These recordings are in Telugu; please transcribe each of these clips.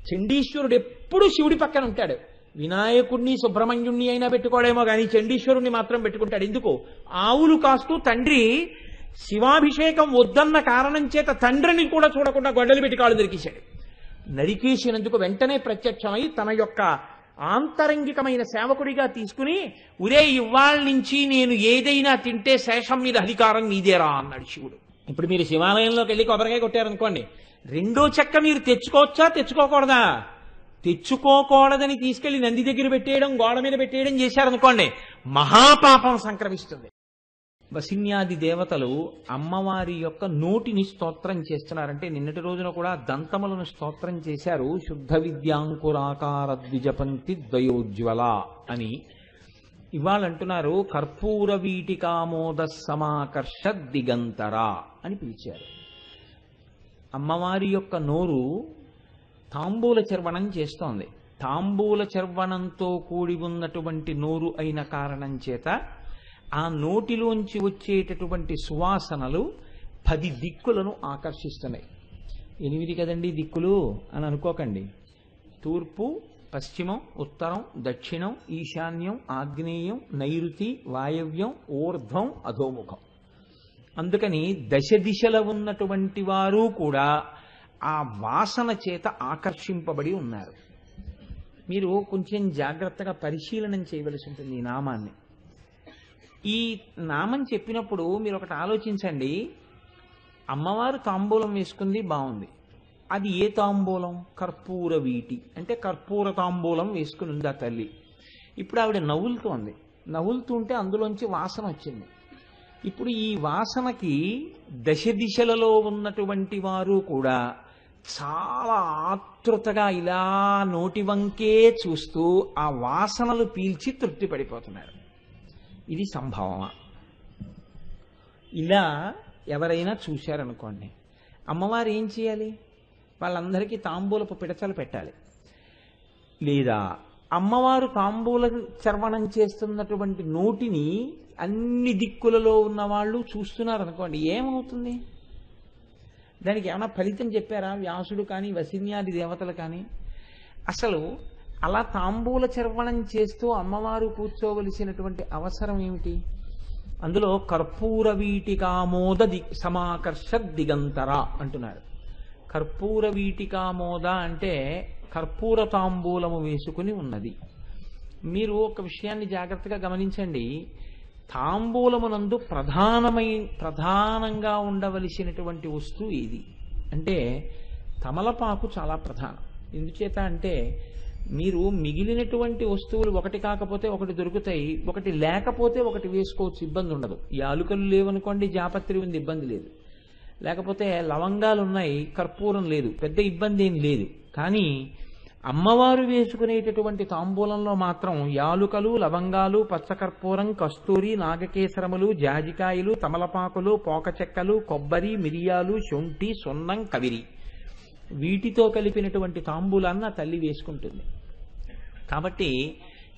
చండీశ్వరుడు ఎప్పుడు శివుడి పక్కన ఉంటాడు. వినాయకుడిని సుబ్రహ్మణ్యుణ్ణి అయినా పెట్టుకోడేమో కానీ చండీశ్వరుణ్ణి మాత్రం పెట్టుకుంటాడు. ఎందుకు? ఆవులు కాస్తూ తండ్రి శివాభిషేకం వద్దన్న కారణం చేత తండ్రిని కూడా చూడకుండా గొడ్డలు పెట్టి కాళ్ళు దొరికేశాడు. నరికేసినందుకు వెంటనే ప్రత్యక్షమై తన యొక్క ఆంతరంగికమైన సేవకుడిగా తీసుకుని, ఉరే ఇవాళ నుంచి నేను ఏదైనా తింటే శేషం మీద అధికారం నీదేరా అన్నాడు శివుడు. ఇప్పుడు మీరు శివాలయంలోకి వెళ్ళి కొబ్బరికాయ కొట్టారనుకోండి, రెండో చెక్క మీరు తెచ్చుకోవచ్చా తెచ్చుకోకూడదా? తెచ్చుకోకూడదని తీసుకెళ్లి నంది దగ్గర పెట్టేయడం, గోడ మీద పెట్టేయడం చేశారనుకోండి, మహాపాపం సంక్రమిస్తుంది. వసిన్యాది దేవతలు అమ్మవారి యొక్క నోటిని స్తోత్రం చేస్తున్నారంటే నిన్నటి రోజున కూడా దంతములను స్తోత్రం చేశారు. శుద్ధ విద్యాంకురాకార ద్విజపంక్తి ద్వయోజ్వల అని. ఇవాళ అంటున్నారు కర్పూర వీటికామోద సమాకర్ష దిగంతర అని పిలిచారు. అమ్మవారి యొక్క నోరు తాంబూల చర్వణం చేస్తోంది. తాంబూల చర్వణంతో కూడి ఉన్నటువంటి నోరు అయిన కారణం చేత ఆ నోటిలోంచి వచ్చేటటువంటి సువాసనలు 10 దిక్కులను ఆకర్షిస్తున్నాయి. 8 కదండి దిక్కులు అని అనుకోకండి. తూర్పు, పశ్చిమం, ఉత్తరం, దక్షిణం, ఈశాన్యం, ఆగ్నేయం, నైరుతి, వాయవ్యం, ఊర్ధ్వం, అధోముఖం. అందుకని దశ దిశల ఉన్నటువంటి వారు కూడా ఆ వాసన చేత ఆకర్షింపబడి ఉన్నారు. మీరు కొంచెం జాగ్రత్తగా పరిశీలనం చేయవలసి ఉంటుంది ఈ నామాన్ని. ఈ నామం చెప్పినప్పుడు మీరు ఒకటి ఆలోచించండి. అమ్మవారు తాంబూలం వేసుకుంది, బాగుంది. అది ఏ తాంబూలం? కర్పూర వీటి అంటే కర్పూర తాంబూలం వేసుకుని ఉంది ఆ తల్లి. ఇప్పుడు ఆవిడ నవ్వులుతోంది. నవ్వులుతుంటే అందులోంచి వాసన వచ్చింది. ఇప్పుడు ఈ వాసనకి దశ దిశలలో ఉన్నటువంటి వారు కూడా చాలా ఆతృతగా ఇలా నోటి వంకే చూస్తూ ఆ వాసనలు పీల్చి తృప్తి పడిపోతున్నారు. ఇది సంభవమా? ఇలా ఎవరైనా చూశారనుకోండి, అమ్మవారు ఏం చేయాలి? వాళ్ళందరికీ తాంబూలపు పిడచలు పెట్టాలి. లేదా అమ్మవారు తాంబూల చర్వణం చేస్తున్నటువంటి నోటిని అన్ని దిక్కులలో ఉన్న వాళ్ళు చూస్తున్నారనుకోండి, ఏమవుతుంది? దానికి ఏమైనా ఫలితం చెప్పారా వ్యాసుడు కానీ వసిన్యాది దేవతలు కానీ? అసలు అలా తాంబూల చర్వణం చేస్తూ అమ్మవారు కూర్చోవలసినటువంటి అవసరం ఏమిటి? అందులో కర్పూర వీటికామోద సమాకర్ష దిగంతర అంటున్నారు. కర్పూర వీటికామోద అంటే కర్పూర తాంబూలము వేసుకుని ఉన్నది. మీరు ఒక విషయాన్ని జాగ్రత్తగా గమనించండి. తాంబూలమునందు ప్రధానంగా ఉండవలసినటువంటి వస్తువు ఏది అంటే తమలపాకు చాలా ప్రధానం. ఎందుచేత అంటే మీరు మిగిలినటువంటి వస్తువులు ఒకటి కాకపోతే ఒకటి దొరుకుతాయి, ఒకటి లేకపోతే ఒకటి వేసుకోవచ్చు, ఇబ్బంది ఉండదు. యాలుకలు లేవనుకోండి, జాపత్రి ఉంది, ఇబ్బంది లేదు. లేకపోతే లవంగాలు ఉన్నాయి, కర్పూరం లేదు, పెద్ద ఇబ్బంది ఏం లేదు. కానీ అమ్మవారు వేసుకునేటటువంటి తాంబూలంలో మాత్రం యాలుకలు, లవంగాలు, పచ్చకర్పూరం, కస్తూరి, నాగకేసరములు, జాజికాయలు, తమలపాకులు, పోకచెక్కలు, కొబ్బరి, మిరియాలు, శొంఠి, సున్నం, కవిరి, వీటితో కలిపినటువంటి తాంబూలాన్ని ఆ తల్లి వేసుకుంటుంది. కాబట్టి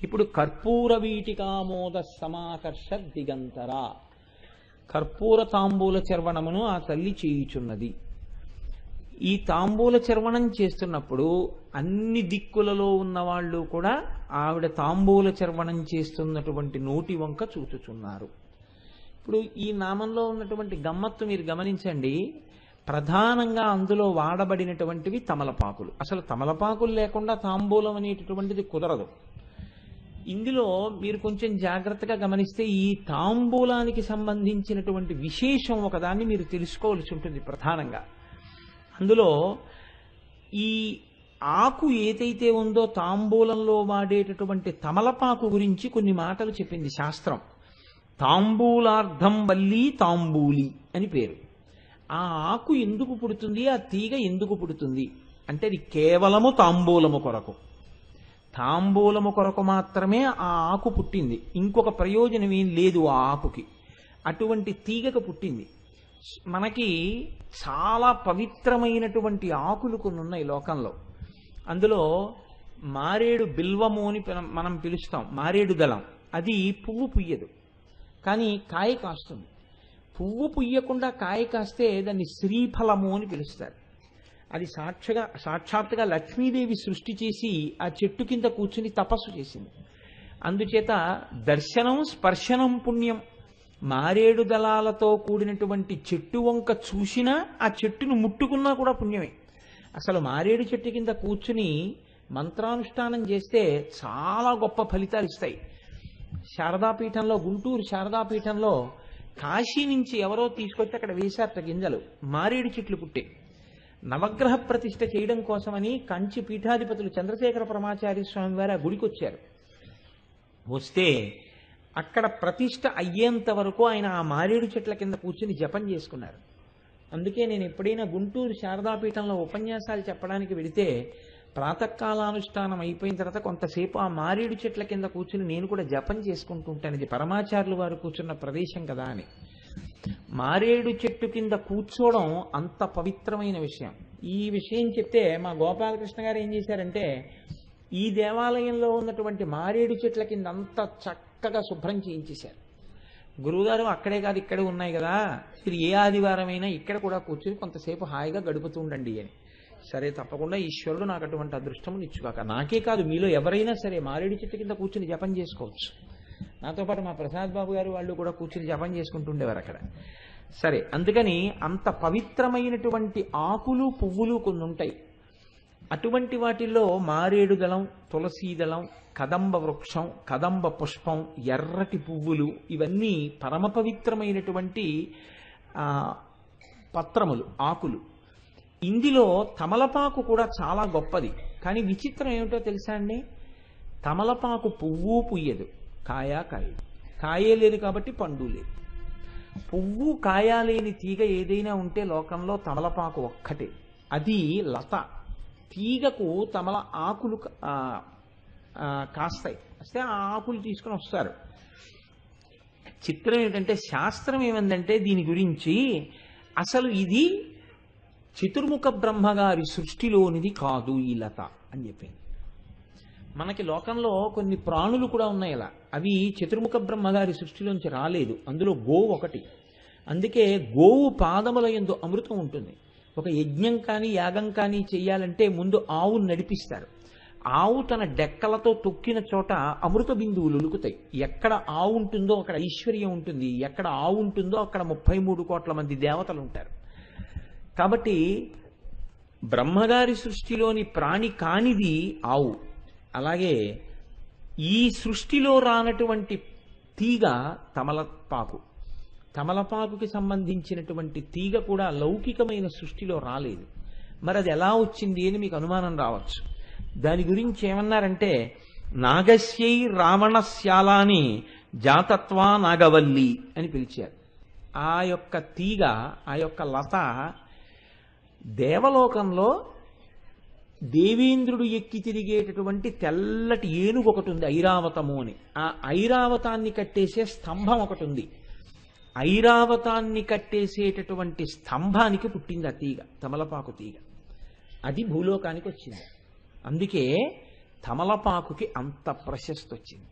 ఇప్పుడు కర్పూర వీటికామోద సమాకర్ష దిగంతర, కర్పూర తాంబూల చర్వణమును ఆ తల్లి చేయుచున్నది. ఈ తాంబూల చర్వణం చేస్తున్నప్పుడు అన్ని దిక్కులలో ఉన్న వాళ్ళు కూడా ఆవిడ తాంబూల చర్వణం చేస్తున్నటువంటి నోటి వంక చూచుచున్నారు. ఇప్పుడు ఈ నామంలో ఉన్నటువంటి గమ్మత్తు మీరు గమనించండి. ప్రధానంగా అందులో వాడబడినటువంటివి తమలపాకులు. అసలు తమలపాకులు లేకుండా తాంబూలం అనేటటువంటిది కుదరదు. ఇందులో మీరు కొంచెం జాగ్రత్తగా గమనిస్తే ఈ తాంబూలానికి సంబంధించినటువంటి విశేషం ఒకదాన్ని మీరు తెలుసుకోవాల్సి ఉంటుంది. ప్రధానంగా అందులో ఈ ఆకు ఏదైతే ఉందో తాంబూలంలో వాడేటటువంటి తమలపాకు గురించి కొన్ని మాటలు చెప్పింది శాస్త్రం. తాంబూలార్థం వల్లి తాంబూలి అని పేరు. ఆ ఆకు ఎందుకు పుడుతుంది, ఆ తీగ ఎందుకు పుడుతుంది అంటే అది కేవలము తాంబూలము కొరకు. తాంబూలము కొరకు మాత్రమే ఆ ఆకు పుట్టింది, ఇంకొక ప్రయోజనం ఏం లేదు ఆ ఆకుకి. అటువంటి తీగకు పుట్టింది. మనకి చాలా పవిత్రమైనటువంటి ఆకులు కొన్ని ఉన్నాయి లోకంలో. అందులో మారేడు బిల్వము అని మనం పిలుస్తాం, మారేడు దళం. అది పువ్వు పుయ్యదు, కానీ కాయ కాస్తుంది. పువ్వు పుయ్యకుండా కాయ కాస్తే దాన్ని శ్రీఫలము అని పిలుస్తారు. అది సాక్షాత్తుగా లక్ష్మీదేవి సృష్టి చేసి ఆ చెట్టు కింద కూర్చుని తపస్సు చేసింది. అందుచేత దర్శనం స్పర్శనం పుణ్యం. మారేడు దళాలతో కూడినటువంటి చెట్టు వంక చూసినా ఆ చెట్టును ముట్టుకున్నా కూడా పుణ్యమే. అసలు మారేడు చెట్టు కింద కూర్చుని మంత్రానుష్ఠానం చేస్తే చాలా గొప్ప ఫలితాలు ఇస్తాయి. శారదాపీఠంలో, గుంటూరు శారదాపీఠంలో కాశీ నుంచి ఎవరో తీసుకొచ్చి అక్కడ వేశారట గింజలు, మారేడు చెట్లు పుట్టే. నవగ్రహ ప్రతిష్ఠ చేయడం కోసమని కంచి పీఠాధిపతులు చంద్రశేఖర పరమాచార్య స్వామి వారు ఆ గుడికి వచ్చారు. వస్తే అక్కడ ప్రతిష్ఠ అయ్యేంత వరకు ఆయన ఆ మారేడు చెట్ల కింద కూర్చుని జపం చేసుకున్నారు. అందుకే నేను ఎప్పుడైనా గుంటూరు శారదాపీఠంలో ఉపన్యాసాలు చెప్పడానికి వెళితే ప్రాతకాలానుష్ఠానం అయిపోయిన తర్వాత కొంతసేపు ఆ మారేడు చెట్ల కింద కూర్చుని నేను కూడా జపం చేసుకుంటూ ఉంటాను. ఇది పరమాచార్యులు వారు కూర్చున్న ప్రదేశం కదా అని. మారేడు చెట్టు కింద కూర్చోవడం అంత పవిత్రమైన విషయం. ఈ విషయం చెప్తే మా గోపాలకృష్ణ గారు ఏం చేశారంటే, ఈ దేవాలయంలో ఉన్నటువంటి మారేడు చెట్ల కింద అంత చక్కగా శుభ్రం చేయించేశారు. గురువుగారు అక్కడే కాదు ఇక్కడే ఉన్నాయి కదా, మీరు ఏ ఆదివారమైనా ఇక్కడ కూడా కూర్చుని కొంతసేపు హాయిగా గడుపుతూ ఉండండి అని. సరే, తప్పకుండా ఈశ్వరుడు నాకు అటువంటి అదృష్టం ఇచ్చుగాక. నాకే కాదు, మీలో ఎవరైనా సరే మారేడు చెట్టు కింద కూర్చుని జపం చేసుకోవచ్చు. నాతో పాటు మా ప్రసాద్ బాబు గారు వాళ్ళు కూడా కూర్చుని జపం చేసుకుంటుండేవారు అక్కడ. సరే, అందుకని అంత పవిత్రమైనటువంటి ఆకులు పువ్వులు కొన్ని ఉంటాయి. అటువంటి వాటిల్లో మారేడు దళం, తులసీ దళం, కదంబ వృక్షం, కదంబ పుష్పం, ఎర్రటి పువ్వులు, ఇవన్నీ పరమ పవిత్రమైనటువంటి పత్రములు, ఆకులు. ఇందులో తమలపాకు కూడా చాలా గొప్పది. కానీ విచిత్రం ఏమిటో తెలుసా అండి, తమలపాకు పువ్వు పుయ్యదు, కాయా కాయదు. కాయే లేదు కాబట్టి పండు లేదు. పువ్వు కాయ లేని తీగ ఏదైనా ఉంటే లోకంలో తమలపాకు ఒక్కటే. అది లత. తీగకు తమల ఆకులు కాస్తాయి. వస్తే ఆ ఆకులు తీసుకుని వస్తారు. చిత్రం ఏమిటంటే, శాస్త్రం ఏమందంటే దీని గురించి, అసలు ఇది చతుర్ముఖ బ్రహ్మగారి సృష్టిలోనిది కాదు ఈ లత అని చెప్పింది. మనకి లోకంలో కొన్ని ప్రాణులు కూడా ఉన్నాయి అలా, అవి చతుర్ముఖ బ్రహ్మగారి సృష్టిలోంచి రాలేదు. అందులో గోవు ఒకటి. అందుకే గోవు పాదముల యందు అమృతం ఉంటుంది. ఒక యజ్ఞం కానీ యాగం కానీ చెయ్యాలంటే ముందు ఆవును నడిపిస్తారు. ఆవు తన డెక్కలతో తొక్కిన చోట అమృత బిందువులు ఉలుకుతాయి. ఎక్కడ ఆవు ఉంటుందో అక్కడ ఐశ్వర్యం ఉంటుంది. ఎక్కడ ఆవు ఉంటుందో అక్కడ 33 కోట్ల మంది దేవతలు ఉంటారు. కాబట్టి బ్రహ్మగారి సృష్టిలోని ప్రాణి కానిది ఆవు. అలాగే ఈ సృష్టిలో రానటువంటి తీగ తమలపాకు. తమలపాకుకి సంబంధించినటువంటి తీగ కూడా లౌకికమైన సృష్టిలో రాలేదు. మరి అది ఎలా వచ్చింది అని మీకు అనుమానం రావచ్చు. దాని గురించి ఏమన్నారంటే, నాగస్యై రావణశ్యాలాని జాతత్వా నాగవల్లి అని పిలిచారు. ఆ యొక్క తీగ, ఆ యొక్క లత దేవలోకంలో దేవేంద్రుడు ఎక్కి తిరిగేటటువంటి తెల్లటి ఏనుగు ఒకటి ఉంది, ఐరావతము అని. ఆ ఐరావతాన్ని కట్టేసే స్తంభం ఒకటి ఉంది. ఐరావతాన్ని కట్టేసేటటువంటి స్తంభానికి పుట్టింది ఆ తీగ, తమలపాకు తీగ. అది భూలోకానికి వచ్చింది. అందుకే తమలపాకుకి అంత ప్రశస్తి వచ్చింది.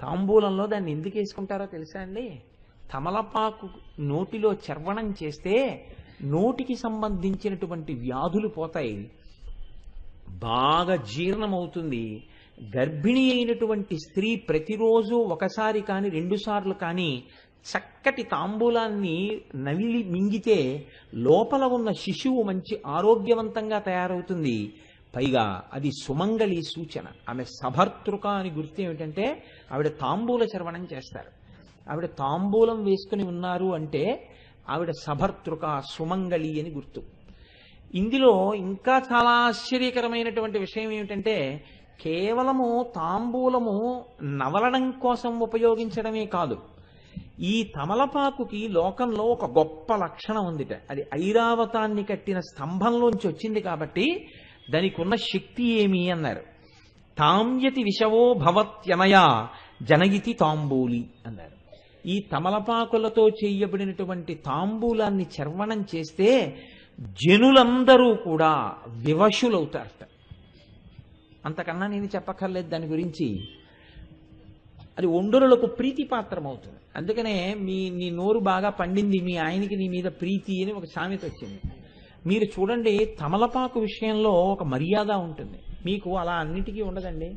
తాంబూలంలో దాన్ని ఎందుకు వేసుకుంటారో తెలుసా అండి? తమలపాకు నోటిలో చర్వణం చేస్తే నోటికి సంబంధించినటువంటి వ్యాధులు పోతాయి, బాగా జీర్ణమవుతుంది. గర్భిణి అయినటువంటి స్త్రీ ప్రతిరోజు ఒకసారి కానీ 2 సార్లు కానీ చక్కటి తాంబూలాన్ని నవిలి మింగితే లోపల ఉన్న శిశువు మంచి ఆరోగ్యవంతంగా తయారవుతుంది. పైగా అది సుమంగళి సూచన. ఆమె సభర్తృక అని గుర్తు ఏమిటంటే, ఆవిడ తాంబూల చర్వణం చేస్తారు. ఆవిడ తాంబూలం వేసుకుని ఉన్నారు అంటే ఆవిడ సభర్తృక, సుమంగళి అని గుర్తు. ఇందులో ఇంకా చాలా ఆశ్చర్యకరమైనటువంటి విషయం ఏమిటంటే, కేవలము తాంబూలము నవలడం కోసం ఉపయోగించడమే కాదు, ఈ తమలపాకుకి లోకంలో ఒక గొప్ప లక్షణం ఉందిట. అది ఐరావతాన్ని కట్టిన స్తంభంలోంచి వచ్చింది కాబట్టి దానికి ఉన్న శక్తి ఏమి అన్నారు. తామ్యతి విషవో భవత్యనయా జనయితి తాంబూలి అన్నారు. ఈ తమలపాకులతో చేయబడినటువంటి తాంబూలాన్ని చర్వణం చేస్తే జనులందరూ కూడా వివశులవుతారట. అంతకన్నా నేను చెప్పక్కర్లేదు దాని గురించి. అది ఒండరులకు ప్రీతిపాత్రం అవుతుంది. అందుకనే నీ నోరు బాగా పండింది, మీ ఆయనకి నీ మీద ప్రీతి అని ఒక సామెత వచ్చింది. మీరు చూడండి, తమలపాకు విషయంలో ఒక మర్యాద ఉంటుంది, మీకు అలా అన్నిటికీ ఉండదండి.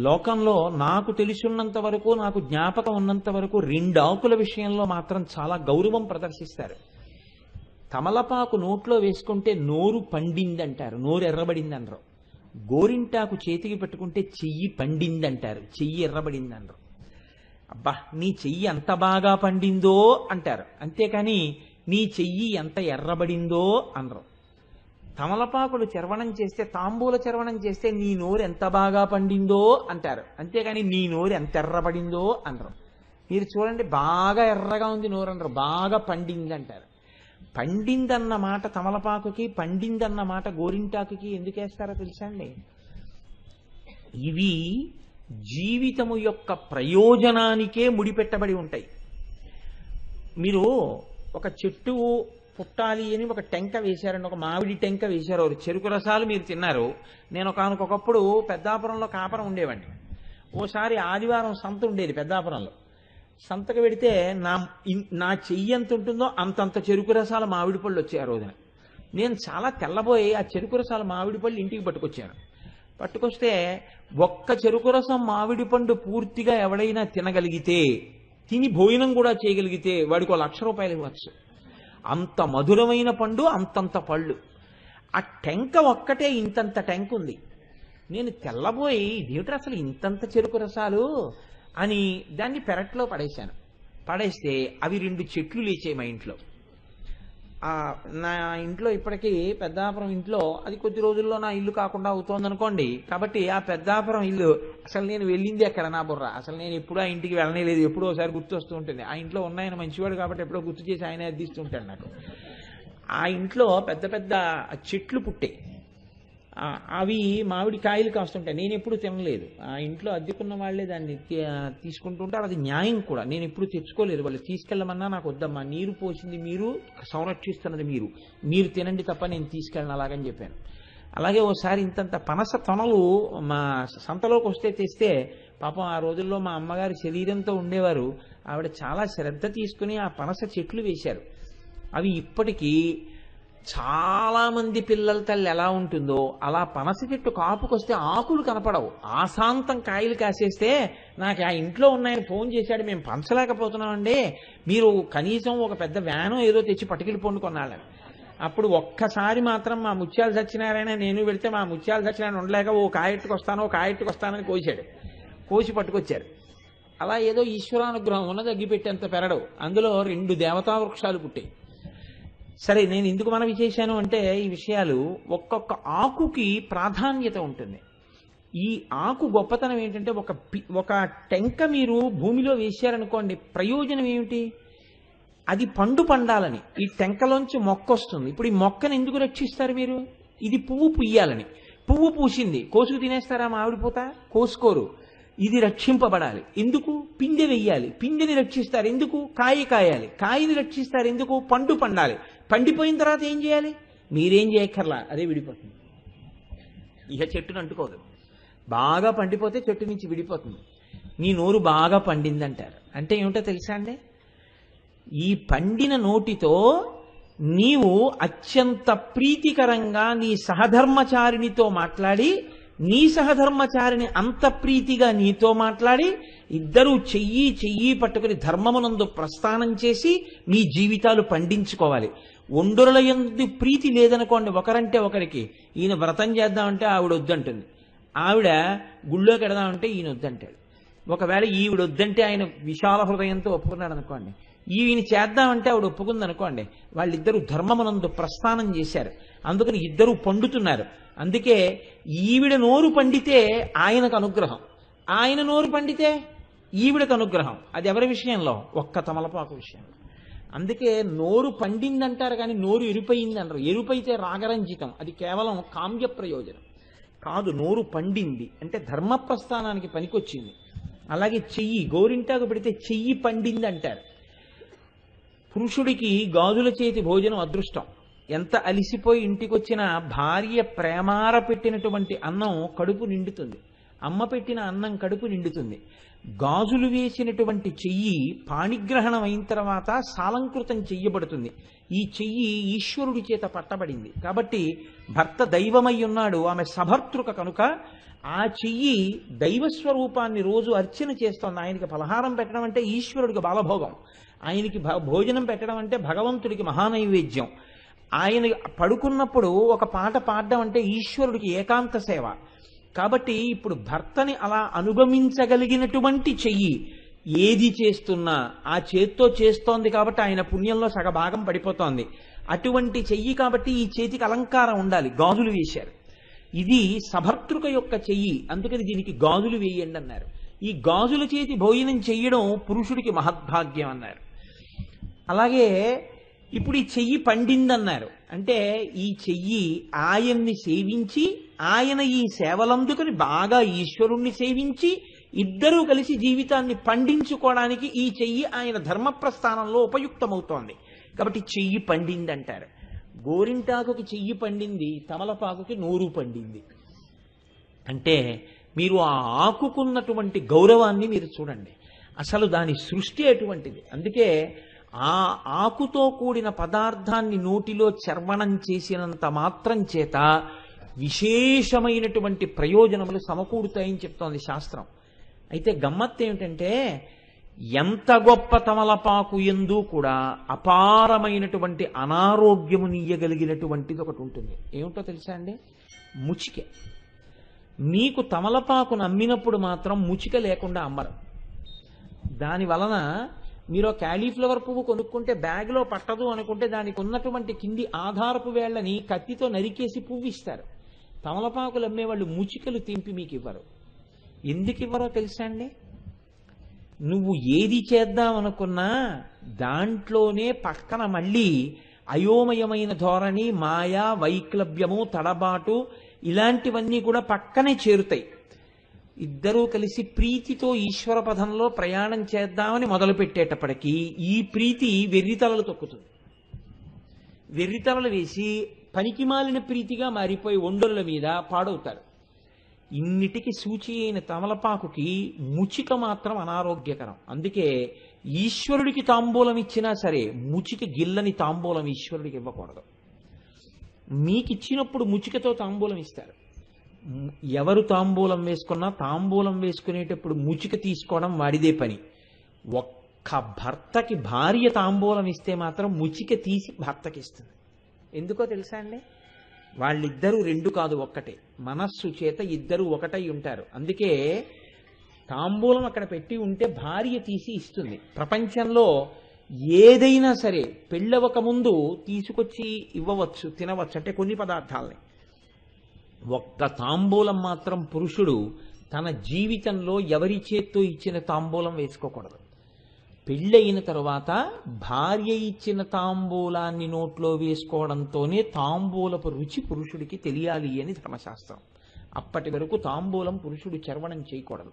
లోకంలో నాకు తెలిసినంత వరకు, నాకు జ్ఞాపకం ఉన్నంత వరకు 2 ఆకుల విషయంలో మాత్రం చాలా గౌరవం ప్రదర్శిస్తారు. తమలపాకు నోట్లో వేసుకుంటే నోరు పండిందంటారు, నోరు ఎర్రబడిందనరు. గోరింటాకు చేతికి పెట్టుకుంటే చెయ్యి పండిందంటారు, చెయ్యి ఎర్రబడిందనరు. అబ్బా నీ చెయ్యి ఎంత బాగా పండిందో అంటారు, అంతేకాని నీ చెయ్యి ఎంత ఎర్రబడిందో అనరు. తమలపాకులు చర్వణం చేస్తే, తాంబూల చర్వణం చేస్తే నీ నోరు ఎంత బాగా పండిందో అంటారు, అంతేకాని నీ నోరు ఎంత ఎర్రబడిందో అనరు. మీరు చూడండి, బాగా ఎర్రగా ఉంది నోరు అనరు, బాగా పండింది అంటారు. పండిందన్న మాట తమలపాకుకి, పండిందన్న మాట గోరింటాకుకి ఎందుకు వేస్తారో తెలుసా అండి? ఇవి జీవితము యొక్క ప్రయోజనానికే ముడిపెట్టబడి ఉంటాయి. మీరు ఒక చెట్టు పుట్టాలి అని ఒక టెంక వేశారండి, ఒక మామిడి టెంక వేశారు, చెరుకు రసాలు మీరు తిన్నారు. నేను ఒకనకొకప్పుడు పెద్దాపురంలో కాపురం ఉండేవాడిని. ఓసారి ఆదివారం సంత ఉండేది పెద్దాపురంలో. సంతకు పెడితే నా చెయ్యి ఎంత ఉంటుందో అంతంత చెరుకు రసాల మామిడి పళ్ళు వచ్చాయి ఆ రోజున. నేను చాలా తెల్లబోయి ఆ చెరుకు రసాల మామిడి పళ్ళు ఇంటికి పట్టుకొచ్చాను. పట్టుకొస్తే ఒక్క చెరుకు రసం మామిడి పండు పూర్తిగా ఎవడైనా తినగలిగితే, తిని భోజనం కూడా చేయగలిగితే వాడికి 1,00,000 రూపాయలు ఇవ్వచ్చు. అంత మధురమైన పండు, అంతంత పళ్ళు. ఆ టెంక ఒక్కటే ఇంతంత టెంక ఉంది. నేను తెల్లబోయి ఇదేమిటి అసలు ఇంతంత చెరుకు రసాలు అని దాన్ని పెరట్లో పడేశాను. పడేస్తే అవి 2 చెట్లు లేచాయి మా ఇంట్లో. నా ఇంట్లో ఇప్పటికీ పెద్దాపురం ఇంట్లో అది కొద్ది రోజుల్లో నా ఇల్లు కాకుండా అవుతోందనుకోండి. కాబట్టి ఆ పెద్దాపురం ఇల్లు అసలు నేను వెళ్ళింది ఎక్కడ నా బుర్ర, అసలు నేను ఎప్పుడూ ఆ ఇంటికి వెళ్ళనే లేదు. ఎప్పుడో ఒకసారి గుర్తు వస్తూ ఉంటుంది. ఆ ఇంట్లో ఉన్నాయన మంచివాడు కాబట్టి ఎప్పుడో గుర్తు చేసి ఆయన అద్దిస్తుంటాడు నాకు. ఆ ఇంట్లో పెద్ద పెద్ద చెట్లు పుట్టాయి. అవి మామిడి కాయలు కాస్తుంటాయి. నేను ఎప్పుడు తినలేదు. ఆ ఇంట్లో అద్దెకున్న వాళ్లే దాన్ని తీసుకుంటుంటారు. అది న్యాయం కూడా. నేను ఎప్పుడు తెచ్చుకోలేదు. వాళ్ళు తీసుకెళ్ళమన్నా నాకు వద్దమ్మా, నీరు పోసింది మీరు, సంరక్షిస్తున్నది మీరు తినండి తప్ప నేను తీసుకెళ్ళను అలాగని చెప్పాను. అలాగే ఓసారి ఇంతంత పనస తొనలు మా సంతలోకి వస్తే తెస్తే, పాపం ఆ రోజుల్లో మా అమ్మగారి శరీరంతో ఉండేవారు. ఆవిడ చాలా శ్రద్ధ తీసుకుని ఆ పనస చెట్లు వేశారు. అవి ఇప్పటికీ చాలా మంది పిల్లల తల్లి ఎలా ఉంటుందో అలా పనస చెట్టు కాపుకొస్తే ఆకులు కనపడవు, ఆశాంతం కాయలు కాసేస్తే నాకు ఆ ఇంట్లో ఉన్నాయని ఫోన్ చేశాడు, మేము పంచలేకపోతున్నామండి, మీరు కనీసం ఒక పెద్ద వ్యాను ఏదో తెచ్చి పట్టుకెళ్ళిపోండి కొన్నాళ్ళని. అప్పుడు ఒక్కసారి మాత్రం మా ముత్యాలు సత్యనారాయణ నేను వెళితే మా ముత్యాలు సత్యనారాయణ ఉండలేక ఓ కాయెట్టుకొస్తానని కోసాడు. కోసి పట్టుకొచ్చారు. అలా ఏదో ఈశ్వరానుగ్రహం ఉన్నది, అగ్గిపెట్టేంత పెరడు. అందులో 2 దేవతా వృక్షాలు పుట్టాయి. సరే, నేను ఎందుకు మనవి చేశాను అంటే, ఈ విషయాలు ఒక్కొక్క ఆకుకి ప్రాధాన్యత ఉంటుంది. ఈ ఆకు గొప్పతనం ఏంటంటే, ఒక టెంక మీరు భూమిలో వేశారనుకోండి, ప్రయోజనం ఏమిటి? అది పండాలని. ఈ టెంకలోంచి మొక్క వస్తుంది. ఇప్పుడు ఈ మొక్కను ఎందుకు రక్షిస్తారు మీరు? ఇది పువ్వు పుయ్యాలని. పువ్వు పూసింది, కోసుకు తినేస్తారా మామిడి పూత? కోసుకోరు. ఇది రక్షింపబడాలి. ఎందుకు? పిందె వెయ్యాలి. పిందెని రక్షిస్తారు. ఎందుకు? కాయ కాయాలి. కాయని రక్షిస్తారు. ఎందుకు? పండు పండాలి. పండిపోయిన తర్వాత ఏం చేయాలి? మీరేం చేయక్కర్లా, అదే విడిపోతుంది. ఇక చెట్టును అంటుకోదు. బాగా పండిపోతే చెట్టు నుంచి విడిపోతుంది. నీ నోరు బాగా పండిందంటారు. అంటే ఏమిటో తెలుసా అండి? ఈ పండిన నోటితో నీవు అత్యంత ప్రీతికరంగా నీ సహధర్మచారినితో మాట్లాడి, నీ సహధర్మచారిని అంత ప్రీతిగా నీతో మాట్లాడి, ఇద్దరూ చెయ్యి పట్టుకుని ధర్మమునందు ప్రస్థానం చేసి మీ జీవితాలు పండించుకోవాలి. ఒండరుల యందు ప్రీతి లేదనుకోండి, ఒకరంటే ఒకరికి, ఈయన వ్రతం చేద్దామంటే ఆవిడ వద్దంటుంది, ఆవిడ గుళ్ళోకి వెడదామంటే ఈయన వద్దంటాడు. ఒకవేళ ఈవిడ వద్దంటే ఆయన విశాల హృదయంతో ఒప్పుకున్నాడు అనుకోండి, ఈయన చేద్దామంటే ఆవిడ ఒప్పుకుంది అనుకోండి, వాళ్ళిద్దరూ ధర్మమునందు ప్రస్థానం చేశారు. అందుకని ఇద్దరూ పండుతున్నారు. అందుకే ఈవిడ నోరు పండితే ఆయనకు అనుగ్రహం, ఆయన నోరు పండితే ఈవిడకు అనుగ్రహం. అది ఎవరి విషయంలో? ఒక్క తమలపాకు విషయంలో. అందుకే నోరు పండిందంటారు కానీ నోరు ఎరుపయింది అంటారు. ఎరుపైతే రాగరంజితం, అది కేవలం కామ్య ప్రయోజనం కాదు. నోరు పండింది అంటే ధర్మ ప్రస్థానానికి పనికొచ్చింది. అలాగే చెయ్యి, గోరింటాకు పెడితే చెయ్యి పండింది అంటారు. పురుషుడికి గాజుల చేతి భోజనం అదృష్టం. ఎంత అలిసిపోయి ఇంటికొచ్చినా భార్య ప్రేమార పెట్టినటువంటి అన్నం కడుపు నిండుతుంది. అమ్మ పెట్టిన అన్నం కడుపు నిండుతుంది. గాజులు వేసినటువంటి చెయ్యి పాణిగ్రహణం అయిన తర్వాత సాలంకృతం చెయ్యబడుతుంది. ఈ చెయ్యి ఈశ్వరుడి చేత పట్టబడింది కాబట్టి భర్త దైవమై ఉన్నాడు, ఆమె సభర్తృక కనుక ఆ చెయ్యి దైవస్వరూపాన్ని రోజు అర్చన చేస్తోంది. ఆయనకి పలహారం పెట్టడం అంటే ఈశ్వరుడికి బాలభోగం, ఆయనకి భోజనం పెట్టడం అంటే భగవంతుడికి మహానైవేద్యం, ఆయన పడుకున్నప్పుడు ఒక పాట పాడడం అంటే ఈశ్వరుడికి ఏకాంత సేవ. కాబట్టి ఇప్పుడు భర్తని అలా అనుగమించగలిగినటువంటి చెయ్యి ఏది చేస్తున్నా ఆ చేత్తో చేస్తోంది కాబట్టి ఆయన పుణ్యంలో సగభాగం పడిపోతోంది. అటువంటి చెయ్యి కాబట్టి ఈ చేతికి అలంకారం ఉండాలి, గాజులు వేశారు. ఇది సభర్తృక యొక్క చెయ్యి, అందుకని దీనికి గాజులు వేయండి అన్నారు. ఈ గాజుల చేతి భోజనం చెయ్యడం పురుషుడికి మహద్భాగ్యం అన్నారు. అలాగే ఇప్పుడు ఈ చెయ్యి పండిందన్నారు అంటే ఈ చెయ్యి ఆయన్ని సేవించి ఆయన ఈ సేవలందుకని బాగా ఈశ్వరుణ్ణి సేవించి ఇద్దరూ కలిసి జీవితాన్ని పండించుకోవడానికి ఈ చెయ్యి ఆయన ధర్మప్రస్థానంలో ఉపయుక్తమవుతోంది కాబట్టి చెయ్యి పండింది అంటారు. గోరింటాకుకి చెయ్యి పండింది, తమలపాకుకి నోరు పండింది. అంటే మీరు ఆ ఆకుకున్నటువంటి గౌరవాన్ని మీరు చూడండి, అసలు దాని సృష్టి అటువంటిది. అందుకే ఆ ఆకుతో కూడిన పదార్థాన్ని నోటిలో చర్వణం చేసినంత మాత్రం చేత విశేషమైనటువంటి ప్రయోజనములు సమకూరుతాయని చెప్తోంది శాస్త్రం. అయితే గమ్మత్తు ఏమిటంటే ఎంత గొప్ప తమలపాకు ఎందు కూడా అపారమైనటువంటి అనారోగ్యమునియ్యగలిగినటువంటిది ఒకటి ఉంటుంది. ఏమిటో తెలుసా అండి? ముచిక. మీకు తమలపాకును అమ్మినప్పుడు మాత్రం ముచిక లేకుండా అమ్మరు. దాని వలన మీరు క్యాలీఫ్లవర్ పువ్వు కొనుక్కుంటే బ్యాగ్లో పట్టదు అనుకుంటే దానికి ఉన్నటువంటి కింది ఆధారపు వేళ్లని కత్తితో నరికేసి పువ్వు ఇస్తారు. తమలపాకులు అమ్మేవాళ్ళు ముచికలు తెంపి మీకు ఇవ్వరు. ఎందుకు ఇవ్వరో తెలుసా అండి? నువ్వు ఏది చేద్దామనుకున్నా దాంట్లోనే పక్కన మళ్ళీ అయోమయమైన ధోరణి, మాయా, వైక్లభ్యము, తడబాటు ఇలాంటివన్నీ కూడా పక్కనే చేరుతాయి. ఇద్దరూ కలిసి ప్రీతితో ఈశ్వర పదంలో ప్రయాణం చేద్దామని మొదలుపెట్టేటప్పటికీ ఈ ప్రీతి వెర్రితలలు తొక్కుతుంది. వెర్రితలలు వేసి పనికిమాలిన ప్రీతిగా మారిపోయి ఒండొల్ల మీద పాడవుతారు. ఇన్నిటికి సూచి అయిన తమలపాకుకి ముచిక మాత్రం అనారోగ్యకరం. అందుకే ఈశ్వరుడికి తాంబూలం ఇచ్చినా సరే ముచిక గిల్లని తాంబూలం ఈశ్వరుడికి ఇవ్వకూడదు. మీకు ఇచ్చినప్పుడు ముచికతో తాంబూలం ఇస్తారు. ఎవరు తాంబూలం వేసుకున్నా తాంబూలం వేసుకునేటప్పుడు ముచిక తీసుకోవడం వాడిదే పని. ఒక్క భర్తకి భార్య తాంబూలం ఇస్తే మాత్రం ముచిక తీసి భర్తకి ఇస్తుంది. ఎందుకో తెలుసా అండి? వాళ్ళిద్దరూ రెండు కాదు ఒక్కటే, మనస్సు చేత ఇద్దరు ఒకటై ఉంటారు. అందుకే తాంబూలం అక్కడ పెట్టి ఉంటే భార్య తీసి ఇస్తుంది. ప్రపంచంలో ఏదైనా సరే పెళ్ళవక ముందు తీసుకొచ్చి ఇవ్వవచ్చు, తినవచ్చు, అంటే కొన్ని పదార్థాలని. ఒక్క తాంబూలం మాత్రం పురుషుడు తన జీవితంలో ఎవరి చేత్తో ఇచ్చిన తాంబూలం వేసుకోకూడదు. పెళ్ళయిన తరువాత భార్య ఇచ్చిన తాంబూలాన్ని నోట్లో వేసుకోవడంతోనే తాంబూలపు రుచి పురుషుడికి తెలియాలి అని ధర్మశాస్త్రం. అప్పటి వరకు తాంబూలం పురుషుడు చర్వణం చేయకూడదు.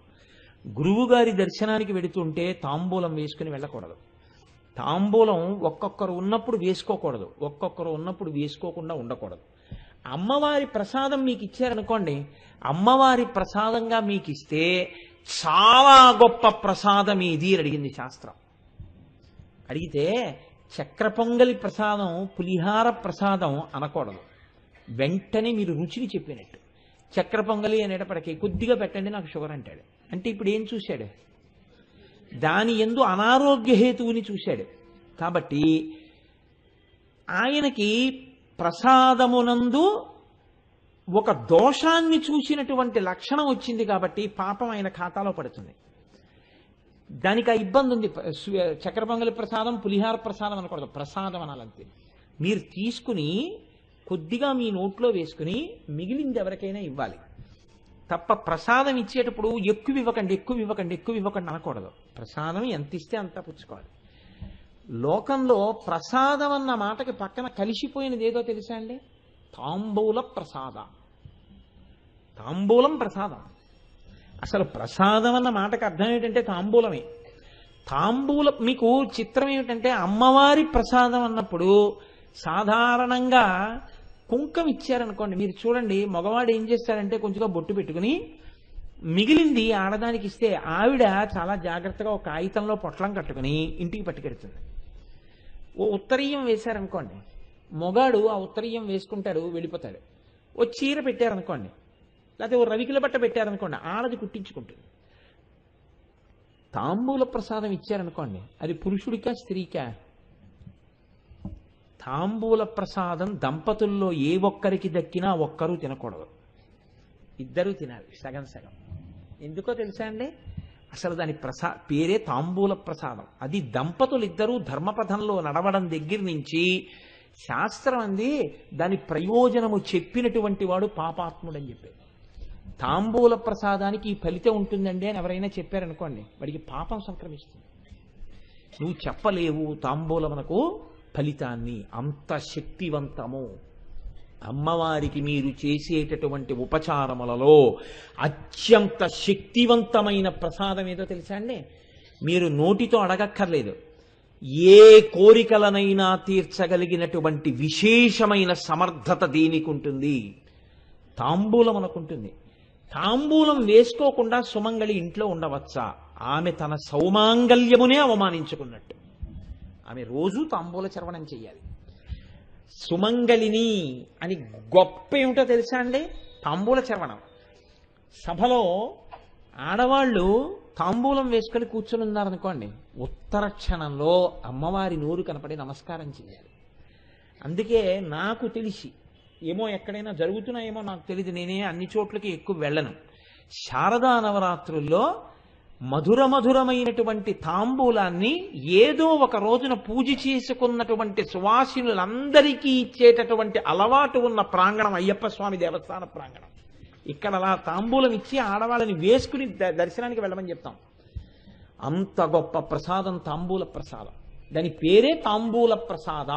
గురువుగారి దర్శనానికి వెడుతుంటే తాంబూలం వేసుకుని వెళ్ళకూడదు. తాంబూలం ఒక్కొక్కరు ఉన్నప్పుడు వేసుకోకూడదు, ఒక్కొక్కరు ఉన్నప్పుడు వేసుకోకుండా ఉండకూడదు. అమ్మవారి ప్రసాదం మీకు ఇచ్చారనుకోండి, అమ్మవారి ప్రసాదంగా మీకు ఇస్తే చాలా గొప్ప ప్రసాదం ఇది అని అడిగింది శాస్త్రం. అడిగితే చక్ర పొంగలి ప్రసాదం, పులిహార ప్రసాదం అనకూడదు. వెంటనే మీరు రుచిని చెప్పినట్టు. చక్ర పొంగలి అనేటప్పటికీ కొద్దిగా పెట్టండి నాకు షుగర్ అంటాడు. అంటే ఇప్పుడు ఏం చూశాడు? దాని యందు అనారోగ్య హేతువుని చూశాడు. కాబట్టి ఆయనకి ప్రసాదమునందు ఒక దోషాన్ని చూసినటువంటి లక్షణం వచ్చింది కాబట్టి పాపం ఆయన ఖాతాలో పడుతుంది. దానికి ఆ ఇబ్బంది ఉంది. చక్కెర పొంగలి ప్రసాదం, పులిహార ప్రసాదం అనకూడదు, ప్రసాదం అనాలంతే. మీరు తీసుకుని కొద్దిగా మీ నోట్లో వేసుకుని మిగిలింది ఎవరికైనా ఇవ్వాలి తప్ప ప్రసాదం ఇచ్చేటప్పుడు ఎక్కువ ఇవ్వకండి, ఎక్కువ ఇవ్వకండి, ఎక్కువ ఇవ్వకండి అనకూడదు. ప్రసాదం ఎంత ఇస్తే అంతా పుచ్చుకోవాలి. లోకంలో ప్రసాదం అన్న మాటకి పక్కన కలిసిపోయినది ఏదో తెలుసా అండి? తాంబూల ప్రసాద. తాంబూలం ప్రసాదం. అసలు ప్రసాదం అన్న మాటకు అర్థం ఏంటంటే తాంబూలమే. తాంబూలం మీకు చిత్రం ఏమిటంటే అమ్మవారి ప్రసాదం అన్నప్పుడు సాధారణంగా కుంకం ఇచ్చారనుకోండి, మీరు చూడండి మగవాడు ఏం చేస్తారంటే కొంచెంగా బొట్టు పెట్టుకుని మిగిలింది ఆడదానికి ఇస్తే ఆవిడ చాలా జాగ్రత్తగా ఒక కాగితంలో పొట్లం కట్టుకుని ఇంటికి పట్టుకెడుతుంది. ఓ ఉత్తరీయం వేశారనుకోండి, మొగాడు ఆ ఉత్తరీయం వేసుకుంటాడు, వెళ్ళిపోతాడు. ఓ చీర పెట్టారనుకోండి, లేకపోతే ఓ రవికిల బట్ట పెట్టారనుకోండి, ఆడది కుట్టించుకుంటుంది. తాంబూల ప్రసాదం ఇచ్చారనుకోండి, అది పురుషుడికా స్త్రీకా? తాంబూల ప్రసాదం దంపతుల్లో ఏ ఒక్కరికి దక్కినా ఒక్కరూ తినకూడదు, ఇద్దరూ తినాలి, సగం సగం. ఎందుకో తెలుసా అండి? అసలు దాని పేరే తాంబూల ప్రసాదం. అది దంపతులు ఇద్దరూ ధర్మపథంలో నడవడం దగ్గర నుంచి శాస్త్రం అంది దాని ప్రయోజనము చెప్పినటువంటి వాడు పాపాత్ముడని చెప్పారు. తాంబూల ప్రసాదానికి ఈ ఫలితం ఉంటుందండి అని ఎవరైనా చెప్పారనుకోండి, వాడికి పాపం సంక్రమిస్తుంది. నువ్వు చెప్పలేవు తాంబూలమునకు ఫలితాన్ని, అంత శక్తివంతము. అమ్మవారికి మీరు చేసేటటువంటి ఉపచారములలో అత్యంత శక్తివంతమైన ప్రసాదం ఏదో తెలుసా అండి? మీరు నోటితో అడగక్కర్లేదు, ఏ కోరికలనైనా తీర్చగలిగినటువంటి విశేషమైన సమర్థత దేనికి ఉంటుంది? తాంబూలం అనుకుంటుంది. తాంబూలం వేసుకోకుండా సుమంగళి ఇంట్లో ఉండవచ్చా? ఆమె తన సౌమాంగల్యమునే అవమానించుకున్నట్టు. ఆమె రోజు తాంబూల చర్వణం చెయ్యాలి. సుమంగళిని అని గొప్ప ఏమిటో తెలుసా అండి? తాంబూల చర్వణం. సభలో ఆడవాళ్ళు తాంబూలం వేసుకొని కూర్చొని ఉన్నారనుకోండి, ఉత్తర క్షణంలో అమ్మవారి నోరు కనపడి నమస్కారం చేయాలి. అందుకే నాకు తెలిసి, ఏమో ఎక్కడైనా జరుగుతున్నాయేమో నాకు తెలియదు, నేనే అన్ని చోట్లకి ఎక్కువ వెళ్ళను, శారదా నవరాత్రుల్లో మధురమైనటువంటి తాంబూలాన్ని ఏదో ఒక రోజున పూజ చేసుకున్నటువంటి సువాసినులందరికీ ఇచ్చేటటువంటి అలవాటు ఉన్న ప్రాంగణం అయ్యప్ప స్వామి దేవస్థాన ప్రాంగణం. ఇక్కడ అలా తాంబూలం ఇచ్చి ఆడవాళ్ళని వేసుకుని దర్శనానికి వెళ్ళమని చెప్తాం. అంత గొప్ప ప్రసాదం తాంబూల ప్రసాదం. దాని పేరే తాంబూల ప్రసాద.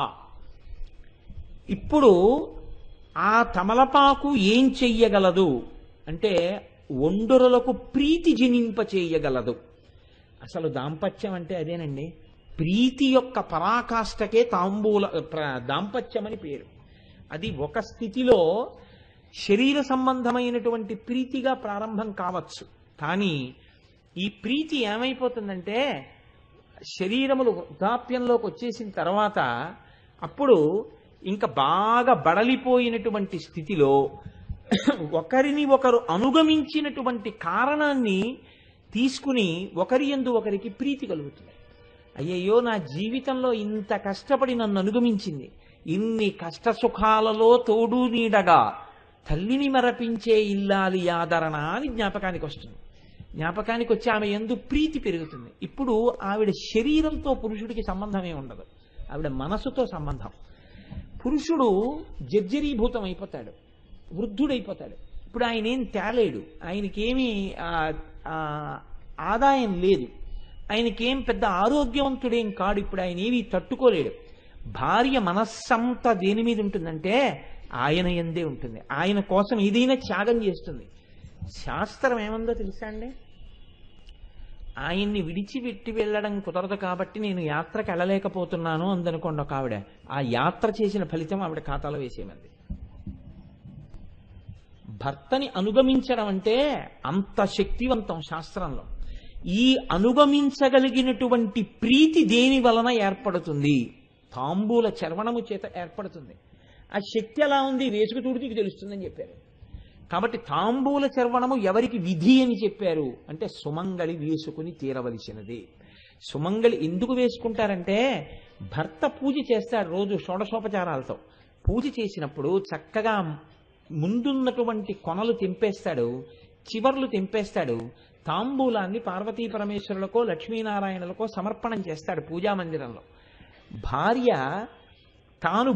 ఇప్పుడు ఆ తమలపాకు ఏం చెయ్యగలదు అంటే, ఒండరులకు ప్రీతి జనింపచేయగలదు. అసలు దాంపత్యం అంటే అదేనండి. ప్రీతి యొక్క పరాకాష్ఠకే దాంపత్యం అని పేరు. అది ఒక స్థితిలో శరీర సంబంధమైనటువంటి ప్రీతిగా ప్రారంభం కావచ్చు, కానీ ఈ ప్రీతి ఏమైపోతుందంటే శరీరములు వృద్ధాప్యంలోకి వచ్చేసిన తర్వాత అప్పుడు ఇంకా బాగా బడలిపోయినటువంటి స్థితిలో ఒకరిని ఒకరు అనుగమించినటువంటి కారణాన్ని తీసుకుని ఒకరి యందు ఒకరికి ప్రీతి కలుగుతుంది. అయ్యయ్యో, నా జీవితంలో ఇంత కష్టపడి నన్ను అనుగమించింది, ఇన్ని కష్ట సుఖాలలో తోడు నీడగా తల్లిని మరపించే ఇల్లాలి ఆదరణ అని జ్ఞాపకానికి వస్తుంది. జ్ఞాపకానికి వచ్చి ఆమె యందు ప్రీతి పెరుగుతుంది. ఇప్పుడు ఆవిడ శరీరంతో పురుషుడికి సంబంధమే ఉండదు, ఆవిడ మనసుతో సంబంధం. పురుషుడు జర్జరీభూతం అయిపోతాడు, వృద్ధుడైపోతాడు. ఇప్పుడు ఆయన ఏం తేలేడు, ఆయనకేమీ ఆదాయం లేదు, ఆయనకేం పెద్ద ఆరోగ్యవంతుడేం కాడు. ఇప్పుడు ఆయన ఏమీ తట్టుకోలేడు. భార్య మనస్సంతా దేని మీద ఉంటుందంటే ఆయన యందే ఉంటుంది. ఆయన కోసం ఏదైనా త్యాగం చేస్తుంది. శాస్త్రం ఏమందో తెలుసా అండి? ఆయన్ని విడిచిపెట్టి వెళ్ళడం కుదరదు కాబట్టి నేను యాత్రకు వెళ్ళలేకపోతున్నాను అందనుకోండి ఒక ఆవిడ, ఆ యాత్ర చేసిన ఫలితం ఆవిడ ఖాతాలో వేసేమంది. భర్తని అనుగమించడం అంటే అంత శక్తివంతం శాస్త్రంలో. ఈ అనుగమించగలిగినటువంటి ప్రీతి దేని వలన ఏర్పడుతుంది? తాంబూల చర్వణము చేత ఏర్పడుతుంది. ఆ శక్తి ఎలా ఉంది వేసుకు చూడికి తెలుస్తుందని చెప్పారు. కాబట్టి తాంబూల చర్వణము ఎవరికి విధి అని చెప్పారు అంటే సుమంగళి వేసుకుని తీరవలసినది. సుమంగళి ఎందుకు వేసుకుంటారంటే, భర్త పూజ చేస్తాడు రోజు షోడశోపచారాలతో. పూజ చేసినప్పుడు చక్కగా ముందున్నటువంటి కొనలు తెంపేస్తాడు, చివర్లు తెంపేస్తాడు, తాంబూలాన్ని పార్వతీ పరమేశ్వరులకో లక్ష్మీనారాయణులకో సమర్పణం చేస్తాడు పూజా మందిరంలో. భార్య తాను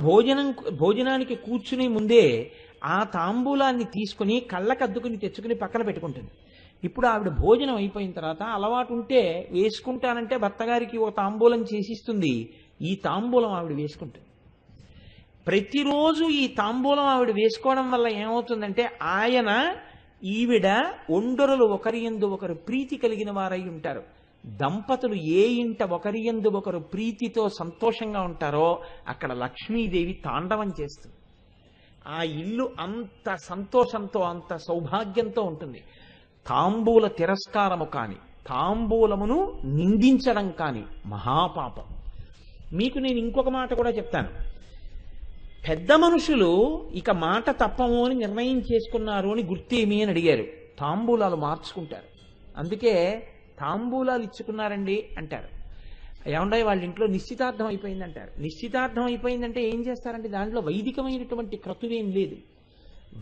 భోజనానికి కూర్చునే ముందే ఆ తాంబూలాన్ని తీసుకుని కళ్ళకద్దుకుని తెచ్చుకుని పక్కన పెట్టుకుంటుంది. ఇప్పుడు ఆవిడ భోజనం అయిపోయిన తర్వాత అలవాటు ఉంటే వేసుకుంటానంటే భర్త గారికి ఓ తాంబూలం చేసిస్తుంది, ఈ తాంబూలం ఆవిడ వేసుకుంటుంది. ప్రతిరోజు ఈ తాంబూలం ఆవిడ వేసుకోవడం వల్ల ఏమవుతుందంటే ఆయన ఈవిడ ఒండరులు ఒకరి యందు ఒకరు ప్రీతి కలిగిన వారై ఉంటారు. దంపతులు ఏ ఇంట ఒకరి యందు ఒకరు ప్రీతితో సంతోషంగా ఉంటారో అక్కడ లక్ష్మీదేవి తాండవం చేస్తుంది. ఆ ఇల్లు అంత సంతోషంతో అంత సౌభాగ్యంతో ఉంటుంది. తాంబూల తిరస్కారము కాని, తాంబూలమును నిందించడం కాని మహాపాపం. మీకు నేను ఇంకొక మాట కూడా చెప్తాను. పెద్ద మనుషులు ఇక మాట తప్పము అని నిర్ణయం చేసుకున్నారు అని గుర్తేమి అని అడిగారు. తాంబూలాలు మార్చుకుంటారు. అందుకే తాంబూలాలు ఇచ్చుకున్నారండి అంటారు. ఏమంటే వాళ్ళ ఇంట్లో నిశ్చితార్థం అయిపోయింది అంటారు. నిశ్చితార్థం అయిపోయిందంటే ఏం చేస్తారంటే దాంట్లో వైదికమైనటువంటి క్రతువేం లేదు.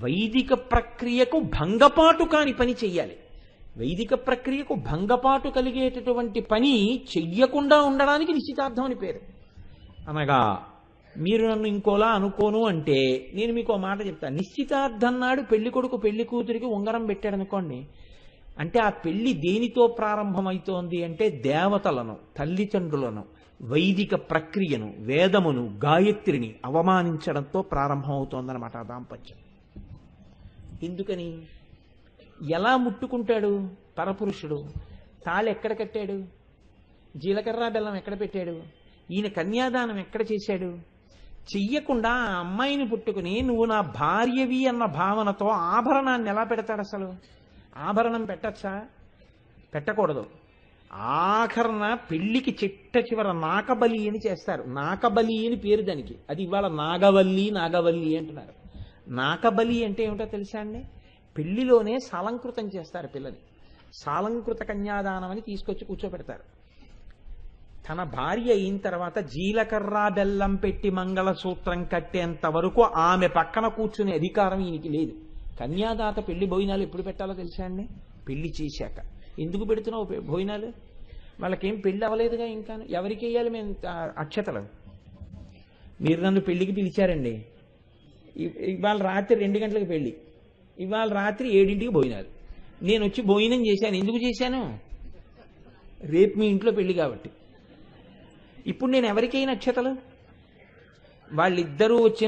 వైదిక ప్రక్రియకు భంగపాటు కాని పని చెయ్యాలి. వైదిక ప్రక్రియకు భంగపాటు కలిగేటటువంటి పని చెయ్యకుండా ఉండడానికి నిశ్చితార్థం అని పేరు. అనగా మీరు నన్ను ఇంకోలా అనుకోను అంటే నేను మీకు మాట చెప్తాను. నిశ్చితార్థం నాడు పెళ్లి కొడుకు పెళ్లి కూతురికి ఉంగరం పెట్టాడు అనుకోండి, అంటే ఆ పెళ్లి దేనితో ప్రారంభమవుతోంది అంటే దేవతలను, తల్లిదండ్రులను, వైదిక ప్రక్రియను, వేదమును, గాయత్రిని అవమానించడంతో ప్రారంభమవుతోందన్నమాట ఆ దాంపత్యం. ఎందుకని? ఎలా ముట్టుకుంటాడు పరపురుషుడు? తాళి ఎక్కడ కట్టాడు? జీలకర్ర బెల్లం ఎక్కడ పెట్టాడు? ఈయన కన్యాదానం ఎక్కడ చేశాడు? చెయ్యకుండా ఆ అమ్మాయిని పుట్టుకుని నువ్వు నా భార్యవి అన్న భావనతో ఆభరణాన్ని ఎలా పెడతాడు? అసలు ఆభరణం పెట్టచ్చా? పెట్టకూడదు. ఆఖరణ పెళ్లికి చిట్ట చివర నాకబలి అని చేస్తారు. నాకబలి అని పేరు దానికి. అది ఇవాళ నాగవల్లి నాగవల్లి అంటున్నారు. నాకబలి అంటే ఏమిటో తెలుసా అండి? పెళ్లిలోనే సాలంకృతం చేస్తారు పిల్లని. సాలంకృత కన్యాదానం అని తీసుకొచ్చి కూర్చోబెడతారు. తన భార్య అయిన తర్వాత జీలకర్ర బెల్లం పెట్టి మంగళసూత్రం కట్టేంత వరకు ఆమె పక్కన కూర్చునే అధికారం ఈయనకి లేదు. కన్యాదాత పెళ్లి భోజనాలు ఎప్పుడు పెట్టాలో తెలుసా అండి? పెళ్లి చేశాక. ఎందుకు పెడుతున్నావు భోజనాలు? వాళ్ళకేం పెళ్లి అవ్వలేదుగా ఇంకా. ఎవరికి వేయాలి మేము అక్షతలు? మీరు నన్ను పెళ్లికి పిలిచారండి. ఇవాళ రాత్రి 2 గంటలకు పెళ్లి, ఇవాళ రాత్రి 7ంటికి భోజనాలు. నేను వచ్చి భోజనం చేశాను. ఎందుకు చేశాను? రేపు మీ ఇంట్లో పెళ్లి కాబట్టి. ఇప్పుడు నేను ఎవరికైనా అక్షతలు? వాళ్ళిద్దరూ వచ్చి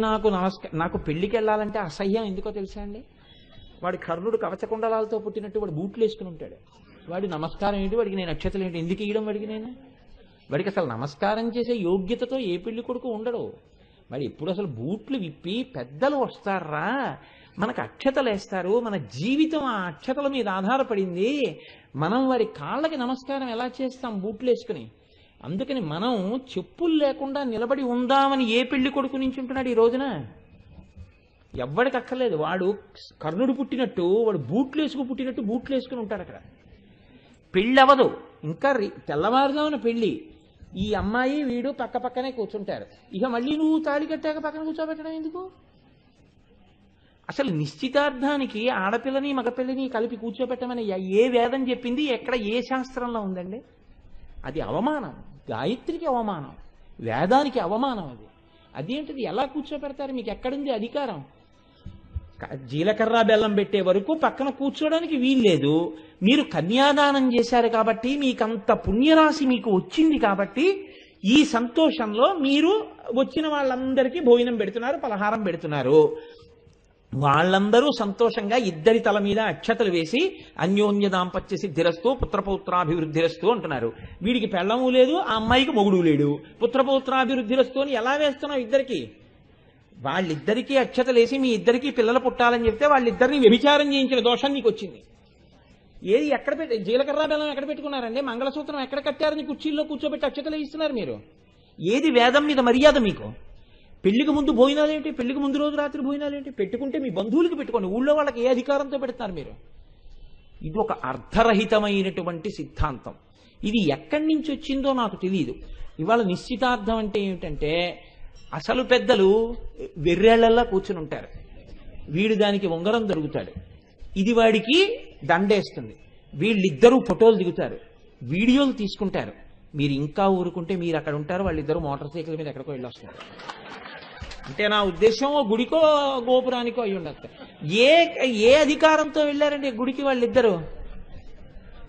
నాకు పెళ్లికి వెళ్ళాలంటే అసహ్యం. ఎందుకో తెలుసా అండి? వాడి కర్ణుడు కవచకుండలాలతో పుట్టినట్టు వాడు బూట్లు వేసుకుని ఉంటాడు. వాడి నమస్కారం ఏంటి? వాడికి నేను అక్షతలు ఏంటి? ఎందుకు ఇవ్వడం వాడికి నేను? వాడికి అసలు నమస్కారం చేసే యోగ్యతతో ఏ పెళ్లి కొడుకు ఉండడు. వాడు ఎప్పుడు అసలు బూట్లు విప్పి పెద్దలు వస్తారా మనకు అక్షతలు వేస్తారు. మన జీవితం ఆ అక్షతల మీద ఆధారపడింది. మనం వాడి కాళ్ళకి నమస్కారం ఎలా చేస్తాం? బూట్లు వేసుకుని. అందుకని మనం చెప్పులు లేకుండా నిలబడి ఉందామని ఏ పెళ్లి కొడుకు నుంచి ఉంటున్నాడు ఈ రోజున? ఎవ్వడికి అక్కర్లేదు. వాడు కర్ణుడు పుట్టినట్టు వాడు బూట్లు వేసుకు పుట్టినట్టు బూట్లు వేసుకుని ఉంటాడు అక్కడ. పెళ్ళి అవ్వదు. ఇంకా తెల్లవారుజామున పెళ్లి. ఈ అమ్మాయి వీడు పక్క పక్కనే కూర్చుంటారు. ఇక మళ్ళీ నువ్వు తాళి కట్టాక పక్కన కూర్చోబెట్టడం ఎందుకు? అసలు నిశ్చితార్థానికి ఆడపిల్లని మగపిల్లని కలిపి కూర్చోబెట్టమని ఏ వేదం చెప్పింది? ఎక్కడ ఏ శాస్త్రంలో ఉందండి? అది అవమానం. గాయత్రికి అవమానం, వేదానికి అవమానం. అదేంటిది? ఎలా కూర్చోబెడతారు? మీకు ఎక్కడుంది అధికారం? జీలకర్ర బెల్లం పెట్టే వరకు పక్కన కూర్చోడానికి వీల్లేదు. మీరు కన్యాదానం చేశారు కాబట్టి మీకంత పుణ్యరాశి మీకు వచ్చింది కాబట్టి ఈ సంతోషంలో మీరు వచ్చిన వాళ్ళందరికీ భోజనం పెడుతున్నారు, పలహారం పెడుతున్నారు. వాళ్ళందరూ సంతోషంగా ఇద్దరి తల మీద అక్షతలు వేసి అన్యోన్య దాంపత్య సిద్ధిరస్తూ పుత్రపౌత్రాభివృద్ధిరస్తూ అంటున్నారు. వీడికి పెళ్ళము లేదు, ఆ అమ్మాయికి మొగుడు లేడు. పుత్రపౌత్రాభివృద్ధిరస్తూ అని ఎలా వేస్తున్నావు ఇద్దరికి? వాళ్ళిద్దరికీ అక్షతలు వేసి మీ ఇద్దరికీ పిల్లలు పుట్టాలని చెప్తే వాళ్ళిద్దరిని వ్యభిచారం చేయించిన దోషం నీకు వచ్చింది. ఏది ఎక్కడ పెట్టి జీలకర్ర బెల్లం ఎక్కడ పెట్టుకున్నారండి? మంగళసూత్రం ఎక్కడ కట్టారని కుర్చీల్లో కూర్చోబెట్టి అక్షతలు ఇస్తున్నారు మీరు. ఏది వేదం మీద మర్యాద మీకు? పెళ్లికి ముందు భోజనాలు ఏంటి? పెళ్లికి ముందు రోజు రాత్రి భోజనాలు ఏంటి? పెట్టుకుంటే మీ బంధువులకి పెట్టుకోండి. ఊళ్ళో వాళ్ళకి ఏ అధికారంతో పెడతారు మీరు? ఇది ఒక అర్థరహితమైనటువంటి సిద్ధాంతం. ఇది ఎక్కడి నుంచి వచ్చిందో నాకు తెలియదు. ఇవాళ నిశ్చితార్థం అంటే ఏమిటంటే అసలు పెద్దలు వెర్రేళ్లలా కూర్చుని ఉంటారు. వీడు దానికి ఉంగరం దొరుకుతాడు, ఇది వాడికి దండేస్తుంది. వీళ్ళిద్దరూ ఫోటోలు దిగుతారు, వీడియోలు తీసుకుంటారు. మీరు ఇంకా ఊరుకుంటే మీరు అక్కడ ఉంటారు, వాళ్ళిద్దరూ మోటార్ సైకిల్ మీద ఎక్కడికో వెళ్ళొస్తారు. అంటే నా ఉద్దేశం గుడికో గోపురానికో అయి ఉండదు. ఏ అధికారంతో వెళ్ళారండి గుడికి వాళ్ళిద్దరు?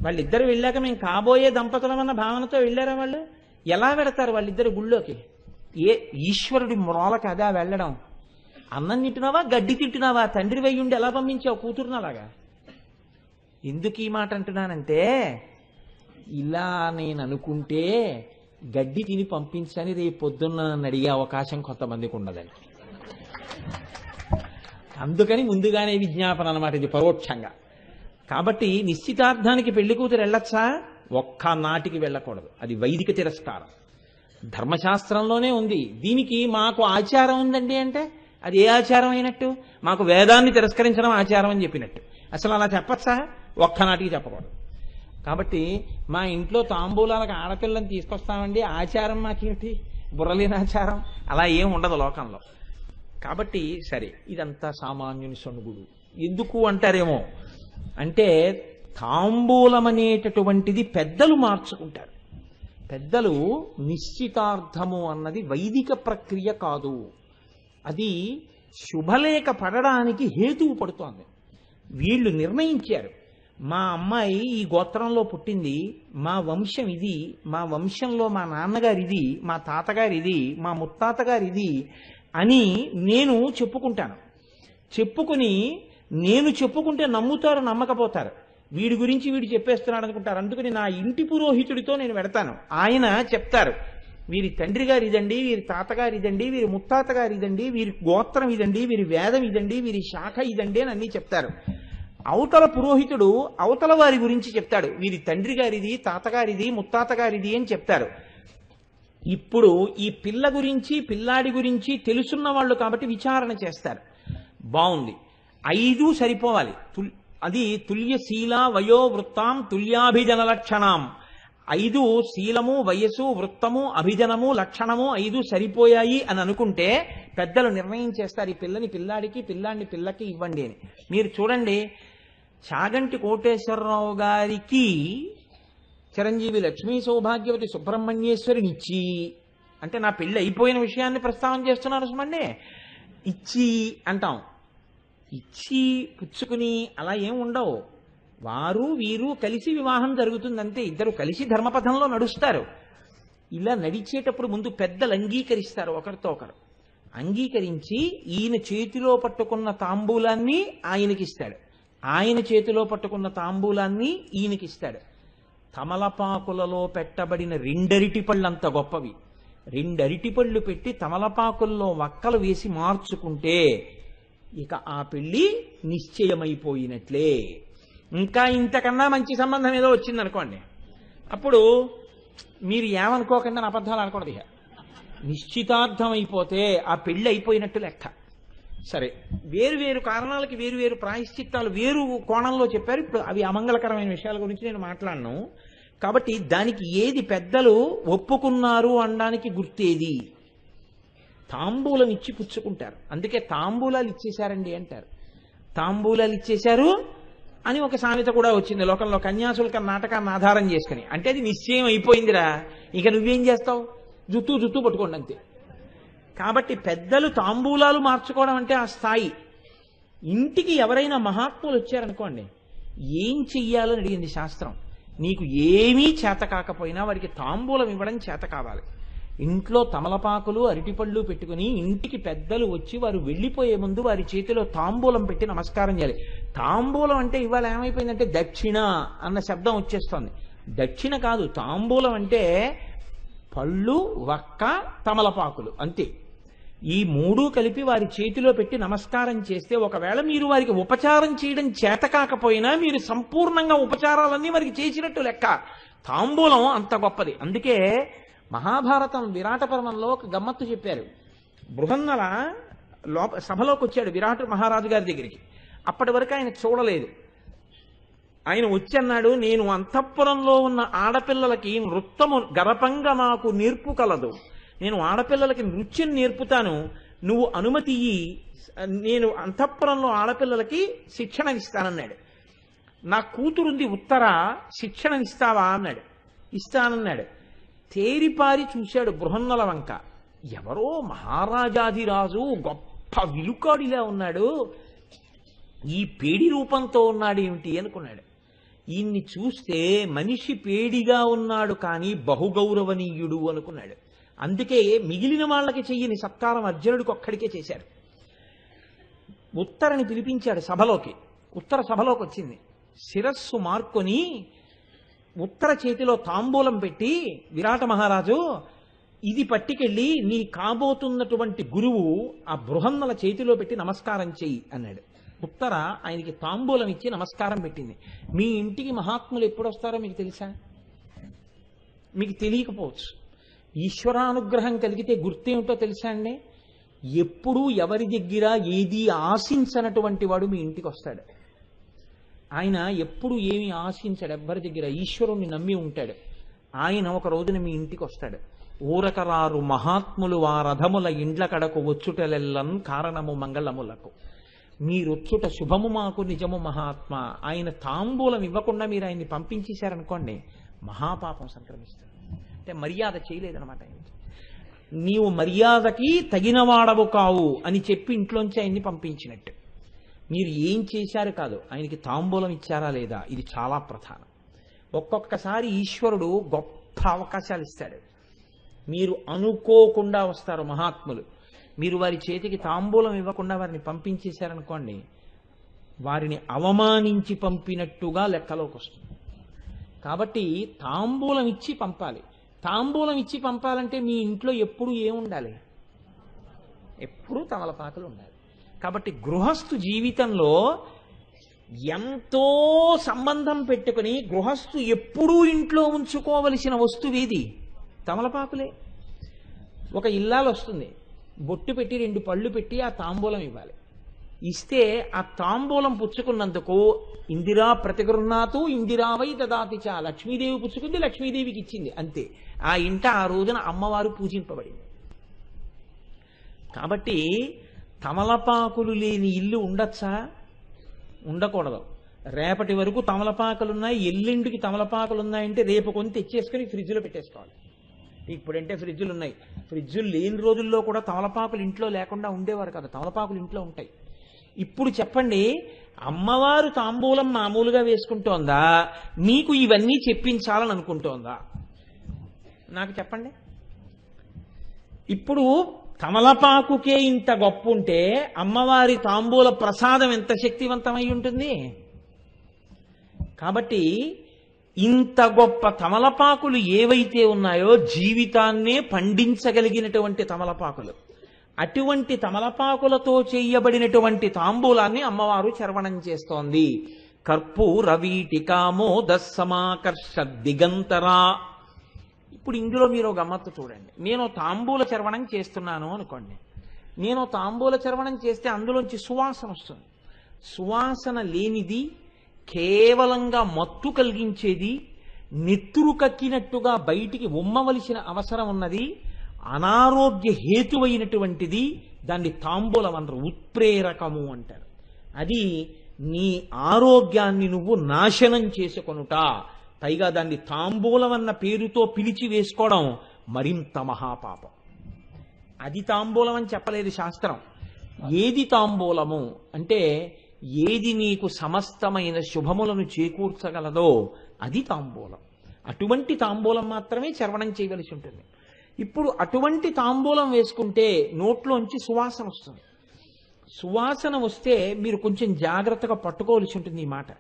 వాళ్ళిద్దరు వెళ్ళాక మేము కాబోయే దంపతులమన్న భావనతో వెళ్ళారా వాళ్ళు? ఎలా వెడతారు వాళ్ళిద్దరు గుళ్ళోకి? ఏ ఈశ్వరుడి మ్రోల కదా వెళ్ళడం? అన్నం తింటున్నావా, గడ్డి తింటున్నావా? తండ్రి వెయ్యుండి ఎలా పంపించావు కూతురునలాగా? ఎందుకు ఈ మాట అంటున్నానంటే ఇలా నేను అనుకుంటే గడ్డి తిని పంపించని రేపు పొద్దున్న నన్ను అడిగే అవకాశం కొంతమందికి ఉండదని. అందుకని ముందుగానే విజ్ఞాపన అనమాట ఇది పరోక్షంగా. కాబట్టి నిశ్చితార్థానికి పెళ్లి కూతురు వెళ్ళొచ్చా? ఒక్క నాటికి వెళ్ళకూడదు. అది వైదిక తిరస్కారం. ధర్మశాస్త్రంలోనే ఉంది. దీనికి మాకు ఆచారం ఉందండి అంటే అది ఏ ఆచారం అయినట్టు? మాకు వేదాన్ని తిరస్కరించడం ఆచారం అని చెప్పినట్టు. అసలు అలా చెప్పచ్చా? ఒక్కనాటికి చెప్పకూడదు. కాబట్టి మా ఇంట్లో తాంబూలాలకు ఆడపిల్లని తీసుకొస్తామండి, ఆచారం మాకేమిటి? బుర్రలేని ఆచారం. అలా ఏం ఉండదు లోకంలో. కాబట్టి సరే, ఇదంతా సామాన్యుని సొనుగుడు. ఎందుకు అంటారేమో అంటే, తాంబూలం అనేటటువంటిది పెద్దలు మార్చుకుంటారు. పెద్దలు నిశ్చితార్థము అన్నది వైదిక ప్రక్రియ కాదు, అది శుభలేఖ పడడానికి హేతువు పడుతోంది. వీళ్ళు నిర్ణయించారు, మా అమ్మాయి ఈ గోత్రంలో పుట్టింది, మా వంశం ఇది, మా వంశంలో మా నాన్నగారు ఇది, మా తాతగారు ఇది, మా ముత్తాతగారు ఇది అని నేను చెప్పుకుంటాను. చెప్పుకుని నేను చెప్పుకుంటే నమ్ముతారు, నమ్మకపోతారు. వీడి గురించి వీడు చెప్పేస్తున్నాడు అనుకుంటారు. అందుకని నా ఇంటి పురోహితుడితో నేను వెడతాను. ఆయన చెప్తారు, వీరి తండ్రి గారు ఇదండి, వీరి తాతగారు ఇదండి, వీరి ముత్తాతగారు ఇదండి, వీరి గోత్రం ఇదండి, వీరి వేదం ఇదండి, వీరి శాఖ ఇదండి అని అన్నీ చెప్తారు. అవతల పురోహితుడు అవతల వారి గురించి చెప్తాడు, వీరి తండ్రి గారిది, తాతగారిది, ముత్తాతగారిది అని చెప్తారు. ఇప్పుడు ఈ పిల్ల గురించి పిల్లాడి గురించి తెలుసున్న వాళ్ళు కాబట్టి విచారణ చేస్తారు. బాగుంది, 5 సరిపోవాలి. అది తుల్యశీల వయోవృత్తాం తుల్యాభిజన లక్షణం. 5 శీలము, వయస్సు, వృత్తము, అభిజనము, లక్షణము 5 సరిపోయాయి అని అనుకుంటే పెద్దలు నిర్ణయం చేస్తారు, ఈ పిల్లని పిల్లాడికి, పిల్లాడిని పిల్లకి ఇవ్వండి అని. మీరు చూడండి, చాగంటి కోటేశ్వరరావు గారికి చిరంజీవి లక్ష్మీ సౌభాగ్యవతి సుబ్రహ్మణ్యేశ్వరినిచ్చి, అంటే నా పెళ్లి అయిపోయిన విషయాన్ని ప్రస్తావన చేస్తున్నారు సుమండి, ఇచ్చి అంటాం. ఇచ్చి పుచ్చుకుని అలా ఏం ఉండవు. వారు వీరు కలిసి వివాహం జరుగుతుందంటే ఇద్దరు కలిసి ధర్మపథంలో నడుస్తారు. ఇలా నడిచేటప్పుడు ముందు పెద్దలు అంగీకరిస్తారు, ఒకరితో ఒకరు అంగీకరించి ఈయన చేతిలో పట్టుకున్న తాంబూలాన్ని ఆయనకిస్తాడు, ఆయన చేతిలో పట్టుకున్న తాంబూలాన్ని ఈయనకిస్తాడు. తమలపాకులలో పెట్టబడిన 2 అరటిపళ్ళు అంత గొప్పవి. 2 అరటిపళ్ళు పెట్టి తమలపాకుల్లో వక్కలు వేసి మార్చుకుంటే ఇక ఆ పెళ్లి నిశ్చయమైపోయినట్లే. ఇంకా ఇంతకన్నా మంచి సంబంధం ఏదో వచ్చిందనుకోండి, అప్పుడు మీరు ఏమనుకోకుండా అబద్ధాలు అనకూడదు. ఇక నిశ్చితార్థం అయిపోతే ఆ పెళ్లి అయిపోయినట్టు లెక్క. సరే, వేరు వేరు కారణాలకి వేరు వేరు ప్రాయశ్చిత్తాలు వేరు కోణంలో చెప్పారు. ఇప్పుడు అవి అమంగళకరమైన విషయాల గురించి నేను మాట్లాడను. కాబట్టి దానికి ఏది పెద్దలు ఒప్పుకున్నారు అనడానికి గుర్తేది? తాంబూలం ఇచ్చి పుచ్చుకుంటారు. అందుకే తాంబూలాలు ఇచ్చేశారండి అంటారు. తాంబూలాలు ఇచ్చేశారు అని ఒక సామెత కూడా వచ్చింది లోకంలో, కన్యాశుల్క నాటకాన్ని ఆధారం చేసుకుని. అంటే అది నిశ్చయం అయిపోయిందిరా, ఇక నువ్వేం చేస్తావు, జుత్తు పట్టుకోండి అంతే. కాబట్టి పెద్దలు తాంబూలాలు మార్చుకోవడం అంటే ఆ స్థాయి. ఇంటికి ఎవరైనా మహాత్ములు వచ్చారనుకోండి, ఏం చెయ్యాలని అడిగింది శాస్త్రం. నీకు ఏమీ చేత కాకపోయినా వారికి తాంబూలం ఇవ్వడం చేత కావాలి. ఇంట్లో తమలపాకులు అరటిపళ్ళు పెట్టుకుని ఇంటికి పెద్దలు వచ్చి వారు వెళ్ళిపోయే ముందు వారి చేతిలో తాంబూలం పెట్టి నమస్కారం చేయాలి. తాంబూలం అంటే ఇవాళ ఏమైపోయిందంటే దక్షిణ అన్న శబ్దం వచ్చేస్తోంది. దక్షిణ కాదు, తాంబూలం అంటే పళ్ళు, వక్క, తమలపాకులు అంతే. ఈ 3 కలిపి వారి చేతిలో పెట్టి నమస్కారం చేస్తే, ఒకవేళ మీరు వారికి ఉపచారం చేయడం చేత కాకపోయినా మీరు సంపూర్ణంగా ఉపచారాలన్నీ వారికి చేసినట్టు లెక్క. తాంబూలం అంత గొప్పది. అందుకే మహాభారతం విరాట పర్వంలో ఒక గమ్మత్తు చెప్పారు. బృహన్నల సభలోకి వచ్చాడు విరాట మహారాజు గారి దగ్గరికి. అప్పటి వరకు ఆయన చూడలేదు. ఆయన వచ్చి అన్నాడు, నేను అంతఃపురంలో ఉన్న ఆడపిల్లలకి నృత్యము గరపంగా నాకు నేర్పు కలదు, నేను ఆడపిల్లలకి నృత్యం నేర్పుతాను, నువ్వు అనుమతి ఇయ్యి, నేను అంతఃపురంలో ఆడపిల్లలకి శిక్షణనిస్తానన్నాడు. నా కూతురుంది ఉత్తర, శిక్షణనిస్తావా అన్నాడు. ఇస్తానన్నాడు. తేరిపారి చూశాడు బృహన్నల వంక. ఎవరో మహారాజాధిరాజు గొప్ప విలుకాడిలా ఉన్నాడు, ఈ పేడి రూపంతో ఉన్నాడు ఏమిటి అనుకున్నాడు. ఈయన్ని చూస్తే మనిషి పేడిగా ఉన్నాడు కానీ బహుగౌరవనీయుడు అనుకున్నాడు. అందుకే మిగిలిన వాళ్ళకి చెయ్యని సత్కారం అర్జునుడికి ఒక్కడికే చేశారు. ఉత్తరని పిలిపించాడు సభలోకి. ఉత్తర సభలోకి వచ్చింది. శిరస్సు మార్కొని ఉత్తర చేతిలో తాంబూలం పెట్టి, విరాట మహారాజు ఇది పట్టుకెళ్ళి నీ కాబోతున్నటువంటి గురువు ఆ బృహన్నల చేతిలో పెట్టి నమస్కారం చెయ్యి అన్నాడు. ఉత్తర ఆయనకి తాంబూలం ఇచ్చి నమస్కారం పెట్టింది. మీ ఇంటికి మహాత్ములు ఎప్పుడు వస్తారో మీకు తెలుసా? మీకు తెలియకపోవచ్చు. ఈశ్వరానుగ్రహం కలిగితే గుర్తేమిటో తెలుసా అండి? ఎప్పుడూ ఎవరి దగ్గర ఏది ఆశించనటువంటి వాడు మీ ఇంటికి వస్తాడు. ఆయన ఎప్పుడు ఏమి ఆశించాడు ఎవ్వరి దగ్గర, ఈశ్వరుణ్ణి నమ్మి ఉంటాడు. ఆయన ఒక రోజున మీ ఇంటికి వస్తాడు. ఊరకరారు మహాత్ములు వారథముల ఇండ్ల కడకు వచ్చుటలెల్లం కారణము మంగళములకు, మీరొచ్చుట శుభము మాకు నిజము మహాత్మ. ఆయన తాంబూలం ఇవ్వకుండా మీరు ఆయన్ని పంపించేశారనుకోండి, మహాపాపం సంక్రమిస్తుంది. అంటే మర్యాద చేయలేదనమాట. ఆయనకి నీవు మర్యాదకి తగినవాడవు కావు అని చెప్పి ఇంట్లోంచి ఆయన్ని పంపించినట్టు. మీరు ఏం చేశారు కాదు, ఆయనకి తాంబూలం ఇచ్చారా లేదా, ఇది చాలా ప్రధానం. ఒక్కొక్కసారి ఈశ్వరుడు గొప్ప అవకాశాలు ఇస్తాడు. మీరు అనుకోకుండా వస్తారు మహాత్ములు, మీరు వారి చేతికి తాంబూలం ఇవ్వకుండా వారిని పంపించేశారనుకోండి, వారిని అవమానించి పంపినట్టుగా లెక్కలోకి వస్తుంది. కాబట్టి తాంబూలం ఇచ్చి పంపాలి. తాంబూలం ఇచ్చి పంపాలంటే మీ ఇంట్లో ఎప్పుడు ఏముండాలి? ఎప్పుడూ తమలపాకులు ఉండాలి. కాబట్టి గృహస్థు జీవితంలో ఎంతో సంబంధం పెట్టుకుని గృహస్థు ఎప్పుడూ ఇంట్లో ఉంచుకోవలసిన వస్తువేది? తమలపాకులే. ఒక ఇల్లాలు వస్తుంది, బొట్టు పెట్టి 2 పళ్ళు పెట్టి ఆ తాంబూలం ఇవ్వాలి. ఇస్తే ఆ తాంబూలం పుచ్చుకున్నందుకు ఇందిరా ప్రతిగృహ్ణాతు ఇందిరావై దదాతి చ, లక్ష్మీదేవి పుచ్చుకుంది, లక్ష్మీదేవికి ఇచ్చింది, అంతే. ఆ ఇంట ఆ రోజున అమ్మవారు పూజింపబడింది. కాబట్టి తమలపాకులు లేని ఇల్లు ఉండొచ్చా? ఉండకూడదు. రేపటి వరకు తమలపాకులున్నాయి, ఎల్లుండికి తమలపాకులున్నాయంటే రేపు కొని తెచ్చేసుకుని ఫ్రిడ్జ్లో పెట్టేసుకోవాలి. ఇప్పుడంటే ఫ్రిడ్జులు ఉన్నాయి. ఫ్రిడ్జులు లేని రోజుల్లో కూడా తమలపాకులు ఇంట్లో లేకుండా ఉండేవారు కదా, తమలపాకులు ఇంట్లో ఉంటాయి. ఇప్పుడు చెప్పండి, అమ్మవారు తాంబూలం మామూలుగా వేసుకుంటోందా, మీకు ఇవన్నీ చెప్పించాలని అనుకుంటోందా? నాకు చెప్పండి. ఇప్పుడు తమలపాకుకే ఇంత గొప్ప ఉంటే అమ్మవారి తాంబూల ప్రసాదం ఎంత శక్తివంతమై ఉంటుంది. కాబట్టి ఇంత గొప్ప తమలపాకులు ఏవైతే ఉన్నాయో జీవితాన్నే పండించగలిగినటువంటి తమలపాకులు, అటువంటి తమలపాకులతో చేయబడినటువంటి తాంబూలాన్ని అమ్మవారు చర్వణం చేస్తోంది. కర్పూర వీటికామోద సమాకర్ష దిగంతరా. ఇప్పుడు ఇందులో మీరు గమ్మత్తు చూడండి. నేను తాంబూల చర్వణం చేస్తున్నాను అనుకోండి, నేను తాంబూల చర్వణం చేస్తే అందులోంచి సువాసన వస్తుంది. సువాసన లేనిది, కేవలంగా మత్తు కలిగించేది, నెత్తురు కక్కినట్టుగా బయటికి ఉమ్మవలసిన అవసరం ఉన్నది, అనారోగ్య హేతువైనటువంటిది, దాన్ని తాంబూలం అనరు, ఉత్ప్రేరకము అంటారు. అది నీ ఆరోగ్యాన్ని నువ్వు నాశనం చేసుకొనుట, పైగా దాన్ని తాంబూలం అన్న పేరుతో పిలిచి వేసుకోవడం మరింత మహాపాపం. అది తాంబూలం అని చెప్పలేదు శాస్త్రం. ఏది తాంబూలము అంటే ఏది నీకు సమస్తమైన శుభములను చేకూర్చగలదో అది తాంబూలం. అటువంటి తాంబూలం మాత్రమే చర్వణం చేయవలసి ఉంటుంది. ఇప్పుడు అటువంటి తాంబూలం వేసుకుంటే నోట్లోంచి సువాసన వస్తుంది. సువాసన వస్తే మీరు కొంచెం జాగ్రత్తగా పట్టుకోవలసి ఉంటుంది ఈ మాట.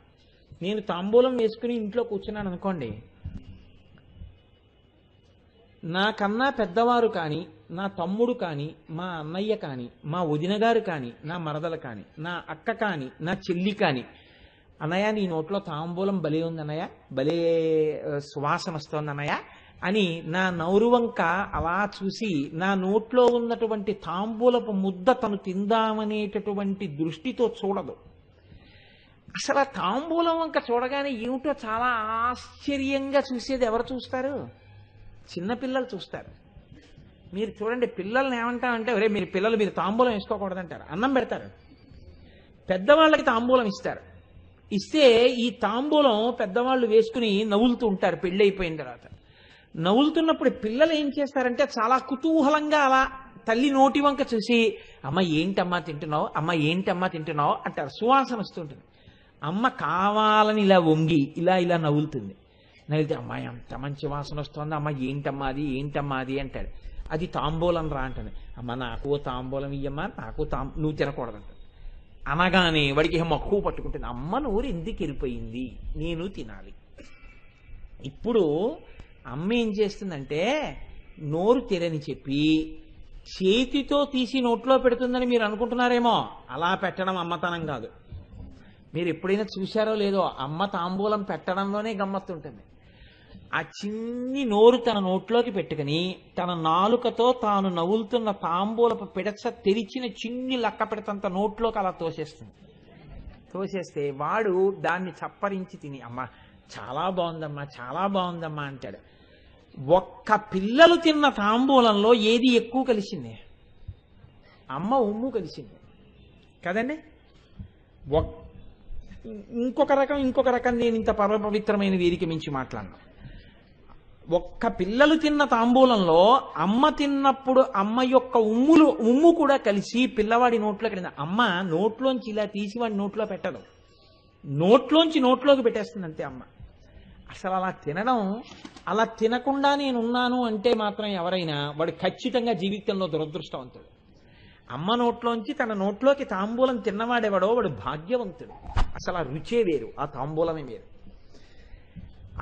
నేను తాంబూలం వేసుకుని ఇంట్లో కూర్చున్నాను అనుకోండి, నాకన్నా పెద్దవారు కానీ, నా తమ్ముడు కానీ, మా అన్నయ్య కానీ, మా వదిన గారు కానీ, నా మరదలు కానీ, నా అక్క కానీ, నా చెల్లి కానీ, అన్నయ్య నీ నోట్లో తాంబూలం భలే ఉంది అన్నయ్య, భలే సువాసన వస్తుంది అన్నయ్య అని నా నోరు వంక అలా చూసి నా నోట్లో ఉన్నటువంటి తాంబూలపు ముద్ద తను తిందామనేటటువంటి దృష్టితో చూడదు. అసలు ఆ తాంబూలం వంక చూడగానే ఏమిటో చాలా ఆశ్చర్యంగా చూసేది ఎవరు చూస్తారు? చిన్నపిల్లలు చూస్తారు. మీరు చూడండి, పిల్లల్ని ఏమంటారంటే, ఒరే మీరు పిల్లలు మీరు తాంబూలం వేసుకోకూడదంటారు, అన్నం పెడతారు. పెద్దవాళ్ళకి తాంబూలం ఇస్తారు. ఇస్తే ఈ తాంబూలం పెద్దవాళ్ళు వేసుకుని నవ్వులుతూ ఉంటారు. పెళ్ళి అయిపోయిన తర్వాత నవ్వులుతున్నప్పుడు పిల్లలు ఏం చేస్తారంటే చాలా కుతూహలంగా అలా తల్లి నోటి వంక చూసి, అమ్మ ఏంటమ్మా తింటున్నావు, అమ్మ ఏంటమ్మా తింటున్నావు అంటారు. సువాసన వస్తుంటుంది. అమ్మ కావాలని ఇలా వంగి ఇలా ఇలా నవ్వులుతుంది. నవ్వితే అమ్మాయి అంత మంచి వాసన వస్తుంది, అమ్మ ఏంటమ్మా అది ఏంటమ్మా అది అంటాడు. అది తాంబూలం రా అంటాను. అమ్మ నాకు తాంబూలం ఇయ్యమ్మా, నాకు నువ్వు తినకూడదంట. అనగానే వాడికి మక్కువ పట్టుకుంటుంది. అమ్మ నోరు ఎందుకు వెళ్ళిపోయింది, నేను తినాలి. ఇప్పుడు అమ్మ ఏం చేస్తుందంటే నోరు తెరని చెప్పి చేతితో తీసి నోట్లో పెడుతుందని మీరు అనుకుంటున్నారేమో. అలా పెట్టడం అమ్మతనం కాదు. మీరు ఎప్పుడైనా చూశారో లేదో, అమ్మ తాంబూలం పెట్టడంలోనే గమ్మత్తుంటుంది. ఆ చిన్ని నోరు తన నోట్లోకి పెట్టుకుని తన నాలుకతో తాను నవ్వులుతున్న తాంబూలపు పిడచ తెరిచిన చిన్ని లక్క పెడతంత నోట్లోకి అలా తోసేస్తుంది. తోసేస్తే వాడు దాన్ని చప్పరించి తిని, అమ్మ చాలా బాగుందమ్మా, చాలా బాగుందమ్మా అంటాడు. ఒక్క పిల్లలు తిన్న తాంబూలంలో ఏది ఎక్కువ కలిసింది? అమ్మ ఉమ్ము కలిసింది కదండి. ఇంకొక రకం నేను ఇంత పవిత్రమైన వీరికి మించి మాట్లాడను. ఒక్క పిల్లలు తిన్న తాంబూలంలో అమ్మ తిన్నప్పుడు అమ్మ యొక్క ఉమ్ము కూడా కలిసి పిల్లవాడి నోట్లోకి వెళ్ళింది. అమ్మ నోట్లోంచి ఇలా తీసి వాడి నోట్లో పెట్టదు, నోట్లోంచి నోట్లోకి పెట్టేస్తుంది అంతే అమ్మ. అసలు అలా తినడం, అలా తినకుండా నేనున్నాను అంటే మాత్రం ఎవరైనా వాడు ఖచ్చితంగా జీవితంలో దురదృష్టవంతుడు. అమ్మ నోట్లోంచి తన నోట్లోకి తాంబూలం తిన్నవాడెవడో వాడు భాగ్యవంతుడు. అసలు ఆ రుచే వేరు, ఆ తాంబూలమే వేరు.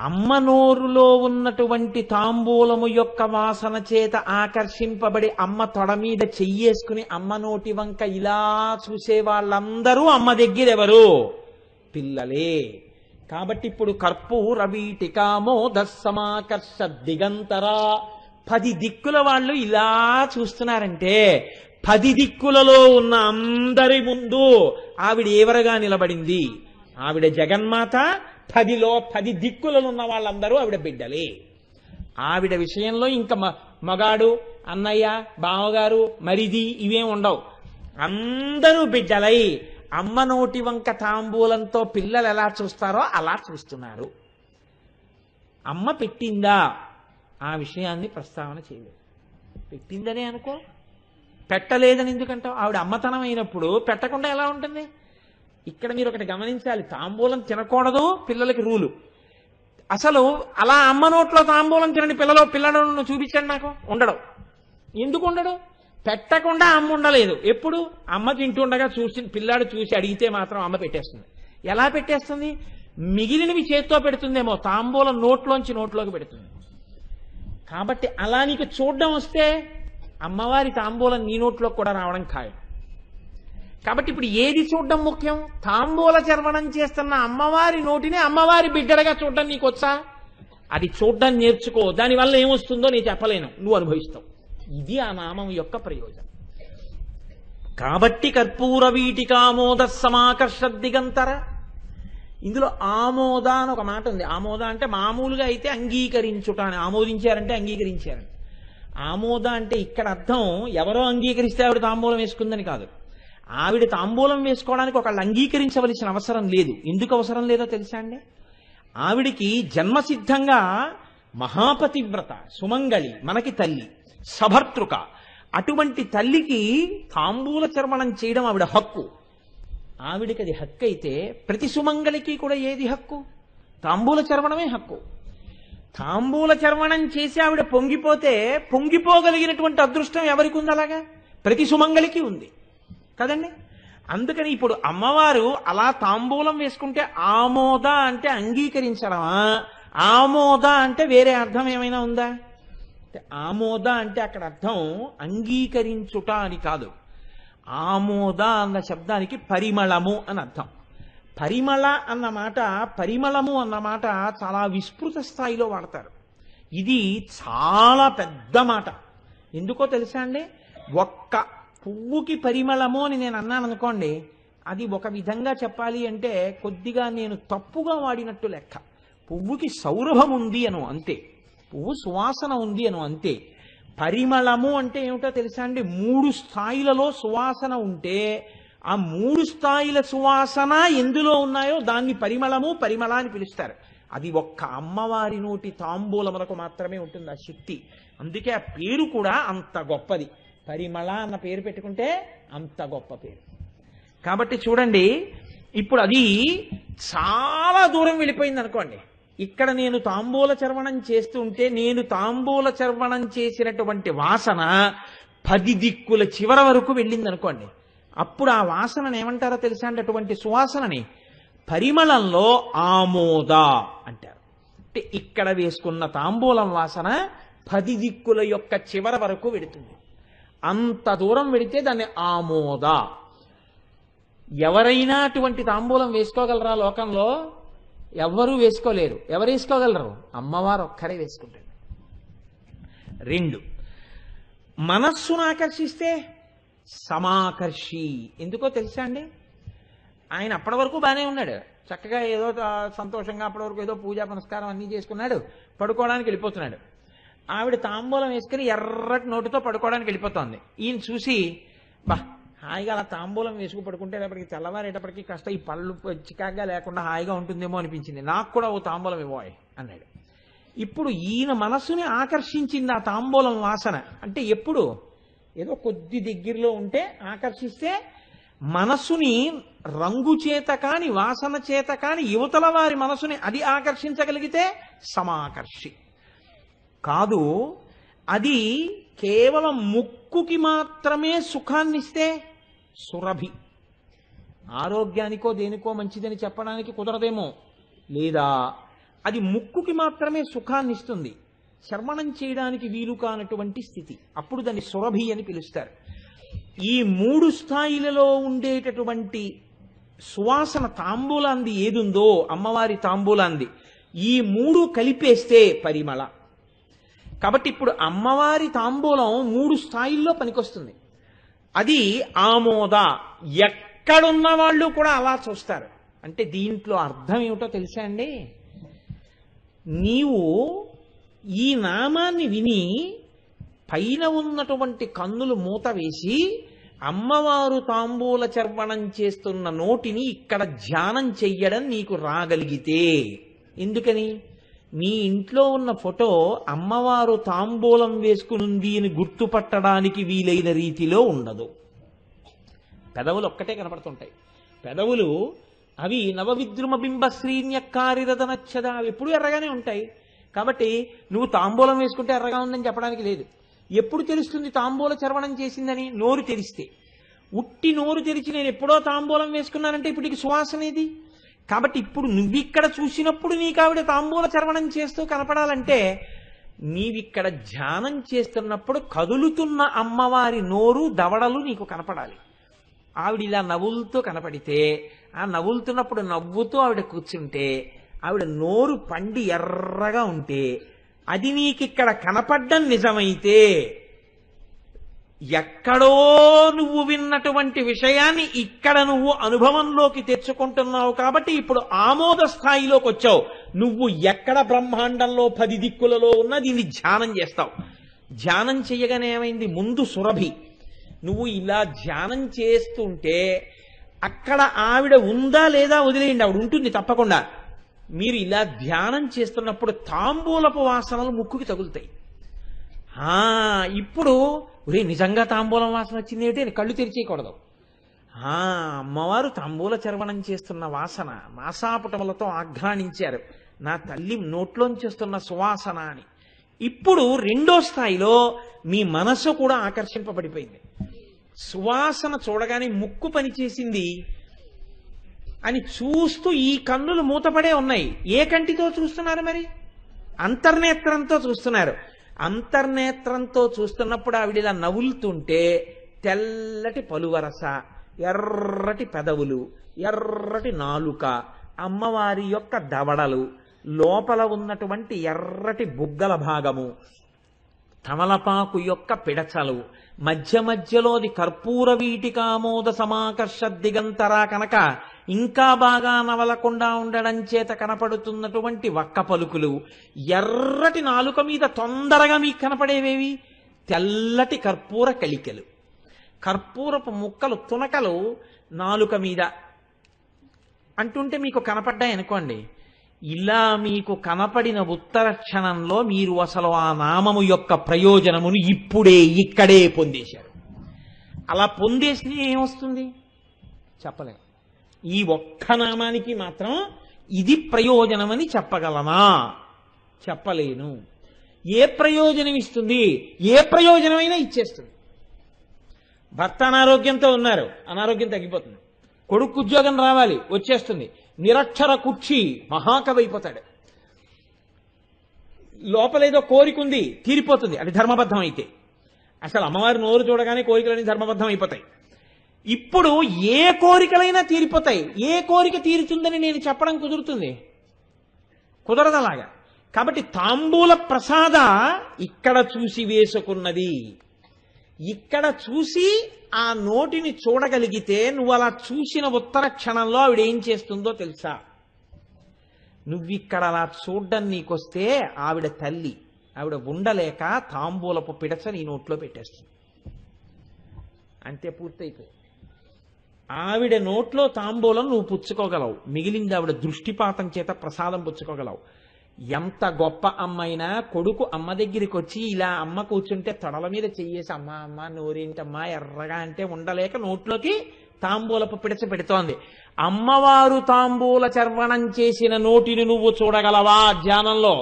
అమ్మ నోరులో ఉన్నటువంటి తాంబూలము యొక్క వాసన చేత ఆకర్షింపబడి అమ్మ తొడ మీద చెయ్యేసుకుని అమ్మ నోటి వంక ఇలా చూసే వాళ్ళందరూ అమ్మ దగ్గరెవరు? పిల్లలే. కాబట్టి ఇప్పుడు కర్పూర వీటికామో దస్సమాకర్ష దిగంతరా, 10 దిక్కుల వాళ్ళు ఇలా చూస్తున్నారంటే 10 దిక్కులలో ఉన్న అందరి ముందు ఆవిడ ఏవరగా నిలబడింది? ఆవిడ జగన్మాత. 10 దిక్కులలో ఉన్న వాళ్ళందరూ ఆవిడ బిడ్డలే. ఆవిడ విషయంలో ఇంకా మగాడు, అన్నయ్య, బావగారు, మరిది ఇవేం ఉండవు. అందరూ బిడ్డలై అమ్మ నోటి వంక తాంబూలంతో పిల్లలు ఎలా చూస్తారో అలా చూస్తున్నారు. అమ్మ పెట్టిందా? ఆ విషయాన్ని ప్రస్తావన చేయలేదు. పెట్టిందనే అనుకో, పెట్టలేదని ఎందుకంటావు? ఆవిడ అమ్మతనం అయినప్పుడు పెట్టకుండా ఎలా ఉంటుంది? ఇక్కడ మీరు ఒకటి గమనించాలి, తాంబూలం తినకూడదు పిల్లలకి రూలు. అసలు అలా అమ్మ నోట్లో తాంబూలం తినని పిల్లలను చూపించండి నాకు. ఉండడు. ఎందుకు ఉండడు? పెట్టకుండా అమ్మ ఉండలేదు. ఎప్పుడు? అమ్మ తింటుండగా పిల్లాడు చూసి అడిగితే మాత్రం అమ్మ పెట్టేస్తుంది. ఎలా పెట్టేస్తుంది? మిగిలినవి చేత్తో పెడుతుందేమో, తాంబూలం నోట్లోకి పెడుతుంది. కాబట్టి అలా నీకు చూడడం వస్తే అమ్మవారి తాంబూలం నీ నోట్లోకి కూడా రావడం ఖాయం. కాబట్టి ఇప్పుడు ఏది చూడడం ముఖ్యం? తాంబూల చర్వణం చేస్తున్న అమ్మవారి నోటిని అమ్మవారి బిడ్డలుగా చూడడం నీకు వచ్చా? అది చూడడం నేర్చుకో. దానివల్ల ఏమొస్తుందో నేను చెప్పలేను, నువ్వు అనుభవిస్తావు. ఇది ఆ నామం యొక్క ప్రయోజనం. కాబట్టి కర్పూర వీటికామోద సమాకర్ష దిగంతర. ఇందులో ఆమోద అని ఒక మాట ఉంది. ఆమోద అంటే మామూలుగా అయితే అంగీకరించుట అని, ఆమోదించారంటే అంగీకరించారని. ఆమోద అంటే ఇక్కడ అర్థం ఎవరో అంగీకరిస్తే ఆవిడ తాంబూలం వేసుకుందని కాదు. ఆవిడ తాంబూలం వేసుకోవడానికి ఒకళ్ళు అంగీకరించవలసిన అవసరం లేదు. ఎందుకు అవసరం లేదో తెలుసా అండి? ఆవిడికి జన్మసిద్ధంగా మహాపతివ్రత, సుమంగళి, మనకి తల్లి, సభర్తృక. అటువంటి తల్లికి తాంబూల చర్వణం చేయడం ఆవిడ హక్కు. ఆవిడికి అది హక్కు అయితే ప్రతి సుమంగళికి కూడా ఏది హక్కు? తాంబూల చర్వణమే హక్కు. తాంబూల చర్వణం చేసి ఆవిడ పొంగిపోతే పొంగిపోగలిగినటువంటి అదృష్టం ఎవరికి ఉంది? అలాగా ప్రతి సుమంగళికి ఉంది కదండి. అందుకని ఇప్పుడు అమ్మవారు అలా తాంబూలం వేసుకుంటే ఆమోద అంటే అంగీకరించడమా, ఆమోద అంటే వేరే అర్థం ఏమైనా ఉందా? ఆమోద అంటే అక్కడ అర్థం అంగీకరించుట అని కాదు. ఆమోద అన్న శబ్దానికి పరిమళము అని అర్థం. పరిమళ అన్న మాట, పరిమళము అన్న మాట చాలా విస్తృత స్థాయిలో వాడతారు. ఇది చాలా పెద్ద మాట. ఎందుకో తెలుసా అండి? ఒక్క పువ్వుకి పరిమళము అని నేను అన్నాను అనుకోండి, అది ఒక విధంగా చెప్పాలి అంటే కొద్దిగా నేను తప్పుగా వాడినట్టు లెక్క. పువ్వుకి సౌరభం ఉంది అను అంతే, పువ్వు సువాసన ఉంది అను అంతే. పరిమళము అంటే ఏమిటో తెలుసా అండి? 3 స్థాయిలలో సువాసన ఉంటే ఆ 3 స్థాయిల సువాసన ఎందులో ఉన్నాయో దాన్ని పరిమళము, పరిమళ అని పిలుస్తారు. అది ఒక్క అమ్మవారి నోటి తాంబూలములకు మాత్రమే ఉంటుంది ఆ శక్తి. అందుకే ఆ పేరు కూడా అంత గొప్పది. పరిమళ అన్న పేరు పెట్టుకుంటే అంత గొప్ప పేరు. కాబట్టి చూడండి, ఇప్పుడు అది చాలా దూరం వెళ్ళిపోయింది అనుకోండి. ఇక్కడ నేను తాంబూల చర్వణం చేస్తుంటే నేను తాంబూల చర్వణం చేసినటువంటి వాసన 10 దిక్కుల చివర వరకు వెళ్ళింది అనుకోండి. అప్పుడు ఆ వాసనని ఏమంటారో తెలుసా అంటే అటువంటి సువాసనని పరిమళంలో ఆమోద అంటారు. అంటే ఇక్కడ వేసుకున్న తాంబూలం వాసన 10 దిక్కుల యొక్క చివర వరకు వెడుతుంది. అంత దూరం వెడితే దాన్ని ఆమోద. ఎవరైనా అటువంటి తాంబూలం వేసుకోగలరా లోకంలో? ఎవ్వరూ వేసుకోలేరు. ఎవరు వేసుకోగలరు? అమ్మవారు ఒక్కరే వేసుకుంటారు. 2, మనస్సును ఆకర్షిస్తే సమాకర్షి. ఎందుకో తెలుసా అండి? ఆయన అప్పటి వరకు బాగానే ఉన్నాడు, చక్కగా ఏదో సంతోషంగా అప్పటి వరకు ఏదో పూజా పునస్కారం అన్నీ చేసుకున్నాడు, పడుకోవడానికి వెళ్ళిపోతున్నాడు. ఆవిడ తాంబూలం వేసుకుని ఎర్రటి నోటితో పడుకోవడానికి వెళ్ళిపోతోంది. ఈయన చూసి, బా హాయిగా అలా తాంబూలం వేసుకు పడుకుంటేటప్పటికి తెల్లవారేటప్పటికి కాస్త ఈ పళ్ళు చికాగ్గా లేకుండా హాయిగా ఉంటుందేమో అనిపించింది, నాకు కూడా ఓ తాంబూలం ఇవ్వోయ్ అన్నాడు. ఇప్పుడు ఈయన మనస్సుని ఆకర్షించింది ఆ తాంబూలం వాసన. అంటే ఎప్పుడు ఏదో కొద్ది దగ్గరలో ఉంటే ఆకర్షిస్తే, మనస్సుని రంగు చేత కాని వాసన చేత కాని యువతల వారి మనసుని అది ఆకర్షించగలిగితే సమాకర్షి. కాదు, అది కేవలం ముక్కుకి మాత్రమే సుఖాన్నిస్తే సురభి. ఆరోగ్యానికో దేనికో మంచిదని చెప్పడానికి కుదరదేమో, లేదా అది ముక్కుకి మాత్రమే సుఖాన్ని ఇస్తుంది, శ్రవణం చేయడానికి వీలు కానటువంటి స్థితి, అప్పుడు దాన్ని సురభి అని పిలుస్తారు. ఈ 3 స్థాయిలలో ఉండేటటువంటి సువాసన తాంబూలాంది ఏదుందో, అమ్మవారి తాంబూలాంది, ఈ 3 కలిపేస్తే పరిమళ. కాబట్టి ఇప్పుడు అమ్మవారి తాంబూలం 3 స్థాయిల్లో పనికొస్తుంది. అది ఆమోద. ఎక్కడున్న వాళ్ళు కూడా అలా చూస్తారు. అంటే దీంట్లో అర్థం ఏమిటో తెలుసా అండి? నీవు ఈ నామాన్ని విని పైన ఉన్నటువంటి కన్నులు మూత వేసి అమ్మవారు తాంబూల చర్వణం చేస్తున్న నోటిని ఇక్కడ ధ్యానం చెయ్యడం నీకు రాగలిగితే, ఎందుకని? మీ ఇంట్లో ఉన్న ఫోటో అమ్మవారు తాంబూలం వేసుకునుంది అని గుర్తుపట్టడానికి వీలైన రీతిలో ఉండదు. పెదవులు ఒక్కటే కనపడుతుంటాయి. పెదవులు అవి నవవిద్రుమ బింబ శ్రీన్యక్కారిరదనచ్చద, అవి ఎప్పుడు ఎర్రగానే ఉంటాయి. కాబట్టి నువ్వు తాంబూలం వేసుకుంటే ఎర్రగా ఉందని చెప్పడానికి లేదు. ఎప్పుడు తెలుస్తుంది తాంబూల చర్వణం చేసిందని? నోరు తెరిస్తే. ఉట్టి నోరు తెరిచి నేను ఎప్పుడో తాంబూలం వేసుకున్నానంటే ఇప్పటికి సువాసనేది. కాబట్టి ఇప్పుడు నువ్విక్కడ చూసినప్పుడు నీకు ఆవిడ తాంబూల చర్వణం చేస్తూ కనపడాలంటే, నీవిక్కడ ధ్యానం చేస్తున్నప్పుడు కదులుతున్న అమ్మవారి నోరు దవడలు నీకు కనపడాలి. ఆవిడ ఇలా నవ్వులతో కనపడితే, ఆ నవ్వులుతున్నప్పుడు నవ్వుతూ ఆవిడ కూర్చుంటే, ఆవిడ నోరు పండి ఎర్రగా ఉంటే, అది నీకిక్కడ కనపడ్డం నిజమైతే, ఎక్కడో నువ్వు విన్నటువంటి విషయాన్ని ఇక్కడ నువ్వు అనుభవంలోకి తెచ్చుకుంటున్నావు. కాబట్టి ఇప్పుడు ఆమోద స్థాయిలోకి వచ్చావు. నువ్వు ఎక్కడ బ్రహ్మాండంలో 10 దిక్కులలో ఉన్నా దీన్ని ధ్యానం చేస్తావు. ధ్యానం చెయ్యగానే ఏమైంది? ముందు సురభి. నువ్వు ఇలా ధ్యానం చేస్తుంటే అక్కడ ఆవిడ ఉందా లేదా వదిలేయండి, ఆవిడ ఉంటుంది తప్పకుండా. మీరు ఇలా ధ్యానం చేస్తున్నప్పుడు తాంబూలపు వాసనలు ముక్కుకి తగులుతాయి. ఇప్పుడు నిజంగా తాంబూలం వాసన వచ్చింది ఏమిటి అని కళ్ళు తెరిచేయకూడదు. అమ్మవారు తాంబూల చర్వణం చేస్తున్న వాసన నాసాపుటములతో ఆఘ్రాణించారు, నా తల్లి నోట్లోంచి వస్తున్న సువాసన అని. ఇప్పుడు 2వ స్థాయిలో మీ మనసు కూడా ఆకర్షింపబడిపోయింది. సువాసన చూడగానే ముక్కు పనిచేసింది అని చూస్తూ ఈ కన్నులు మూతపడే ఉన్నాయి. ఏ కంటితో చూస్తున్నారు మరి? అంతర్నేత్రంతో చూస్తున్నారు. అంతర్నేత్రంతో చూస్తున్నప్పుడు ఆవిడిలా నవ్వులుతుంటే తెల్లటి పలువరస, ఎర్రటి పెదవులు, ఎర్రటి నాలుక, అమ్మవారి యొక్క దవడలు, లోపల ఉన్నటువంటి ఎర్రటి బుగ్గల భాగము, తమలపాకు యొక్క పిడచలు, మధ్య మధ్యలోది కర్పూర వీటికామోద సమాకర్ష దిగంతరా కనుక ఇంకా బాగా నవలకుండా ఉండడం చేత కనపడుతున్నటువంటి వక్క పలుకులు, ఎర్రటి నాలుక మీద తొందరగా మీకు కనపడేవేవి? తెల్లటి కర్పూర కలికెలు, కర్పూరపు ముక్కలు, తునకలు నాలుక మీద అంటుంటే మీకు కనపడ్డాయి అనుకోండి. ఇలా మీకు కనపడిన ఉత్తర క్షణంలో మీరు అసలు ఆ నామము యొక్క ప్రయోజనమును ఇప్పుడే ఇక్కడే పొందేశారు. అలా పొందేసి ఏమొస్తుంది చెప్పలేం. ఈ ఒక్క నామానికి మాత్రం ఇది ప్రయోజనమని చెప్పగలనా? చెప్పలేను. ఏ ప్రయోజనం ఇస్తుంది? ఏ ప్రయోజనమైనా ఇచ్చేస్తుంది. భర్త అనారోగ్యంతో ఉన్నారు, అనారోగ్యం తగ్గిపోతుంది. కొడుకు ఉద్యోగం రావాలి, వచ్చేస్తుంది. నిరక్షర కుర్చీ మహాకవి అయిపోతాడు. లోపలేదో కోరిక ఉంది, తీరిపోతుంది. అది ధర్మబద్ధం అయితే. అసలు అమ్మవారి నోరు చూడగానే కోరికలన్నీ ధర్మబద్ధం అయిపోతాయి. ఇప్పుడు ఏ కోరికలైనా తీరిపోతాయి. ఏ కోరిక తీరుతుందని నేను చెప్పడం కుదురుతుంది? కుదరదలాగా. కాబట్టి తాంబూల ప్రసాద ఇక్కడ చూసి వేసుకున్నది. ఇక్కడ చూసి ఆ నోటిని చూడగలిగితే నువ్వు అలా చూసిన ఉత్తర క్షణంలో ఆవిడ ఏం చేస్తుందో తెలుసా? నువ్విక్కడ అలా చూడ్డం నీకొస్తే ఆవిడ తల్లి, ఆవిడ ఉండలేక తాంబూలపు పిడచ నీ నోట్లో పెట్టేస్తుంది. అంతే, పూర్తయిపోయి. ఆవిడ నోట్లో తాంబూలం నువ్వు పుచ్చుకోగలవు, మిగిలింది ఆవిడ దృష్టిపాతం చేత ప్రసాదం పుచ్చుకోగలవు. ఎంత గొప్ప అమ్మైనా కొడుకు అమ్మ దగ్గరికి వచ్చి ఇలా అమ్మ కూర్చుంటే తొడల మీద చెయ్యేసి అమ్మ అమ్మ నోరేంటమ్మా ఎర్రగా అంటే ఉండలేక నోట్లోకి తాంబూలపు పిడచ పెడుతోంది. అమ్మవారు తాంబూల చర్వణం చేసిన నోటిని నువ్వు చూడగలవా? ధ్యానంలో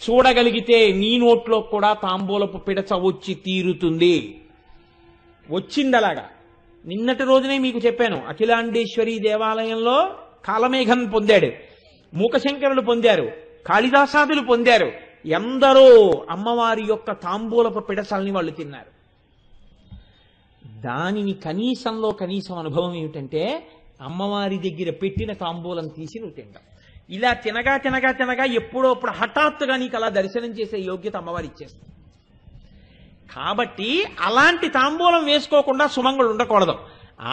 చూడగలిగితే నీ నోట్లో కూడా తాంబూలపు పిడచ వచ్చి తీరుతుంది. వచ్చిందలాగా. నిన్నటి రోజునే మీకు చెప్పాను, అఖిలాండేశ్వరి దేవాలయంలో కాలమేఘం పొందాడు, మూకశంకరులు పొందారు, కాళిదాసాదులు పొందారు. ఎందరో అమ్మవారి యొక్క తాంబూలపు పిడసల్ని వాళ్ళు తిన్నారు. దానిని కనీసంలో కనీసం అనుభవం ఏమిటంటే అమ్మవారి దగ్గర పెట్టిన తాంబూలం తీసి నువ్వు తింటావు. ఇలా తినగా తినగా తినగా ఎప్పుడో అప్పుడు హఠాత్తుగా నీకు అలా దర్శనం చేసే యోగ్యత అమ్మవారి ఇచ్చేస్తుంది. కాబట్టి అలాంటి తాంబూలం వేసుకోకుండా సుమంగళుడు ఉండకూడదు.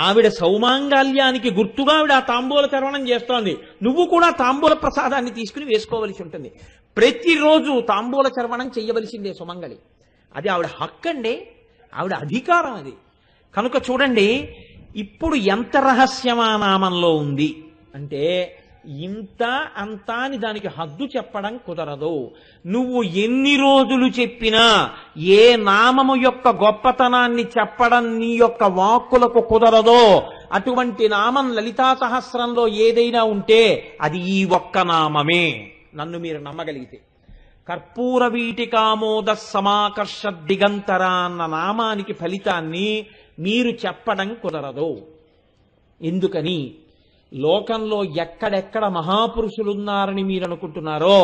ఆవిడ సౌమాంగల్యానికి గుర్తుగా ఆవిడ ఆ తాంబూల చర్వణం చేస్తోంది. నువ్వు కూడా తాంబూల ప్రసాదాన్ని తీసుకుని వేసుకోవలసి ఉంటుంది. ప్రతిరోజు తాంబూల చర్వణం చెయ్యవలసిందే సుమంగళి. అది ఆవిడ హక్కు అండి, ఆవిడ అధికారం అది. కనుక చూడండి, ఇప్పుడు ఎంత రహస్యమా నామంలో ఉంది అంటే ఇంత అంత అని దానికి హద్దు చెప్పడం కుదరదు. నువ్వు ఎన్ని రోజులు చెప్పినా ఏ నామము యొక్క గొప్పతనాన్ని చెప్పడం నీ యొక్క వాక్కులకు కుదరదో అటువంటి నామం లలితా సహస్రంలో ఏదైనా ఉంటే అది ఈ ఒక్క నామమే. నన్ను మీరు నమ్మగలిగితే కర్పూర వీటికామోద సమాకర్ష దిగంతర అన్న నామానికి ఫలితాన్ని మీరు చెప్పడం కుదరదు. ఎందుకని? లోకంలో ఎక్కడెక్కడ మహాపురుషులున్నారని మీరు అనుకుంటున్నారో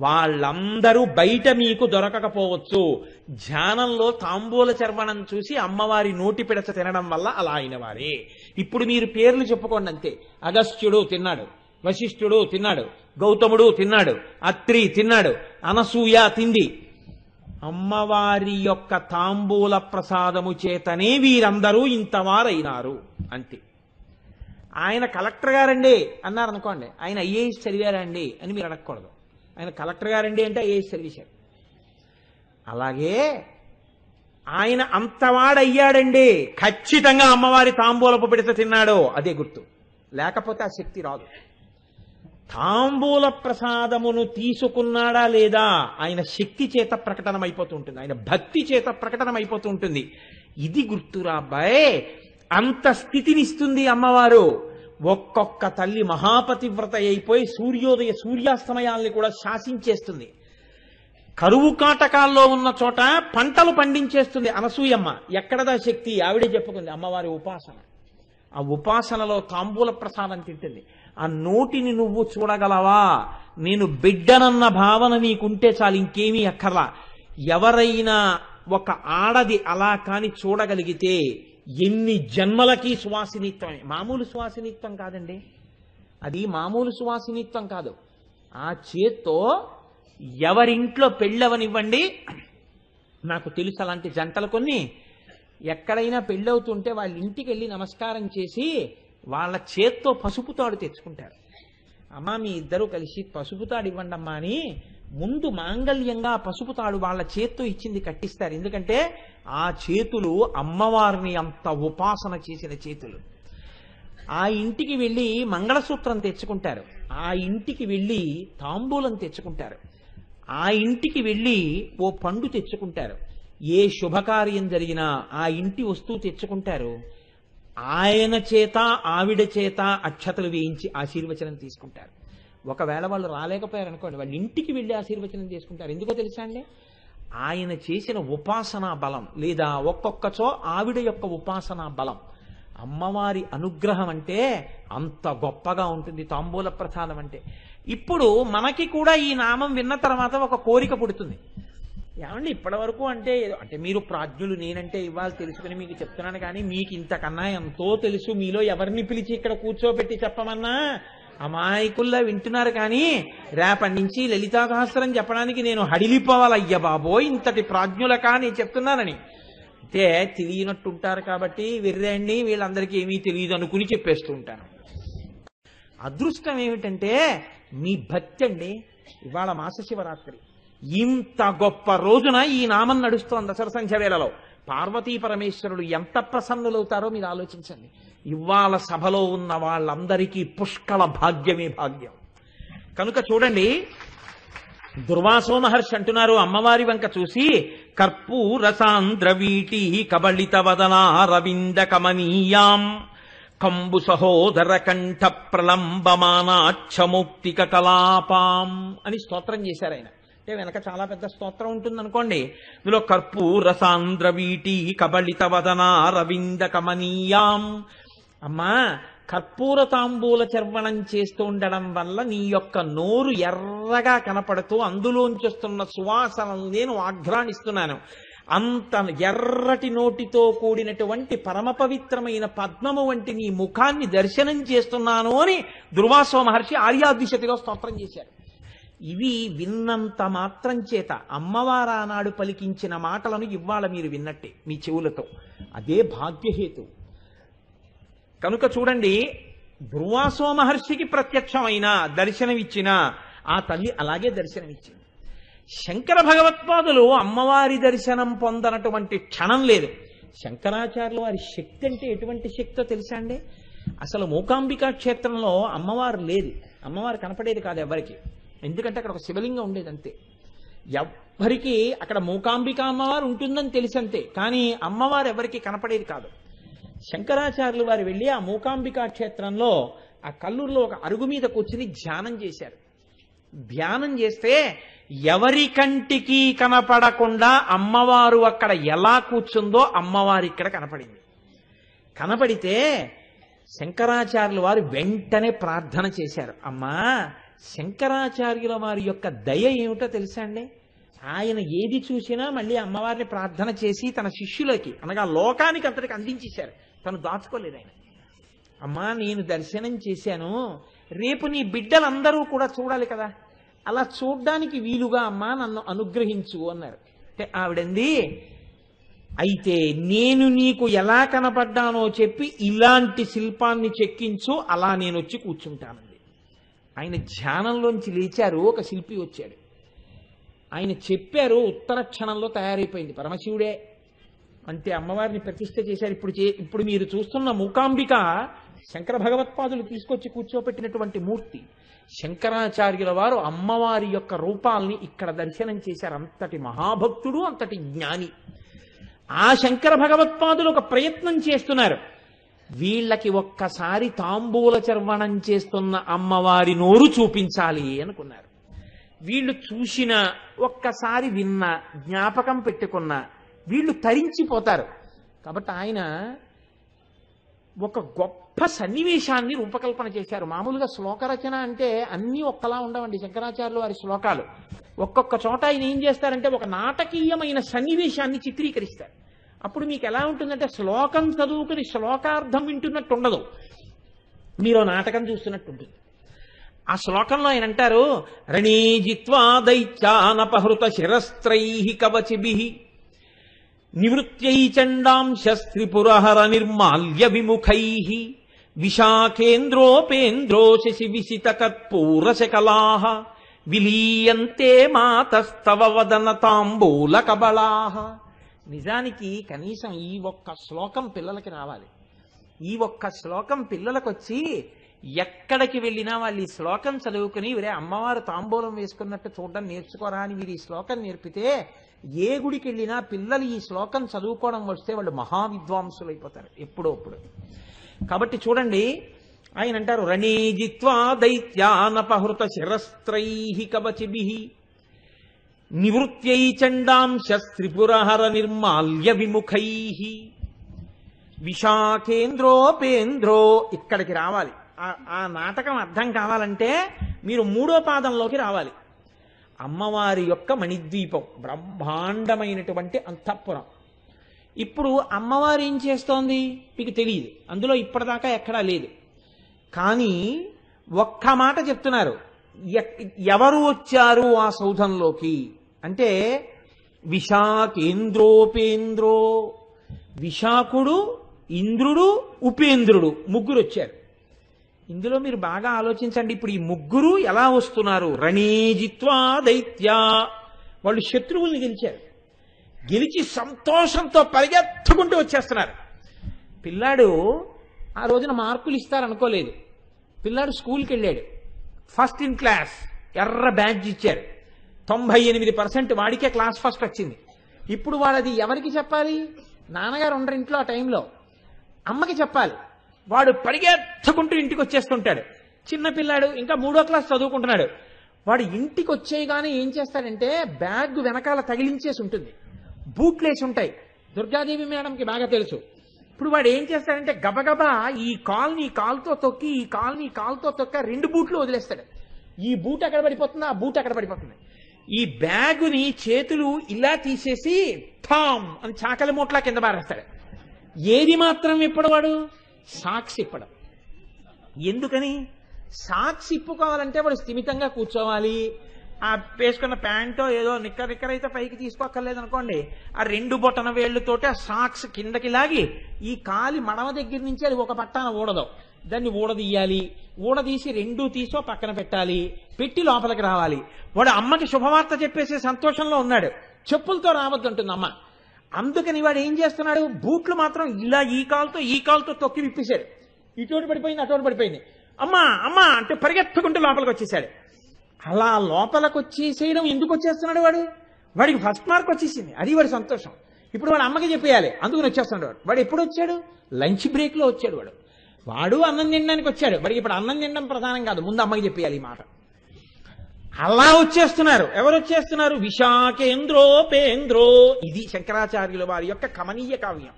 వాళ్ళందరూ బయట మీకు దొరకకపోవచ్చు. ధ్యానంలో తాంబూల చర్వణం చూసి అమ్మవారి నోటి పిడచ తినడం వల్ల అలా అయిన వారే. ఇప్పుడు మీరు పేర్లు చెప్పుకోండి అంతే. అగస్త్యుడు తిన్నాడు, వశిష్ఠుడు తిన్నాడు, గౌతముడు తిన్నాడు, అత్రి తిన్నాడు, అనసూయ తింది. అమ్మవారి యొక్క తాంబూల ప్రసాదము చేతనే వీరందరూ ఇంతవారైనారు అంతే. ఆయన కలెక్టర్ గారండి అన్నారు అనుకోండి, ఆయన ఐఏఎస్ చదివారండి అని మీరు అడగకూడదు. ఆయన కలెక్టర్ గారండి అంటే ఐఏఎస్ చదివేశారు. అలాగే ఆయన అంతవాడయ్యాడండి, ఖచ్చితంగా అమ్మవారి తాంబూలపు పిడత తిన్నాడు, అదే గుర్తు. లేకపోతే ఆ శక్తి రాదు. తాంబూల ప్రసాదమును తీసుకున్నాడా లేదా ఆయన శక్తి చేత ప్రకటనమైపోతూ ఉంటుంది, ఆయన భక్తి చేత ప్రకటనమైపోతూ ఉంటుంది. ఇది గుర్తురా అబ్బాయి. అంత స్థితినిస్తుంది అమ్మవారు. ఒక్కొక్క తల్లి మహాపతివ్రత అయిపోయి సూర్యాస్తమయాల్ని కూడా శాసించేస్తుంది. కరువు కాటకాల్లో ఉన్న చోట పంటలు పండించేస్తుంది అనసూయమ్మ. ఎక్కడదా శక్తి? ఆవిడే చెప్పుకుంది, అమ్మవారి ఉపాసన. ఆ ఉపాసనలో తాంబూల ప్రసాదం తింటుంది. ఆ నోటిని నువ్వు చూడగలవా? నేను బిడ్డనన్న భావన నీకుంటే చాలు, ఇంకేమీ అక్కర్లా. ఎవరైనా ఒక ఆడది అలా కాని చూడగలిగితే ఎన్ని జన్మలకి సువాసినిత్వమే. మామూలు సువాసినిత్వం కాదండి, అది మామూలు సువాసినిత్వం కాదు. ఆ చేత్తో ఎవరింట్లో పెళ్ళవనివ్వండి, నాకు తెలుసు అలాంటి జంటలు కొన్ని. ఎక్కడైనా పెళ్ళవుతుంటే వాళ్ళ ఇంటికి వెళ్ళి నమస్కారం చేసి వాళ్ళ చేత్తో పసుపు తాడు తెచ్చుకుంటారు. అమ్మా మీ ఇద్దరూ కలిసి పసుపు తాడు ఇవ్వండి అమ్మా అని ముందు మాంగళ్యంగా పసుపు తాడు వాళ్ళ చేత్తో ఇచ్చింది కట్టిస్తారు. ఎందుకంటే ఆ చేతులు అమ్మవారిని అంత ఉపాసన చేసిన చేతులు. ఆ ఇంటికి వెళ్ళి మంగళసూత్రం తెచ్చుకుంటారు, ఆ ఇంటికి వెళ్ళి తాంబూలం తెచ్చుకుంటారు, ఆ ఇంటికి వెళ్ళి ఓ పండు తెచ్చుకుంటారు. ఏ శుభకార్యం జరిగినా ఆ ఇంటి వస్తువు తెచ్చుకుంటారు. ఆయన చేత ఆవిడ చేత అక్షతలు వేయించి ఆశీర్వచనం తీసుకుంటారు. ఒకవేళ వాళ్ళు రాలేకపోయారనుకోండి, వాళ్ళ ఇంటికి వెళ్ళి ఆశీర్వచనం తీసుకుంటారు. ఎందుకో తెలుసా అండి? ఆయన చేసిన ఉపాసనా బలం, లేదా ఒక్కొక్కచో ఆవిడ యొక్క ఉపాసనా బలం. అమ్మవారి అనుగ్రహం అంటే అంత గొప్పగా ఉంటుంది తాంబూల ప్రసాదం అంటే. ఇప్పుడు మనకి కూడా ఈ నామం విన్న తర్వాత ఒక కోరిక పుడుతుంది. ఏమండి ఇప్పటి వరకు అంటే అంటే మీరు ప్రాజ్ఞులు, నేనంటే ఇవాళ తెలుసుకుని మీకు చెప్తున్నాను, కానీ మీకు ఇంతకన్నా ఎంతో తెలుసు. మీలో ఎవరిని పిలిచి ఇక్కడ కూర్చోబెట్టి చెప్పమన్నా అమాయకుల్లా వింటున్నారు. కానీ రేపటి నుంచి లలితా సహస్రం చెప్పడానికి నేను హడిలిపోవాలయ్య బాబోయ్, ఇంతటి ప్రాజ్ఞులకా నేను చెప్తున్నానని. అంటే తెలియనట్టుంటారు కాబట్టి వెర్రండి, వీళ్ళందరికీ ఏమీ తెలియదు అనుకుని చెప్పేస్తూ ఉంటాను. అదృష్టం ఏమిటంటే మీ భక్తి అండి. ఇవాళ మాస శివరాత్రి, ఇంత గొప్ప రోజున ఈ నామం నడుస్తోంది దసరా సంధ్య వేళలో. పార్వతీ పరమేశ్వరుడు ఎంత ప్రసన్నులవుతారో మీరు ఆలోచించండి. ఇవాళ సభలో ఉన్న వాళ్ళందరికీ పుష్కల భాగ్యమే భాగ్యం. కనుక చూడండి, దుర్వాసో మహర్షి అంటున్నారు అమ్మవారి వంక చూసి, కర్పూర సాంద్రవీటి కబళిత వదనా రవింద కమనీయాం కంబు సహోదర కంఠ ప్రలంబమానాక్షముక్తిక కలాపాం అని స్తోత్రం చేశారు ఆయన. అంటే వెనక చాలా పెద్ద స్తోత్రం ఉంటుంది అనుకోండి. ఇందులో కర్పూర సాంద్రవీటి కబళిత వదనా రవింద కమనీయాం, అమ్మా కర్పూర తాంబూల చర్వణం చేస్తూ ఉండడం వల్ల నీ యొక్క నోరు ఎర్రగా కనపడుతూ అందులోంచి వస్తున్న సువాసనలు నేను ఆఘ్రాణిస్తున్నాను. అంత ఎర్రటి నోటితో కూడినటువంటి పరమ పవిత్రమైన పద్మము వంటి నీ ముఖాన్ని దర్శనం చేస్తున్నాను అని దుర్వాసో మహర్షి ఆర్యాద్విషతిలో స్తోత్రం చేశారు. ఇవి విన్నంత మాత్రం చేత అమ్మవారు ఆనాడు పలికించిన మాటలను ఇవాళ మీరు విన్నట్టే మీ చెవులతో. అదే భాగ్యహేతు. కనుక చూడండి, దుర్వాసో మహర్షికి ప్రత్యక్షమైన దర్శనమిచ్చిన ఆ తల్లి అలాగే దర్శనమిచ్చింది. శంకర భగవత్పాదులు అమ్మవారి దర్శనం పొందనటువంటి క్షణం లేదు. శంకరాచార్యుల వారి శక్తి అంటే ఎటువంటి శక్తో తెలుసా అండి? అసలు మూకాంబికా క్షేత్రంలో అమ్మవారు లేదు, అమ్మవారు కనపడేది కాదు ఎవరికి. ఎందుకంటే అక్కడ ఒక శివలింగం ఉండేది అంతే. ఎవ్వరికి అక్కడ మూకాంబికా అమ్మవారు ఉంటుందని తెలిసంతే, కానీ అమ్మవారు ఎవరికి కనపడేది కాదు. శంకరాచార్యులు వారు వెళ్ళి ఆ మూకాంబికా క్షేత్రంలో ఆ కల్లూరులో ఒక అరుగు మీద కూర్చుని ధ్యానం చేశారు. ధ్యానం చేస్తే ఎవరి కంటికి కనపడకుండా అమ్మవారు అక్కడ ఎలా కూర్చుందో అమ్మవారు ఇక్కడ కనపడింది. కనపడితే శంకరాచార్యుల వారు వెంటనే ప్రార్థన చేశారు. అమ్మా, శంకరాచార్యుల వారి యొక్క దయ ఏమిటో తెలుసా అండి? ఆయన ఏది చూసినా మళ్ళీ అమ్మవారిని ప్రార్థన చేసి తన శిష్యులకి అనగా లోకానికి అంతటికి అందించేశారు. తను దాచుకోలేదు ఆయన. అమ్మా, నేను దర్శనం చేశాను, రేపు నీ బిడ్డలందరూ కూడా చూడాలి కదా, అలా చూడ్డానికి వీలుగా అమ్మా నన్ను అనుగ్రహించు అన్నారు. అంటే ఆవిడంది, అయితే నేను నీకు ఎలా కనపడ్డానో చెప్పి ఇలాంటి శిల్పాన్ని చెక్కించు, అలా నేను వచ్చి కూర్చుంటానండి. ఆయన ధ్యానంలోంచి లేచారు, ఒక శిల్పి వచ్చాడు. ఆయన చెప్పారు, ఉత్తర క్షణంలో తయారైపోయింది. పరమశివుడే అంటే అమ్మవారిని ప్రతిష్ఠ చేశారు. ఇప్పుడు మీరు చూస్తున్న మూకాంబిక శంకర భగవత్పాదులు తీసుకొచ్చి కూర్చోపెట్టినటువంటి మూర్తి. శంకరాచార్యుల వారు అమ్మవారి యొక్క రూపాల్ని ఇక్కడ దర్శనం చేశారు. అంతటి మహాభక్తుడు, అంతటి జ్ఞాని. ఆ శంకర భగవత్పాదులు ఒక ప్రయత్నం చేస్తున్నారు. వీళ్ళకి ఒక్కసారి తాంబూల చర్వణం చేస్తున్న అమ్మవారి నోరు చూపించాలి అనుకున్నారు. వీళ్ళు చూసిన, ఒక్కసారి విన్న, జ్ఞాపకం పెట్టుకున్న వీళ్ళు తరించిపోతారు. కాబట్టి ఆయన ఒక గొప్ప సన్నివేశాన్ని రూపకల్పన చేశారు. మామూలుగా శ్లోక రచన అంటే అన్నీ ఒక్కలా ఉండవండి. శంకరాచార్యులు వారి శ్లోకాలు ఒక్కొక్క చోట ఆయన ఏం చేస్తారంటే ఒక నాటకీయమైన సన్నివేశాన్ని చిత్రీకరిస్తారు. అప్పుడు మీకు ఎలా ఉంటుందంటే శ్లోకం చదువుకుని శ్లోకార్థం వింటున్నట్టు ఉండదు, మీరు నాటకం చూస్తున్నట్టు ఉంటుంది. ఆ శ్లోకంలో ఆయన అంటారు, రణీజిత్వా దైత్యానపహృత శిరస్త్రైః కవచిభిః నివృత్యై చండాంశస్త్రిపురహర నిర్మాల్య విముఖైః విశాఖేంద్రోపేంద్రో శశి విసిత కర్పూర శకలాః విలీయంతే మాతస్తవ వదన తాంబూల కబళాః. నిజానికి కనీసం ఈ ఒక్క శ్లోకం పిల్లలకి రావాలి. ఈ ఒక్క శ్లోకం పిల్లలకు వచ్చి ఎక్కడికి వెళ్ళినా వాళ్ళు ఈ శ్లోకం చదువుకుని ఒరే అమ్మవారు తాంబూలం వేసుకున్నట్టు చూడడం నేర్చుకోరా అని మీరు ఈ శ్లోకం నేర్పితే ఏ గుడికి వెళ్ళినా పిల్లలు ఈ శ్లోకం చదువుకోవడం వస్తే వాళ్ళు మహావిద్వాంసులు అయిపోతారు ఎప్పుడోప్పుడు. కాబట్టి చూడండి, ఆయన అంటారు రణీజిత్వా దైత్యానపహృత శిరస్త్రైః కవచిభిః నివృత్యై చండాంశస్త్రిపురహర నిర్మాల్య విముఖైః విశాఖేంద్రోపేంద్రో. ఇక్కడికి రావాలి. ఆ నాటకం అర్థం కావాలంటే మీరు 3వ పాదంలోకి రావాలి. అమ్మవారి యొక్క మణిద్వీపం, బ్రహ్మాండమైనటువంటి అంతఃపురం. ఇప్పుడు అమ్మవారు ఏం చేస్తోంది మీకు తెలియదు, అందులో ఇప్పటిదాకా ఎక్కడా లేదు. కానీ ఒక్క మాట చెప్తున్నారు, ఎవరు వచ్చారు ఆ సౌధంలోకి అంటే విశాఖేంద్రోపేంద్రో, విశాఖుడు, ఇంద్రుడు, ఉపేంద్రుడు ముగ్గురు వచ్చారు. ఇందులో మీరు బాగా ఆలోచించండి. ఇప్పుడు ఈ ముగ్గురు ఎలా వస్తున్నారు? రణీజిత్వా దైత్యా, వాళ్ళు శత్రువుల్ని గెలిచారు. గెలిచి సంతోషంతో పరిగెత్తుకుంటూ వచ్చేస్తున్నారు. పిల్లాడు ఆ రోజున మార్కులు ఇస్తారనుకోలేదు. పిల్లాడు స్కూల్కి వెళ్ళాడు, ఫస్ట్ ఇన్ క్లాస్, ఎర్ర బ్యాడ్జ్ ఇచ్చారు. 98% వాడికే క్లాస్ ఫస్ట్ వచ్చింది. ఇప్పుడు వాడది ఎవరికి చెప్పాలి? నాన్నగారు ఉండరు ఇంట్లో ఆ టైంలో, అమ్మకి చెప్పాలి. వాడు పరిగెత్తుకుంటూ ఇంటికి వచ్చేస్తుంటాడు. చిన్నపిల్లాడు, ఇంకా 3వ క్లాస్ చదువుకుంటున్నాడు. వాడు ఇంటికి వచ్చేయగానే ఏం చేస్తాడంటే బ్యాగ్ వెనకాల తగిలించేసి ఉంటుంది, బూట్లేసి ఉంటాయి. దుర్గాదేవి మేడంకి బాగా తెలుసు. ఇప్పుడు వాడు ఏం చేస్తాడంటే గబగబా ఈ కాల్ని కాలుతో తొక్కి, ఈ కాల్ని కాలుతో తొక్క 2 బూట్లు వదిలేస్తాడు. ఈ బూట్ అక్కడ పడిపోతుంది, ఆ బూట్ అక్కడ పడిపోతుంది. ఈ బ్యాగుని చేతులు ఇలా తీసేసి థామ్ అని చాకలి మూట్లా కింద పారేస్తాడు. ఏది మాత్రం ఇప్పడవాడు? సాక్స్ ఇప్పడం. ఎందుకని? సాక్స్ ఇప్పుకోవాలంటే వాడు స్థిమితంగా కూర్చోవాలి. ఆ వేసుకున్న ప్యాంటో ఏదో నిక్కర్ అయితే పైకి తీసుకోక్కర్లేదు అనుకోండి, ఆ 2 బొటన వేళ్లతోటి ఆ సాక్స్ కిందకి లాగి ఈ కాలి మడమ దగ్గర నుంచి అది ఒక పట్టాన ఊడదు, దాన్ని ఊడదీయాలి. ఊడదీసి 2 తీసో పక్కన పెట్టాలి, పెట్టి లోపలికి రావాలి. వాడు అమ్మకి శుభవార్త చెప్పేసే సంతోషంలో ఉన్నాడు. చెప్పులతో రావద్దంటుంది అమ్మ. అందుకని వాడు ఏం చేస్తున్నాడు? బూట్లు మాత్రం ఇలా ఈ కాలుతో తొక్కి విప్పేశాడు. ఇటోటి పడిపోయింది, అటోటి పడిపోయింది. అమ్మా అమ్మా అంటే పరిగెత్తుకుంటూ లోపలికి వచ్చేసాడు. అలా లోపలికి వచ్చేసేయడం ఎందుకు వచ్చేస్తున్నాడు వాడు? వాడికి ఫస్ట్ మార్క్ వచ్చేసింది, అది వాడి సంతోషం. ఇప్పుడు వాడు అమ్మకి చెప్పేయాలి, అందుకని వచ్చేస్తున్నాడు వాడు. వాడు ఎప్పుడు వచ్చాడు? లంచ్ బ్రేక్లో వచ్చాడు. వాడు అన్నం తినడానికి వచ్చాడు. వాడికి ఇప్పుడు అన్నం తినడం ప్రధానం కాదు, ముందు అమ్మకి చెప్పేయాలి ఈ మాట. అలా వచ్చేస్తున్నారు. ఎవరు వచ్చేస్తున్నారు? విశాఖేంద్రోపేంద్రో. ఇది శంకరాచార్యుల వారి యొక్క కమనీయ కావ్యం.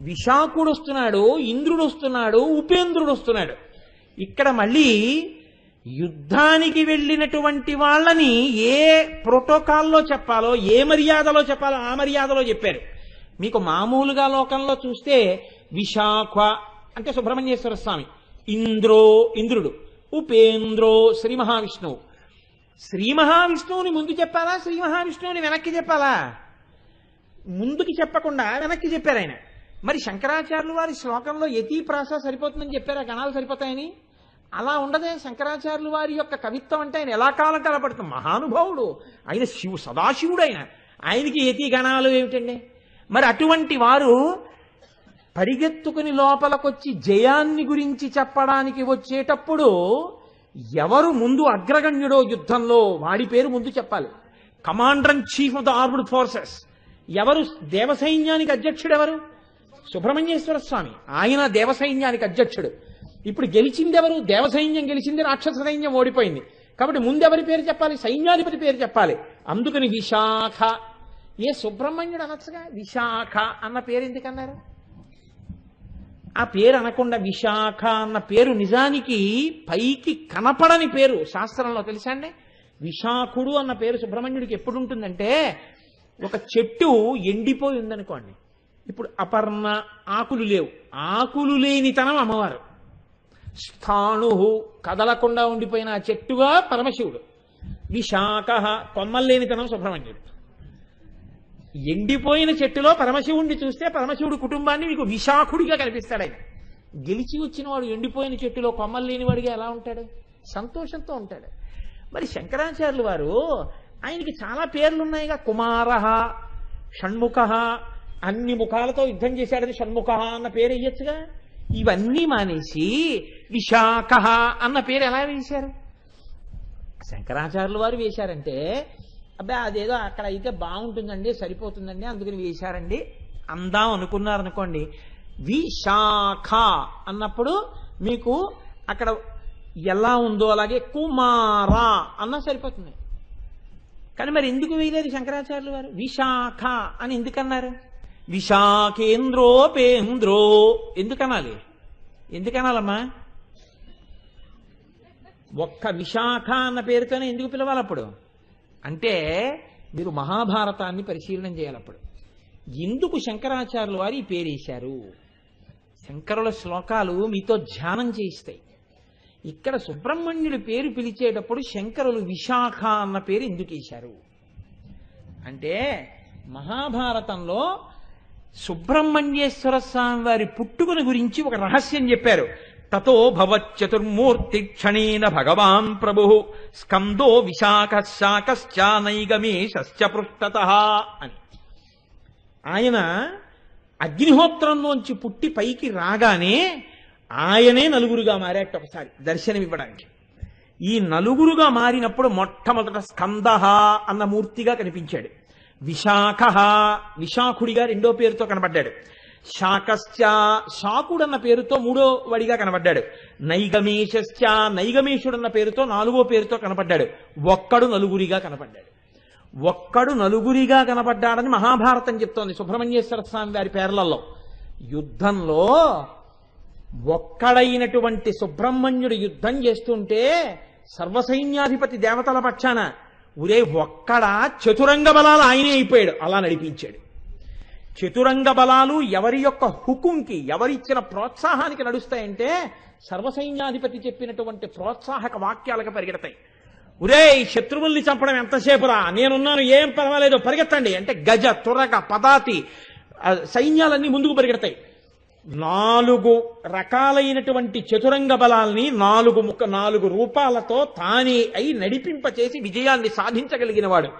విశాఖుడు వస్తున్నాడు, ఇంద్రుడు వస్తున్నాడు, ఉపేంద్రుడు వస్తున్నాడు. ఇక్కడ మళ్ళీ యుద్ధానికి వెళ్ళినటువంటి వాళ్ళని ఏ ప్రోటోకాల్లో చెప్పాలో, ఏ మర్యాదలో చెప్పాలో ఆ మర్యాదలో చెప్పారు. మీకు మామూలుగా లోకంలో చూస్తే విశాఖ అంటే సుబ్రహ్మణ్యేశ్వర స్వామి, ఇంద్రుడు, ఉపేంద్రో శ్రీ మహావిష్ణువు. శ్రీ మహావిష్ణువుని ముందు చెప్పాలా, శ్రీ మహావిష్ణువుని వెనక్కి చెప్పాలా? ముందుకి చెప్పకుండా వెనక్కి చెప్పారు ఆయన. మరి శంకరాచార్యులు వారి శ్లోకంలో యతి ప్రాస సరిపోతుందని చెప్పారా, గణాలు సరిపోతాయని? అలా ఉండదే. శంకరాచార్యులు వారి యొక్క కవిత్వం అంటే ఆయన ఎలా కాలం కలపడుతుంది, మహానుభావుడు ఆయన, సదాశివుడు ఆయనకి యతి గణాలు ఏమిటండి? మరి అటువంటి వారు పరిగెత్తుకుని లోపలికొచ్చి జయాన్ని గురించి చెప్పడానికి వచ్చేటప్పుడు ఎవరు ముందు అగ్రగణ్యుడో యుద్ధంలో వాడి పేరు ముందు చెప్పాలి. Commander in chief of the armed forces ఎవరు? దేవసైన్యానికి అధ్యక్షుడు ఎవరు? సుబ్రహ్మణ్యేశ్వర స్వామి, ఆయన దేవసైన్యానికి అధ్యక్షుడు. ఇప్పుడు గెలిచింది ఎవరు? దేవసైన్యం గెలిచింది, రాక్షస సైన్యం ఓడిపోయింది. కాబట్టి ముందెవరి పేరు చెప్పాలి? సైన్యాధిపతి పేరు చెప్పాలి. అందుకని విశాఖ. ఏ సుబ్రహ్మణ్యుడు అనొచ్చుగా, విశాఖ అన్న పేరు ఎందుకన్నారు? ఆ పేరు అనకుండా విశాఖ అన్న పేరు నిజానికి పైకి కనపడని పేరు శాస్త్రంలో, తెలుసా అండి? విశాఖుడు అన్న పేరు సుబ్రహ్మణ్యుడికి ఎప్పుడు ఉంటుందంటే, ఒక చెట్టు ఎండిపోయి ఉందనుకోండి, ఇప్పుడు అపర్ణ, ఆకులు లేవు, ఆకులు లేనితనం అమ్మవారు. స్థాణు, కదలకుండా ఉండిపోయిన ఆ చెట్టుగా పరమశివుడు. విశాఖ, కొమ్మలు లేనితనం సుబ్రహ్మణ్యుడు. ఎండిపోయిన చెట్టులో పరమశివుడిని చూస్తే పరమశివుడు కుటుంబాన్ని మీకు విశాఖుడిగా కనిపిస్తాడు. ఆయన గెలిచి వచ్చిన వాడు ఎండిపోయిన చెట్టులో కొమ్మలు లేనివాడిగా ఎలా ఉంటాడు? సంతోషంతో ఉంటాడు. మరి శంకరాచార్యులు వారు ఆయనకి చాలా పేర్లు ఉన్నాయిగా. కుమార, షణ్ముఖ, అన్ని ముఖాలతో యుద్ధం చేశాడని షణ్ముఖ అన్న పేరు వేయచ్చుగా. ఇవన్నీ మానేసి విశాఖ అన్న పేరు ఎలా వేశారు? శంకరాచార్యులు వారు వేశారంటే, అబ్బాయి అదేదో అక్కడ అయితే బాగుంటుందండి, సరిపోతుందండి, అందుకని వేశారండి అందాం అనుకున్నారనుకోండి. విశాఖ అన్నప్పుడు మీకు అక్కడ ఎలా ఉందో అలాగే కుమార అన్నా సరిపోతుంది. కానీ మరి ఎందుకు వేయలేదు శంకరాచార్యులు వారు? విశాఖ అని ఎందుకన్నారు? విశాఖేంద్రోపేంద్రో ఎందుకనాలి? ఎందుకనాలమ్మా? ఒక్క విశాఖ అన్న పేరుతోనే ఎందుకు పిలవాలి? అప్పుడు అంటే మీరు మహాభారతాన్ని పరిశీలన చేయాలి. అప్పుడు ఎందుకు శంకరాచార్యుల వారు ఈ పేరేశారు? శంకరుల శ్లోకాలు మీతో ధ్యానం చేయిస్తాయి. ఇక్కడ సుబ్రహ్మణ్యుడి పేరు పిలిచేటప్పుడు శంకరులు విశాఖ అన్న పేరు ఎందుకు వేశారు అంటే, మహాభారతంలో సుబ్రహ్మణ్యేశ్వర స్వామి వారి పుట్టుకను గురించి ఒక రహస్యం చెప్పారు. తతో భవచ్చతుర్మూర్తి క్షణేన భగవాన్ ప్రభు స్కందో విశాఖ శాఖశ్చ నైగమేశ్చ పృష్ఠతః అని. ఆయన అగ్నిహోత్రంలోంచి పుట్టి పైకి రాగానే ఆయనే నలుగురుగా మారాట. ఒకసారి దర్శనమివ్వడానికి ఈ నలుగురుగా మారినప్పుడు మొట్టమొదట స్కందః అన్న మూర్తిగా కనిపించాడు. విశాఖ విశాఖుడిగా రెండో పేరుతో కనబడ్డాడు. శాకశ్చ శాకుడన్న పేరుతో మూడో వాడిగా కనబడ్డాడు. నైగమేశ్చ నైగమేశుడన్న పేరుతో నాలుగో పేరుతో కనబడ్డాడు. ఒక్కడు నలుగురిగా కనబడ్డాడు. ఒక్కడు నలుగురిగా కనబడ్డాడని మహాభారతం చెప్తోంది సుబ్రహ్మణ్యేశ్వర స్వామి వారి పేర్లలో. యుద్ధంలో ఒక్కడైనటువంటి సుబ్రహ్మణ్యుడు యుద్ధం చేస్తుంటే సర్వసైన్యాధిపతి దేవతల పక్షాన ఒరే ఒక్కడ చతురంగ బలాలు ఆయనే అయిపోయాడు. అలా నడిపించాడు. చతురంగ బలాలు ఎవరి యొక్క హుకుంకి, ఎవరిచ్చిన ప్రోత్సాహానికి నడుస్తాయంటే సర్వసైన్యాధిపతి చెప్పినటువంటి ప్రోత్సాహక వాక్యాలకు పరిగెడతాయి. ఒరే శత్రువుల్ని చంపడం ఎంతసేపురా, నేనున్నాను, ఏం పర్వాలేదు, పరిగెత్తండి అంటే గజ తురగ పదాతి సైన్యాలన్నీ ముందుకు పరిగెడతాయి. 4 రకాలైనటువంటి చతురంగ బలాల్ని 4 రూపాలతో తానే అయి నడిపింపచేసి విజయాన్ని సాధించగలిగిన వాడు.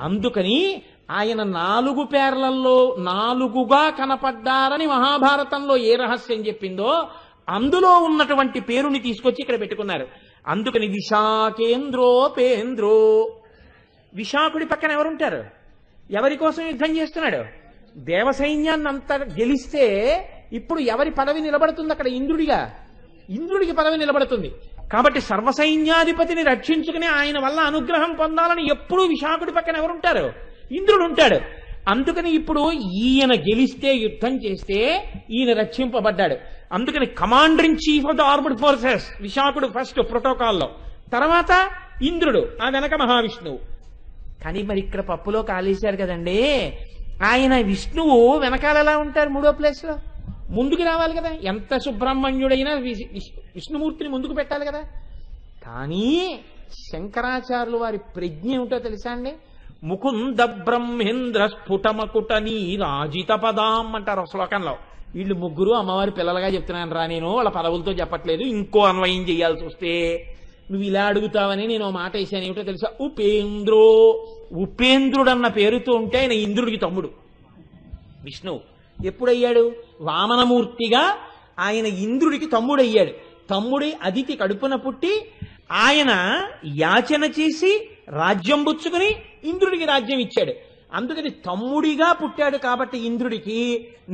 అందుకని ఆయన 4 పేర్లలో 4గా కనపడ్డారని మహాభారతంలో ఏ రహస్యం చెప్పిందో అందులో ఉన్నటువంటి పేరుని తీసుకొచ్చి ఇక్కడ పెట్టుకున్నారు. అందుకని విశాఖేంద్రోపేంద్రో. విశాఖుడి పక్కన ఎవరుంటారు? ఎవరి కోసం యుద్ధం చేస్తున్నాడు? దేవసైన్యాన్ని అంతా గెలిస్తే ఇప్పుడు ఎవరి పదవి నిలబడుతుంది అక్కడ? ఇంద్రుడిగా. ఇంద్రుడికి పదవి నిలబడుతుంది. కాబట్టి సర్వసైన్యాధిపతిని రక్షించుకుని ఆయన వల్ల అనుగ్రహం పొందాలని ఎప్పుడూ విశాఖుడి పక్కన ఎవరుంటారు? ఇంద్రుడు ఉంటాడు. అందుకని ఇప్పుడు ఈయన గెలిస్తే, యుద్ధం చేస్తే ఈయన రక్షింపబడ్డాడు. అందుకని commander in chief of the armed forces విశాఖుడు ఫస్ట్ ప్రోటోకాల్లో, తర్వాత ఇంద్రుడు, ఆ వెనక మహావిష్ణువు. కానీ మరి ఇక్కడ పప్పులో కాలేశారు కదండి. ఆయన విష్ణువు వెనకాల ఎలా ఉంటారు? 3వ ప్లేస్ లో ముందుకు రావాలి కదా. ఎంత సుబ్రహ్మణ్యుడైనా విష్ణుమూర్తిని ముందుకు పెట్టాలి కదా. కానీ శంకరాచార్యులు వారి ప్రజ్ఞ ఏమిటో తెలుసా అండి? ముకుంద బ్రహ్మేంద్ర స్ఫుటమకుట నీ రాజిత పదాం అంటారు శ్లోకంలో. వీళ్ళు ముగ్గురు అమ్మవారి పిల్లలుగా చెప్తున్నాను రా, నేను వాళ్ళ పదవులతో చెప్పట్లేదు. ఇంకో అన్వయం చేయాల్సి వస్తే నువ్వు ఇలా అడుగుతావని నేను మాట వేసాను. ఏమిటో తెలుసా? ఉపేంద్రో. ఉపేంద్రుడు అన్న పేరుతో ఉంటే ఆయన ఇంద్రుడికి తమ్ముడు. విష్ణువు ఎప్పుడయ్యాడు? వామనమూర్తిగా ఆయన ఇంద్రుడికి తమ్ముడయ్యాడు. తమ్ముడి అదితి కడుపున పుట్టి ఆయన యాచన చేసి రాజ్యం పుచ్చుకుని ఇంద్రుడికి రాజ్యం ఇచ్చాడు. అందుకని తమ్ముడిగా పుట్టాడు కాబట్టి ఇంద్రుడికి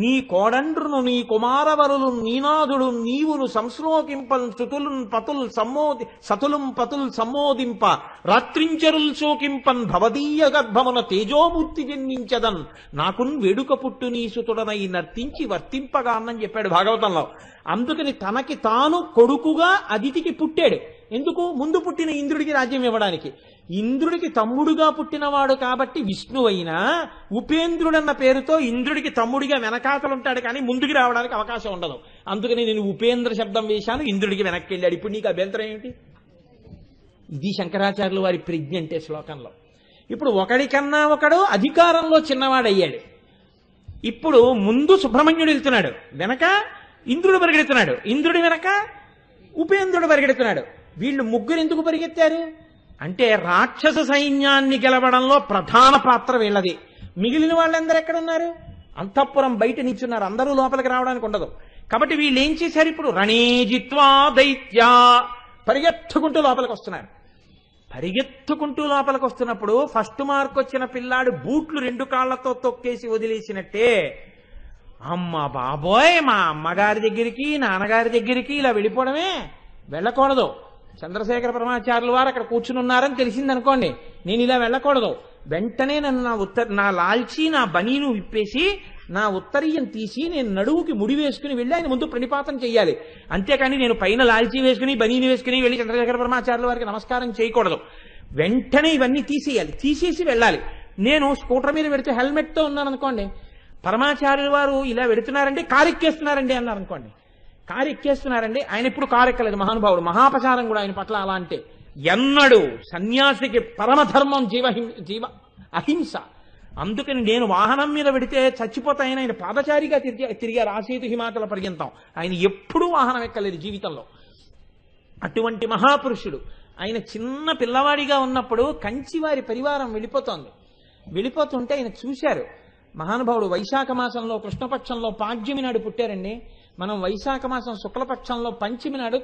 నీ కోడండ్రును నీ కుమారవరులు నీనాథుడు నీవును సంశ్లోకింపల్ చుతులున్ పతుల్ సమ్మోది సతులుం పతుల్ సమ్మోదింప రాత్రించరుల్ శోకింపన్ భవదీయ గర్భమున తేజోమూర్తి జన్మించదన్ నాకున్ వేడుక పుట్టు నీ సుతుడనై నర్తించి వర్తింపగా అన్నని చెప్పాడు భాగవతంలో. అందుకని తనకి తాను కొడుకుగా అదితికి పుట్టాడు. ఎందుకు? ముందు పుట్టిన ఇంద్రుడికి రాజ్యం ఇవ్వడానికి. ఇంద్రుడికి తమ్ముడుగా పుట్టినవాడు కాబట్టి విష్ణువైనా ఉపేంద్రుడన్న పేరుతో ఇంద్రుడికి తమ్ముడిగా వెనకాతలుంటాడు, కానీ ముందుకు రావడానికి అవకాశం ఉండదు. అందుకని నేను ఉపేంద్ర శబ్దం వేశాను, ఇంద్రుడికి వెనక్కి వెళ్ళాడు. ఇప్పుడు నీకు అభ్యంతరం ఏమిటి? ఇది శంకరాచార్యులు వారి ప్రజ్ఞ అంటే శ్లోకంలో. ఇప్పుడు ఒకడికన్నా ఒకడు అధికారంలో చిన్నవాడయ్యాడు. ఇప్పుడు ముందు సుబ్రహ్మణ్యుడు వెళ్తున్నాడు, వెనక ఇంద్రుడు పరిగెడుతున్నాడు, ఇంద్రుడి వెనక ఉపేంద్రుడు పరిగెడుతున్నాడు. వీళ్ళు ముగ్గురు ఎందుకు పరిగెత్తారు అంటే రాక్షస సైన్యాన్ని గెలవడంలో ప్రధాన పాత్ర వీళ్ళది. మిగిలిన వాళ్ళందరూ ఎక్కడున్నారు? అంతఃపురం బయట నిల్చున్నారు. అందరూ లోపలికి రావడానికి ఉండదు. కాబట్టి వీళ్ళు ఏం చేశారు? ఇప్పుడు రణేజిత్వా దైత్యా పరిగెత్తుకుంటూ లోపలికి వస్తున్నారు. పరిగెత్తుకుంటూ లోపలికి వస్తున్నప్పుడు ఫస్ట్ మార్క్ వచ్చిన పిల్లాడు బూట్లు 2 కాళ్లతో తొక్కేసి వదిలేసినట్టే, అమ్మ బాబోయ్ మా అమ్మగారి దగ్గరికి నాన్నగారి దగ్గరికి ఇలా వెళ్ళిపోవడమే, వెళ్ళకూడదు. చంద్రశేఖర పరమాచార్యుల వారు అక్కడ కూర్చుని ఉన్నారని తెలిసిందనుకోండి, నేను ఇలా వెళ్ళకూడదు. వెంటనే నన్ను నా లాల్చి నా బనీను విప్పేసి నా ఉత్తరీయం తీసి నేను నడువుకి ముడి వేసుకుని వెళ్ళి ఆయన ముందు ప్రణిపాతం చెయ్యాలి. అంతేకాని నేను పైన లాల్చీ వేసుకుని బనీని వేసుకుని వెళ్ళి చంద్రశేఖర పరమాచార్యుల వారికి నమస్కారం చేయకూడదు. వెంటనే ఇవన్నీ తీసేయాలి, తీసేసి వెళ్ళాలి. నేను స్కూటర్ మీద పెడితే హెల్మెట్తో ఉన్నాను అనుకోండి, పరమాచార్యుల వారు ఇలా వెడుతున్నారండి, కారు ఎక్కేస్తున్నారండి అన్నారు అనుకోండి, కారు ఎక్కేస్తున్నారండి, ఆయన ఎప్పుడు కారు ఎక్కలేదు మహానుభావుడు, మహాపచారం కూడా ఆయన పట్ల. అలా అంటే ఎన్నడు సన్యాసికి పరమధర్మం జీవ అహింస. అందుకని నేను వాహనం మీద పెడితే చచ్చిపోతాయని ఆయన పాదచారిగా తిరిగారు ఆసేతు హిమాచల పర్యంతం. ఆయన ఎప్పుడూ వాహనం ఎక్కలేదు జీవితంలో. అటువంటి మహాపురుషుడు ఆయన చిన్న పిల్లవాడిగా ఉన్నప్పుడు కంచివారి పరివారం వెళ్ళిపోతుంటే ఆయన చూశారు. మహానుభావుడు వైశాఖ మాసంలో కృష్ణపక్షంలో పాడ్యమి నాడు పుట్టారండి. మనం వైశాఖ మాసం శుక్లపక్షంలో పంచమి నాడు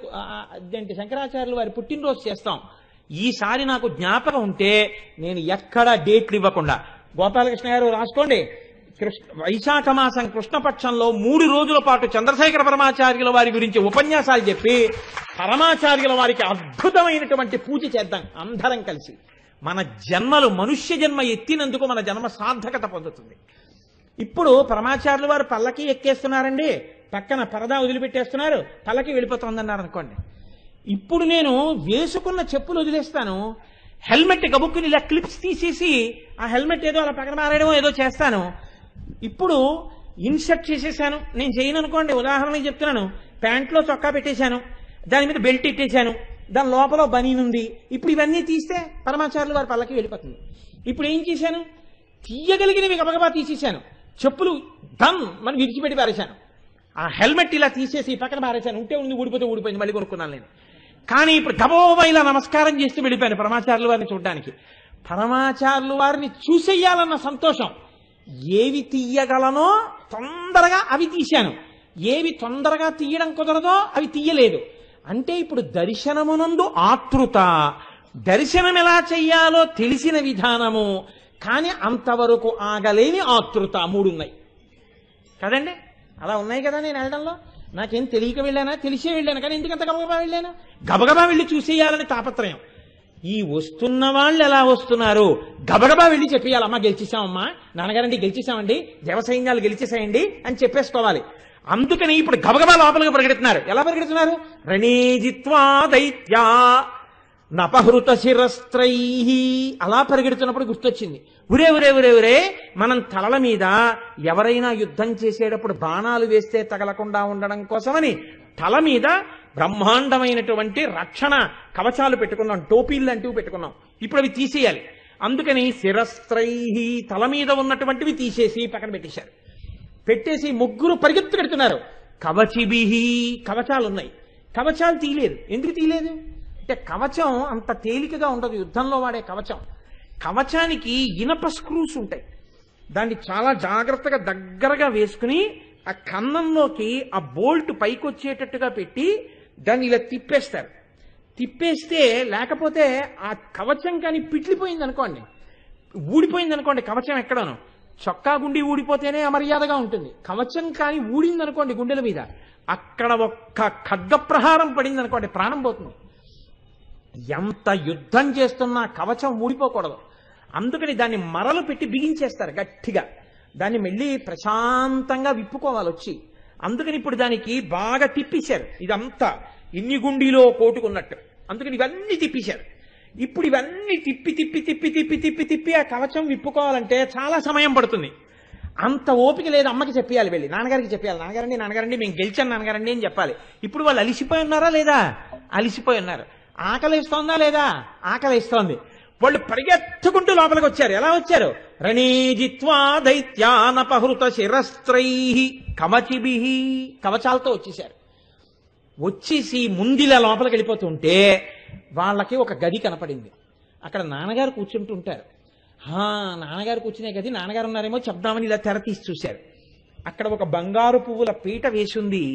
శంకరాచార్యులు వారి పుట్టినరోజు చేస్తాం. ఈసారి నాకు జ్ఞాపకం ఉంటే నేను ఎక్కడా డేట్లు ఇవ్వకుండా, గోపాలకృష్ణ గారు రాసుకోండి, వైశాఖ మాసం కృష్ణపక్షంలో 3 రోజుల పాటు చంద్రశేఖర పరమాచార్యుల వారి గురించి ఉపన్యాసాలు చెప్పి పరమాచార్యుల వారికి అద్భుతమైనటువంటి పూజ చేద్దాం అందరం కలిసి. మన జన్మలు మనుష్య జన్మ ఎత్తినందుకు మన జన్మ సార్థకత పొందుతుంది. ఇప్పుడు పరమాచార్యుల వారు పల్లకి ఎక్కేస్తున్నారండి, పక్కన పరదా వదిలిపెట్టేస్తున్నారు, పల్లకి వెళ్ళిపోతుందన్నారు అనుకోండి. ఇప్పుడు నేను వేసుకున్న చెప్పులు వదిలేస్తాను, హెల్మెట్ గబుక్కుని ఇలా క్లిప్స్ తీసేసి ఆ హెల్మెట్ ఏదో అలా పక్కన మారేయడమో ఏదో చేస్తాను. ఇప్పుడు ఇన్సర్ట్ చేసేసాను, నేను చేయను అనుకోండి, ఉదాహరణకి చెప్తున్నాను, ప్యాంట్లో చొక్కా పెట్టేశాను, దాని మీద బెల్ట్ ఇట్టేశాను, దాని లోపల బనీన్ ఉంది. ఇప్పుడు ఇవన్నీ తీస్తే పరమాచార్యులు వారి పల్లకి వెళ్ళిపోతుంది. ఇప్పుడు ఏం చేశాను, తీయగలిగినవి గబగబా తీసేశాను, చెప్పులు మనం విడిచిపెట్టి పారేశాను, ఆ హెల్మెట్ ఇలా తీసేసి పక్కన పారేశాను, ఉంటే ఉంది, ఊడిపోతే ఊడిపోయింది, మళ్ళీ కొనుక్కున్నాను నేను. కానీ ఇప్పుడు గబోబా ఇలా నమస్కారం చేస్తూ వెళ్ళిపోయాను పరమాచార్యుల వారిని చూడడానికి. పరమాచార్యుల వారిని చూసేయాలన్న సంతోషం. ఏవి తీయగలనో తొందరగా అవి తీశాను, ఏవి తొందరగా తీయడం కుదరదో అవి తీయలేదు. అంటే ఇప్పుడు దర్శనమునందు ఆతృత, దర్శనం ఎలా చెయ్యాలో తెలిసిన విధానము, కానీ అంతవరకు ఆగలేని ఆతృత, 3 ఉన్నాయి కదండి. అలా ఉన్నాయి కదా. నేను వెళ్ళడంలో నాకేం తెలియక వెళ్ళానా, తెలిసే వెళ్ళాను, కానీ ఎందుకంత గబగబా వెళ్ళాను, గబగబా వెళ్ళి చూసేయాలని తాపత్రయం. ఈ వస్తున్న వాళ్ళు ఎలా వస్తున్నారు, గబగబా వెళ్ళి చెప్పేయాలి, అమ్మ గెలిచేసామమ్మా, నాన్నగారండి గెలిచేసామండి, దేవసైన్యాలు గెలిచేసాయండి అని చెప్పేసుకోవాలి. అందుకని ఇప్పుడు గబగబా లోపలికి పరిగెడుతున్నారు. ఎలా పరిగెడుతున్నారు, రణీజిత్వా దైత్యా నపహృత శిరస్త్రై. అలా పరిగెడుతున్నప్పుడు గుర్తొచ్చింది, ఉరే మనం తలల మీద ఎవరైనా యుద్ధం చేసేటప్పుడు బాణాలు వేస్తే తగలకుండా ఉండడం కోసమని తల మీద బ్రహ్మాండమైనటువంటి రక్షణ కవచాలు పెట్టుకున్నాం, టోపీలు లాంటివి పెట్టుకున్నాం. ఇప్పుడు అవి తీసేయాలి. అందుకని శిరస్త్రై, తల మీద ఉన్నటువంటివి తీసేసి పక్కన పెట్టేశారు. పెట్టేసి 3 పరిగెత్తుకెడుతున్నారు. కవచిభిహి, కవచాలు ఉన్నాయి, కవచాలు తీయలేదు. ఎందుకు తీయలేదు అంటే కవచం అంత తేలికగా ఉండదు యుద్ధంలో వాడే కవచం. కవచానికి ఇనప స్క్రూస్ ఉంటాయి, దాన్ని చాలా జాగ్రత్తగా దగ్గరగా వేసుకుని ఆ కన్నంలోకి ఆ బోల్ట్ పైకి వచ్చేటట్టుగా పెట్టి దాన్ని ఇలా తిప్పేస్తారు. తిప్పేస్తే లేకపోతే ఆ కవచం కానీ పిట్లిపోయింది అనుకోండి, ఊడిపోయింది అనుకోండి, కవచం ఎక్కడను చొక్కా గుండి ఊడిపోతేనే అమర్యాదగా ఉంటుంది. కవచం కానీ ఊడింది అనుకోండి గుండెల మీద, అక్కడ ఒక్క ఖడ్గ ప్రహారం పడింది అనుకోండి, ప్రాణం పోతుంది. ఎంత యుద్ధం చేస్తున్నా కవచం ఊడిపోకూడదు. అందుకని దాన్ని మరలు పెట్టి బిగించేస్తారు గట్టిగా, దాన్ని మళ్ళీ ప్రశాంతంగా విప్పుకోవాలి వచ్చి. అందుకని ఇప్పుడు దానికి బాగా తిప్పేశారు, ఇదంతా ఇన్ని గుండీలో కోటుకున్నట్టు. అందుకని ఇవన్నీ తిప్పేశారు. ఇప్పుడు ఇవన్నీ తిప్పి తిప్పి తిప్పి తిప్పి తిప్పి తిప్పి ఆ కవచం విప్పుకోవాలంటే చాలా సమయం పడుతుంది. అంత ఓపిక లేదు. అమ్మకి చెప్పాలి, వెళ్ళి నాన్నగారికి చెప్పాలి, నాన్నగారండి మేము గెలిచాను నాన్నగారండి అని చెప్పాలి. ఇప్పుడు వాళ్ళు అలిసిపోయి ఉన్నారా లేదా, అలిసిపోయి ఉన్నారు. ఆకలిస్తోందా లేదా, ఆకలిస్తోంది. వాళ్ళు పరిగెత్తుకుంటూ లోపలికి వచ్చారు. ఎలా వచ్చారు, రణీజిత్వా దైత్యానపహృత శిరస్త్రై కవచిభిహి, కవచాలతో వచ్చేశారు. వచ్చేసి ముందిలా లోపలికి వెళ్ళిపోతుంటే వాళ్ళకి ఒక గది కనపడింది. అక్కడ నాన్నగారు కూర్చుంటుంటారు. నాన్నగారు కూర్చునే గది, నాన్నగారు ఉన్నారేమో చెప్దామని ఇలా తెర తీసి చూశారు. అక్కడ ఒక బంగారు పువ్వుల పీట వేసింది.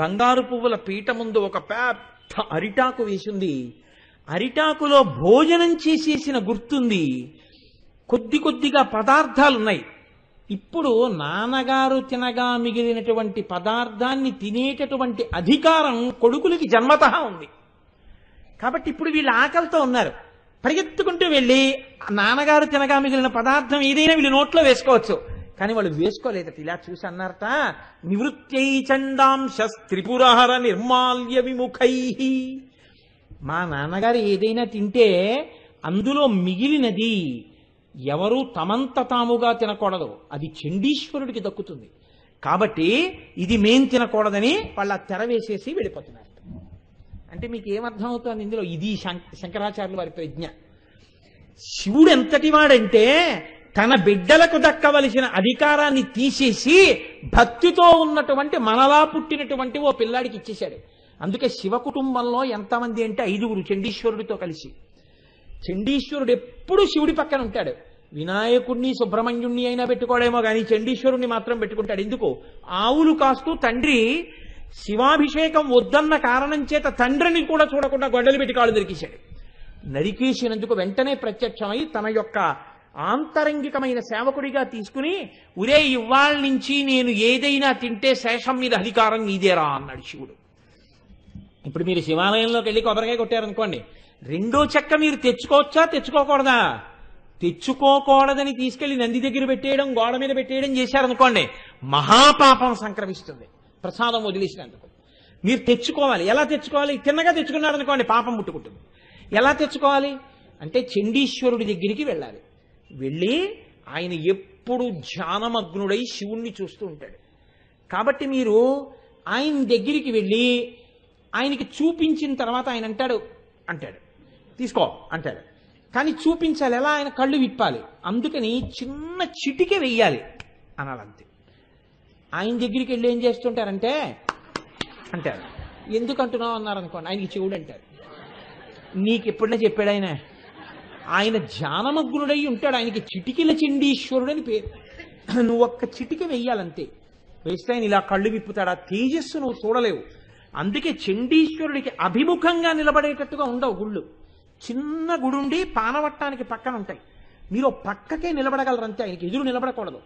బంగారు పువ్వుల పీట ముందు ఒక పెద్ద అరిటాకు వేసింది. అరిటాకులో భోజనం చేసేసిన గుర్తుంది. కొద్ది కొద్దిగా పదార్థాలున్నాయి. ఇప్పుడు నాన్నగారు తినగా మిగిలినటువంటి పదార్థాన్ని తినేటటువంటి అధికారం కొడుకులకి జన్మతః ఉంది. కాబట్టి ఇప్పుడు వీళ్ళు ఆకలితో ఉన్నారు. పరిగెత్తుకుంటూ వెళ్ళి నాన్నగారు తినగా మిగిలిన పదార్థం ఏదైనా వీళ్ళు నోట్లో వేసుకోవచ్చు, కానీ వాళ్ళు వేసుకోలేదట. ఇలా చూసి అన్నారట, నివృత్యై చండాంశ త్రిపురహర నిర్మాల్య విముఖై. మా నాన్నగారు ఏదైనా తింటే అందులో మిగిలినది ఎవరు తమంత తాముగా తినకూడదు, అది చండీశ్వరుడికి దక్కుతుంది. కాబట్టి ఇది మేం తినకూడదని వాళ్ళ తెర వేసేసి వెళ్ళిపోతున్నారు. అంటే మీకు ఏమర్థం అవుతుంది ఇందులో? ఇది శంకరాచార్యుల వారి ప్రజ్ఞ. శివుడు ఎంతటి వాడంటే తన బిడ్డలకు దక్కవలసిన అధికారాన్ని తీసేసి భక్తితో ఉన్నటువంటి మనలా పుట్టినటువంటి ఓ పిల్లాడికి ఇచ్చేశాడు. అందుకే శివ కుటుంబంలో ఎంతమంది అంటే 5 చండీశ్వరుడితో కలిసి. చండీశ్వరుడు ఎప్పుడు శివుడి పక్కన ఉంటాడు. వినాయకుడిని సుబ్రహ్మణ్యుణ్ణి అయినా పెట్టుకోడేమో కానీ చండీశ్వరుణ్ణి మాత్రం పెట్టుకుంటాడు. ఎందుకు? ఆవులు కాస్తూ తండ్రి శివాభిషేకం వద్దన్న కారణం చేత తండ్రిని కూడా చూడకుండా గొడ్డలు పెట్టి కాళ్ళు నరికేశాడు. నరికేసినందుకు వెంటనే ప్రత్యక్షమై తన యొక్క ఆంతరంగికమైన సేవకుడిగా తీసుకుని, ఉరే ఇవాళ నుంచి నేను ఏదైనా తింటే శేషం మీద అధికారం నీదేరా అన్నాడు శివుడు. ఇప్పుడు మీరు శివాలయంలోకి వెళ్ళి కొబ్బరికాయ కొట్టారనుకోండి, రెండో చెక్క మీరు తెచ్చుకోవచ్చా తెచ్చుకోకూడదా? తెచ్చుకోకూడదని తీసుకెళ్లి నంది దగ్గర పెట్టేయడం, గోడ మీద పెట్టేయడం చేశారనుకోండి, మహాపాపం సంక్రమిస్తుంది ప్రసాదం వదిలేసినందుకు. మీరు తెచ్చుకోవాలి. ఎలా తెచ్చుకోవాలి? తిన్నగా తెచ్చుకున్నారనుకోండి పాపం ముట్టుకుంటుంది. ఎలా తెచ్చుకోవాలి అంటే చండీశ్వరుడి దగ్గరికి వెళ్ళాలి. వెళ్ళి ఆయన ఎప్పుడు ధ్యానమగ్నుడై శివుణ్ణి చూస్తూ ఉంటాడు. కాబట్టి మీరు ఆయన దగ్గరికి వెళ్ళి ఆయనకి చూపించిన తర్వాత ఆయన అంటాడు తీసుకో అంటాడు. కానీ చూపించాలి ఎలా? ఆయన కళ్ళు విప్పాలి. అందుకని చిన్న చిటికె వెయ్యాలి అనాలంతే. ఆయన దగ్గరికి వెళ్ళి ఏం చేస్తుంటారంటే అంటారు. ఎందుకు అంటున్నావు అన్నారనుకోండి, ఆయనకి చెవుడు అంటారు. నీకు ఎప్పుడైనా చెప్పాడు ఆయన ధ్యానమగ్నుడై ఉంటాడు. ఆయనకి చిటికెల చండీశ్వరుడు అని పేరు. నువ్వు ఒక్క చిటిక వెయ్యాలంతే. వేస్తే ఆయన ఇలా కళ్ళు విప్పుతాడు. ఆ తేజస్సు నువ్వు చూడలేవు. అందుకే చండీశ్వరుడికి అభిముఖంగా నిలబడేటట్టుగా ఉండవు గుళ్ళు. చిన్న గుడి ఉండి పానవట్టానికి పక్కన ఉంటాయి. మీరు పక్కకే నిలబడగలరంతే, ఆయనకి ఎదురు నిలబడకూడదు.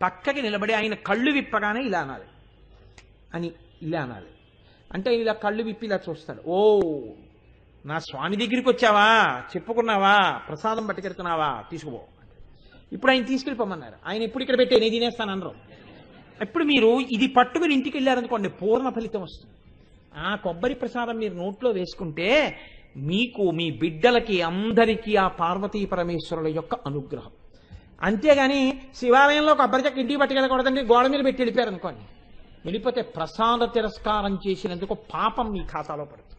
పక్కకి నిలబడి ఆయన కళ్ళు విప్పగానే ఇలా అనాలి అని ఇలా అనాలి. అంటే ఇలా కళ్ళు విప్పి ఇలా చూస్తాడు. ఓ నా స్వామి దగ్గరికి వచ్చావా, చెప్పుకున్నావా, ప్రసాదం పట్టుకెడుతున్నావా, తీసుకుపో. ఇప్పుడు ఆయన తీసుకెళ్ళిపోమన్నారు. ఆయన ఎప్పుడు ఇక్కడ పెట్టే నేను తినేస్తాను అనరు. ఇప్పుడు మీరు ఇది పట్టుకుని ఇంటికి వెళ్ళారనుకోండి, పూర్ణ ఫలితం వస్తుంది. ఆ కొబ్బరి ప్రసాదం మీరు నోట్లో వేసుకుంటే మీకు, మీ బిడ్డలకి, అందరికీ ఆ పార్వతీ పరమేశ్వరుల యొక్క అనుగ్రహం. అంతేగాని శివాలయంలో కొబ్బరి చెక్క ఇంటికి పట్టుకెళ్ళకూడదండి, గోడ మీద పెట్టి వెళ్ళిపోయారు అనుకోండి, వెళ్ళిపోతే ప్రసాద తిరస్కారం చేసినందుకు పాపం మీ ఖాతాలో పడుతుంది.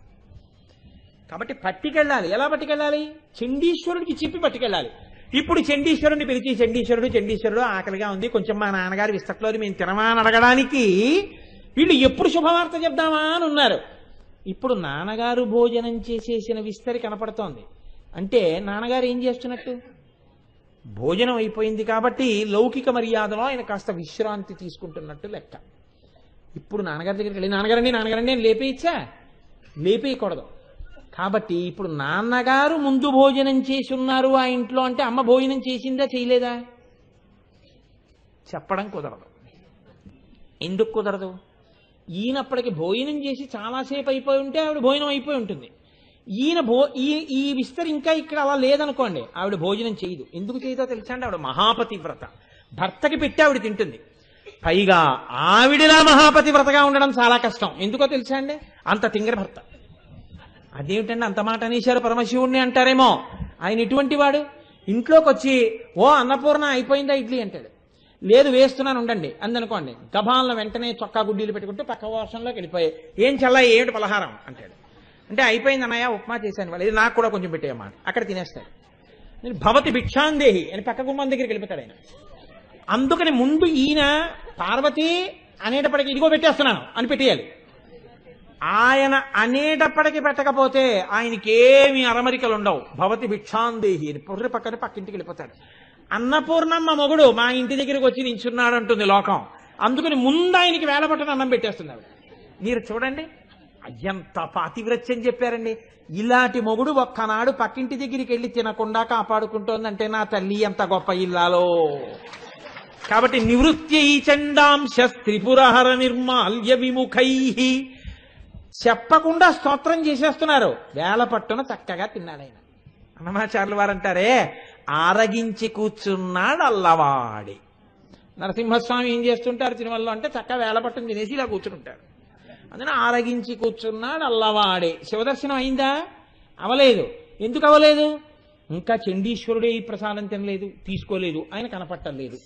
కాబట్టి పట్టుకెళ్ళాలి. ఎలా పట్టుకెళ్ళాలి? చండీశ్వరుడికి చెప్పి పట్టుకెళ్ళాలి. ఇప్పుడు చండీశ్వరుడిని పిలిచి, చండీశ్వరుడు ఆకలిగా ఉంది, కొంచెం మా నాన్నగారి విస్తట్లోని మేము తినమా అని అడగడానికి వీళ్ళు ఎప్పుడు శుభవార్త చెప్దామా అని ఉన్నారు. ఇప్పుడు నాన్నగారు భోజనం చేసేసిన విస్తరి కనపడుతోంది. అంటే నాన్నగారు ఏం చేస్తున్నట్టు? భోజనం అయిపోయింది కాబట్టి లౌకిక మర్యాదలో ఆయన కాస్త విశ్రాంతి తీసుకుంటున్నట్టు లెక్క. ఇప్పుడు నాన్నగారి దగ్గరికి వెళ్ళి నాన్నగారండి నేను లేపేయచ్చా? లేపేయకూడదు. కాబట్టి ఇప్పుడు నాన్నగారు ముందు భోజనం చేసి ఉన్నారు ఆ ఇంట్లో అంటే అమ్మ భోజనం చేసిందా చేయలేదా చెప్పడం కుదరదు. ఎందుకు కుదరదు? ఈయనప్పటికి భోజనం చేసి చాలాసేపు అయిపోయి ఉంటే ఆవిడ భోజనం అయిపోయి ఉంటుంది. ఈ విస్తరి ఇంకా ఇక్కడ అలా లేదనుకోండి, ఆవిడ భోజనం చేయదు. ఎందుకు చేయదో తెలుసా అండి? ఆవిడ మహాపతివ్రత. భర్తకి పెట్టి ఆవిడ తింటుంది. పైగా ఆవిడలా మహాపతివ్రతగా ఉండడం చాలా కష్టం. ఎందుకో తెలుసా అండి? అంత తింగర భర్త. అదేమిటండి అంత మాట అనేశారు పరమశివుణ్ణి అంటారేమో. ఆయన ఎటువంటి వాడు? ఇంట్లోకి వచ్చి ఓ అన్నపూర్ణ అయిపోయిందా ఇడ్లీ అంటాడు. లేదు వేస్తున్నాను ఉండండి అందనుకోండి, గభాలను వెంటనే చొక్కా గుడ్డీలు పెట్టుకుంటూ పక్క వర్షంలోకి వెళ్ళిపోయి ఏం చల్లాయి ఏమిటి పలహారం అంటాడు. అంటే అయిపోయింది అన్నయ్య ఉప్మా చేశాను వాళ్ళు, ఇది నాకు కూడా కొంచెం పెట్టేయమ్మా అక్కడ తినేస్తాడు. నేను భవతి భిక్షాందేహి అని పక్క గుమ్మం దగ్గరికి వెళ్ళిపోతాడు ఆయన. అందుకని ముందు ఈయన పార్వతి అనేటప్పటికి ఇదిగో పెట్టేస్తున్నాను అని పెట్టేయాలి. ఆయన అనేటప్పటికి పెట్టకపోతే ఆయనకేమి అరమరికలు ఉండవు. భవతి భిక్షాందేహి అని పొర్రి పక్కన పక్కింటికి వెళ్ళిపోతాడు. అన్నపూర్ణమ్మ మొగుడు మా ఇంటి దగ్గరికి వచ్చి నించున్నాడు అంటుంది లోకం. అందుకని ముందు ఆయనకి వేలపట్టున అన్నం పెట్టేస్తున్నాడు. మీరు చూడండి ఎంత పాతివ్రత్యం చెప్పారండి. ఇలాంటి మొగుడు ఒక్కనాడు పక్కింటి దగ్గరికి వెళ్ళి తినకుండా కాపాడుకుంటోందంటే నా తల్లి ఎంత గొప్ప ఇల్లాలో. కాబట్టి నివృత్యై చండాంశ త్రిపురహర నిర్మాల్య విముఖై చెప్పకుండా స్తోత్రం చేసేస్తున్నారు. వేలపట్టున చక్కగా తిన్నాడు ఆయన. అన్నమాచార్యుల వారు అంటారే ఆరగించి కూర్చున్నాడు అల్లవాడి. నరసింహస్వామి ఏం చేస్తుంటారు తిరుమలలో అంటే చక్కగా వేలపట్టును తినేసి ఇలా కూర్చుంటారు. అందుకని ఆరగించి కూర్చున్నాడు అల్లవాడే. శివదర్శనం అయిందా? అవలేదు. ఎందుకు అవలేదు? ఇంకా చండీశ్వరుడే ఈ ప్రసాదం తినలేదు, తీసుకోలేదు, ఆయన కనపట్టలేదు.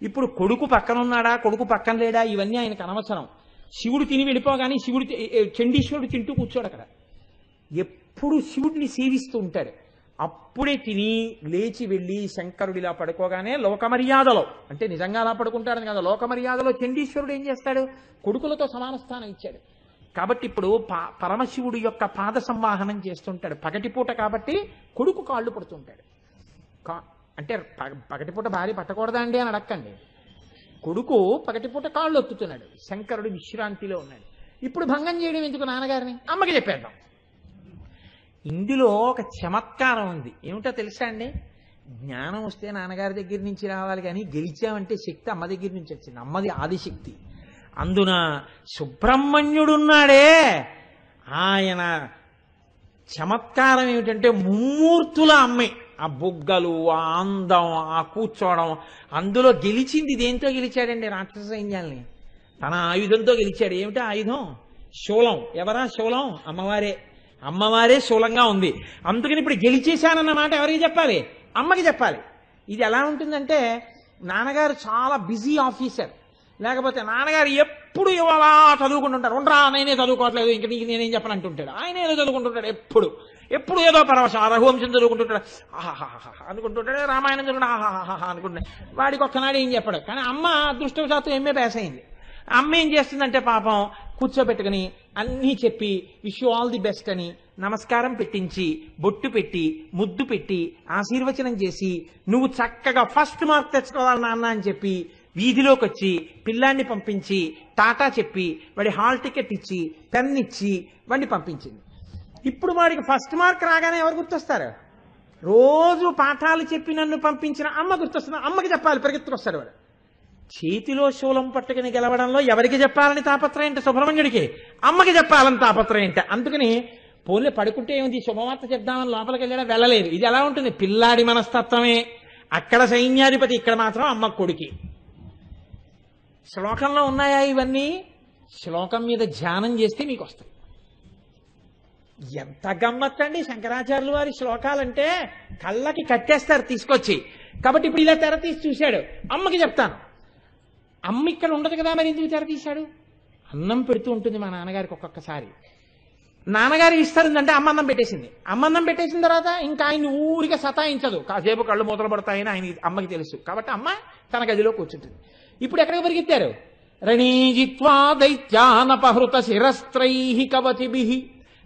ఇప్పుడు కొడుకు పక్కన ఉన్నాడా, కొడుకు పక్కన లేడా, ఇవన్నీ ఆయనకు అనవసరం. శివుడు తిని వెళ్ళిపోగానే చండీశ్వరుడు తింటూ కూర్చోడు అక్కడ. ఎప్పుడు శివుడిని సేవిస్తూ ఉంటాడు. అప్పుడే తిని లేచి వెళ్ళి శంకరుడిలా పడుకోగానే లోకమర్యాదలో, అంటే నిజంగా అలా పడుకుంటాడని కదా, లోకమర్యాదలో చండీశ్వరుడు ఏం చేస్తాడు, కొడుకులతో సమాన స్థానం ఇచ్చాడు. కాబట్టి ఇప్పుడు పరమశివుడి యొక్క పాద సంవాహనం చేస్తుంటాడు. పగటిపూట కాబట్టి కొడుకు కాళ్ళు పడుతుంటాడు. అంటే పగటిపూట భార్య పట్టకూడదా అండి అని అడక్కండి. కొడుకు పగటిపూట కాళ్ళు ఒత్తుతున్నాడు, శంకరుడు విశ్రాంతిలో ఉన్నాడు. ఇప్పుడు భంగం చేయడం ఎందుకు నాన్నగారిని, అమ్మకి చెప్పేద్దాం. ఇందులో ఒక చమత్కారం ఉంది. ఏమిటో తెలుసా అండి, జ్ఞానం వస్తే నాన్నగారి దగ్గర నుంచి రావాలి, కానీ గెలిచామంటే శక్తి అమ్మ దగ్గర నుంచి వచ్చింది. అమ్మది ఆదిశక్తి. అందున సుబ్రహ్మణ్యుడున్నాడే, ఆయన చమత్కారం ఏమిటంటే ముమ్మూర్తుల అమ్మే. ఆ బుగ్గలు, ఆ అందం, ఆ కూర్చోవడం, అందులో గెలిచింది దేంతో గెలిచాడండి, రాక్షస సైన్యాల్ని తన ఆయుధంతో గెలిచాడు. ఏమిటా ఆయుధం, శూలం. ఎవరా శూలం, అమ్మవారే. అమ్మవారే శూలంగా ఉంది. అందుకని ఇప్పుడు గెలిచేశానన్న మాట ఎవరికి చెప్పాలి, అమ్మకి చెప్పాలి. ఇది ఎలా ఉంటుందంటే, నాన్నగారు చాలా బిజీ ఆఫీసర్, లేకపోతే నాన్నగారు ఎప్పుడు అలా చదువుకుంటుంటారు. ఉండరా నేనే చదువుకోవట్లేదు, ఇంక నీకు నేనేం చెప్పను అంటుంటాడు. ఆయన ఏదో చదువుకుంటుంటాడు, ఎప్పుడు ఏదో పరవశం, రఘువంశం చదువుకుంటుంటాడు, ఆహాహా అనుకుంటుంటాడు, రామాయణం చదువుకుంటా ఆహాహా అనుకుంటున్నాడు. వాడికి ఒక్కనాడు ఏం చెప్పాడు. కానీ అమ్మ అదృష్టవశాత్తు ఎంఏ పాస్ అయింది. అమ్మ ఏం చేస్తుందంటే పాపం కూర్చోబెట్టుకుని అన్నీ చెప్పి wish you all the best అని నమస్కారం పెట్టించి, బొట్టు పెట్టి, ముద్దు పెట్టి, ఆశీర్వచనం చేసి, నువ్వు చక్కగా ఫస్ట్ మార్క్ తెచ్చుకోవాలి నాన్న అని చెప్పి వీధిలోకి వచ్చి పిల్లాన్ని పంపించి టాటా చెప్పి వాడి హాల్ టికెట్ ఇచ్చి పెన్ ఇచ్చి వాడిని పంపించింది. ఇప్పుడు వాడికి ఫస్ట్ మార్క్ రాగానే ఎవరు గుర్తొస్తారు, రోజు పాఠాలు చెప్పి నన్ను పంపించిన అమ్మ గుర్తొస్తుంది. అమ్మకి చెప్పాలి, పరిగెత్తుకొస్తాడు వాడు. చేతిలో శూలం పట్టుకుని గెలవడంలో ఎవరికి చెప్పాలని తాపత్రయం అంటే సుబ్రహ్మణ్యుడికి, అమ్మకి చెప్పాలని తాపత్రయం అంటే. అందుకని పోలే పడుకుంటే ఏమిటి, శుభవార్త చెప్దామని లోపలికి వెళ్ళడం వెళ్ళలేదు. ఇది ఎలా ఉంటుంది, పిల్లాడి మనస్తత్వమే. అక్కడ సైన్యాధిపతి, ఇక్కడ మాత్రం అమ్మ కొడుకి. శ్లోకంలో ఉన్నాయా ఇవన్నీ, శ్లోకం మీద ధ్యానం చేస్తే మీకు వస్తాయి. ఎంత గమ్మత్తండి శంకరాచార్యులు వారి శ్లోకాలంటే, కళ్ళకి కట్టేస్తారు తీసుకొచ్చి. కాబట్టి ఇప్పుడు ఇలా తెర తీసి చూశాడు, అమ్మకి చెప్తాను. అమ్మ ఇక్కడ ఉండదు కదా, మరి ఎందుకు తెర తీశాడు, అన్నం పెడుతూ ఉంటుంది మా నాన్నగారికి. ఒక్కొక్కసారి నాన్నగారు ఇస్తారుందంటే అమ్మన్నం పెట్టేసింది. అమ్మన్నం పెట్టేసిన తర్వాత ఇంకా ఆయన ఊరిగా సతాయించదు, కాసేపు కళ్ళు మూతలు పడతాయని ఆయన అమ్మకి తెలుసు. కాబట్టి అమ్మ తన గదిలో కూర్చుంటుంది. ఇప్పుడు ఎక్కడికి పరిగెత్తారు, రణీజిత్వా దైత్యానపహృత శిరస్త్రైః కవచిభిః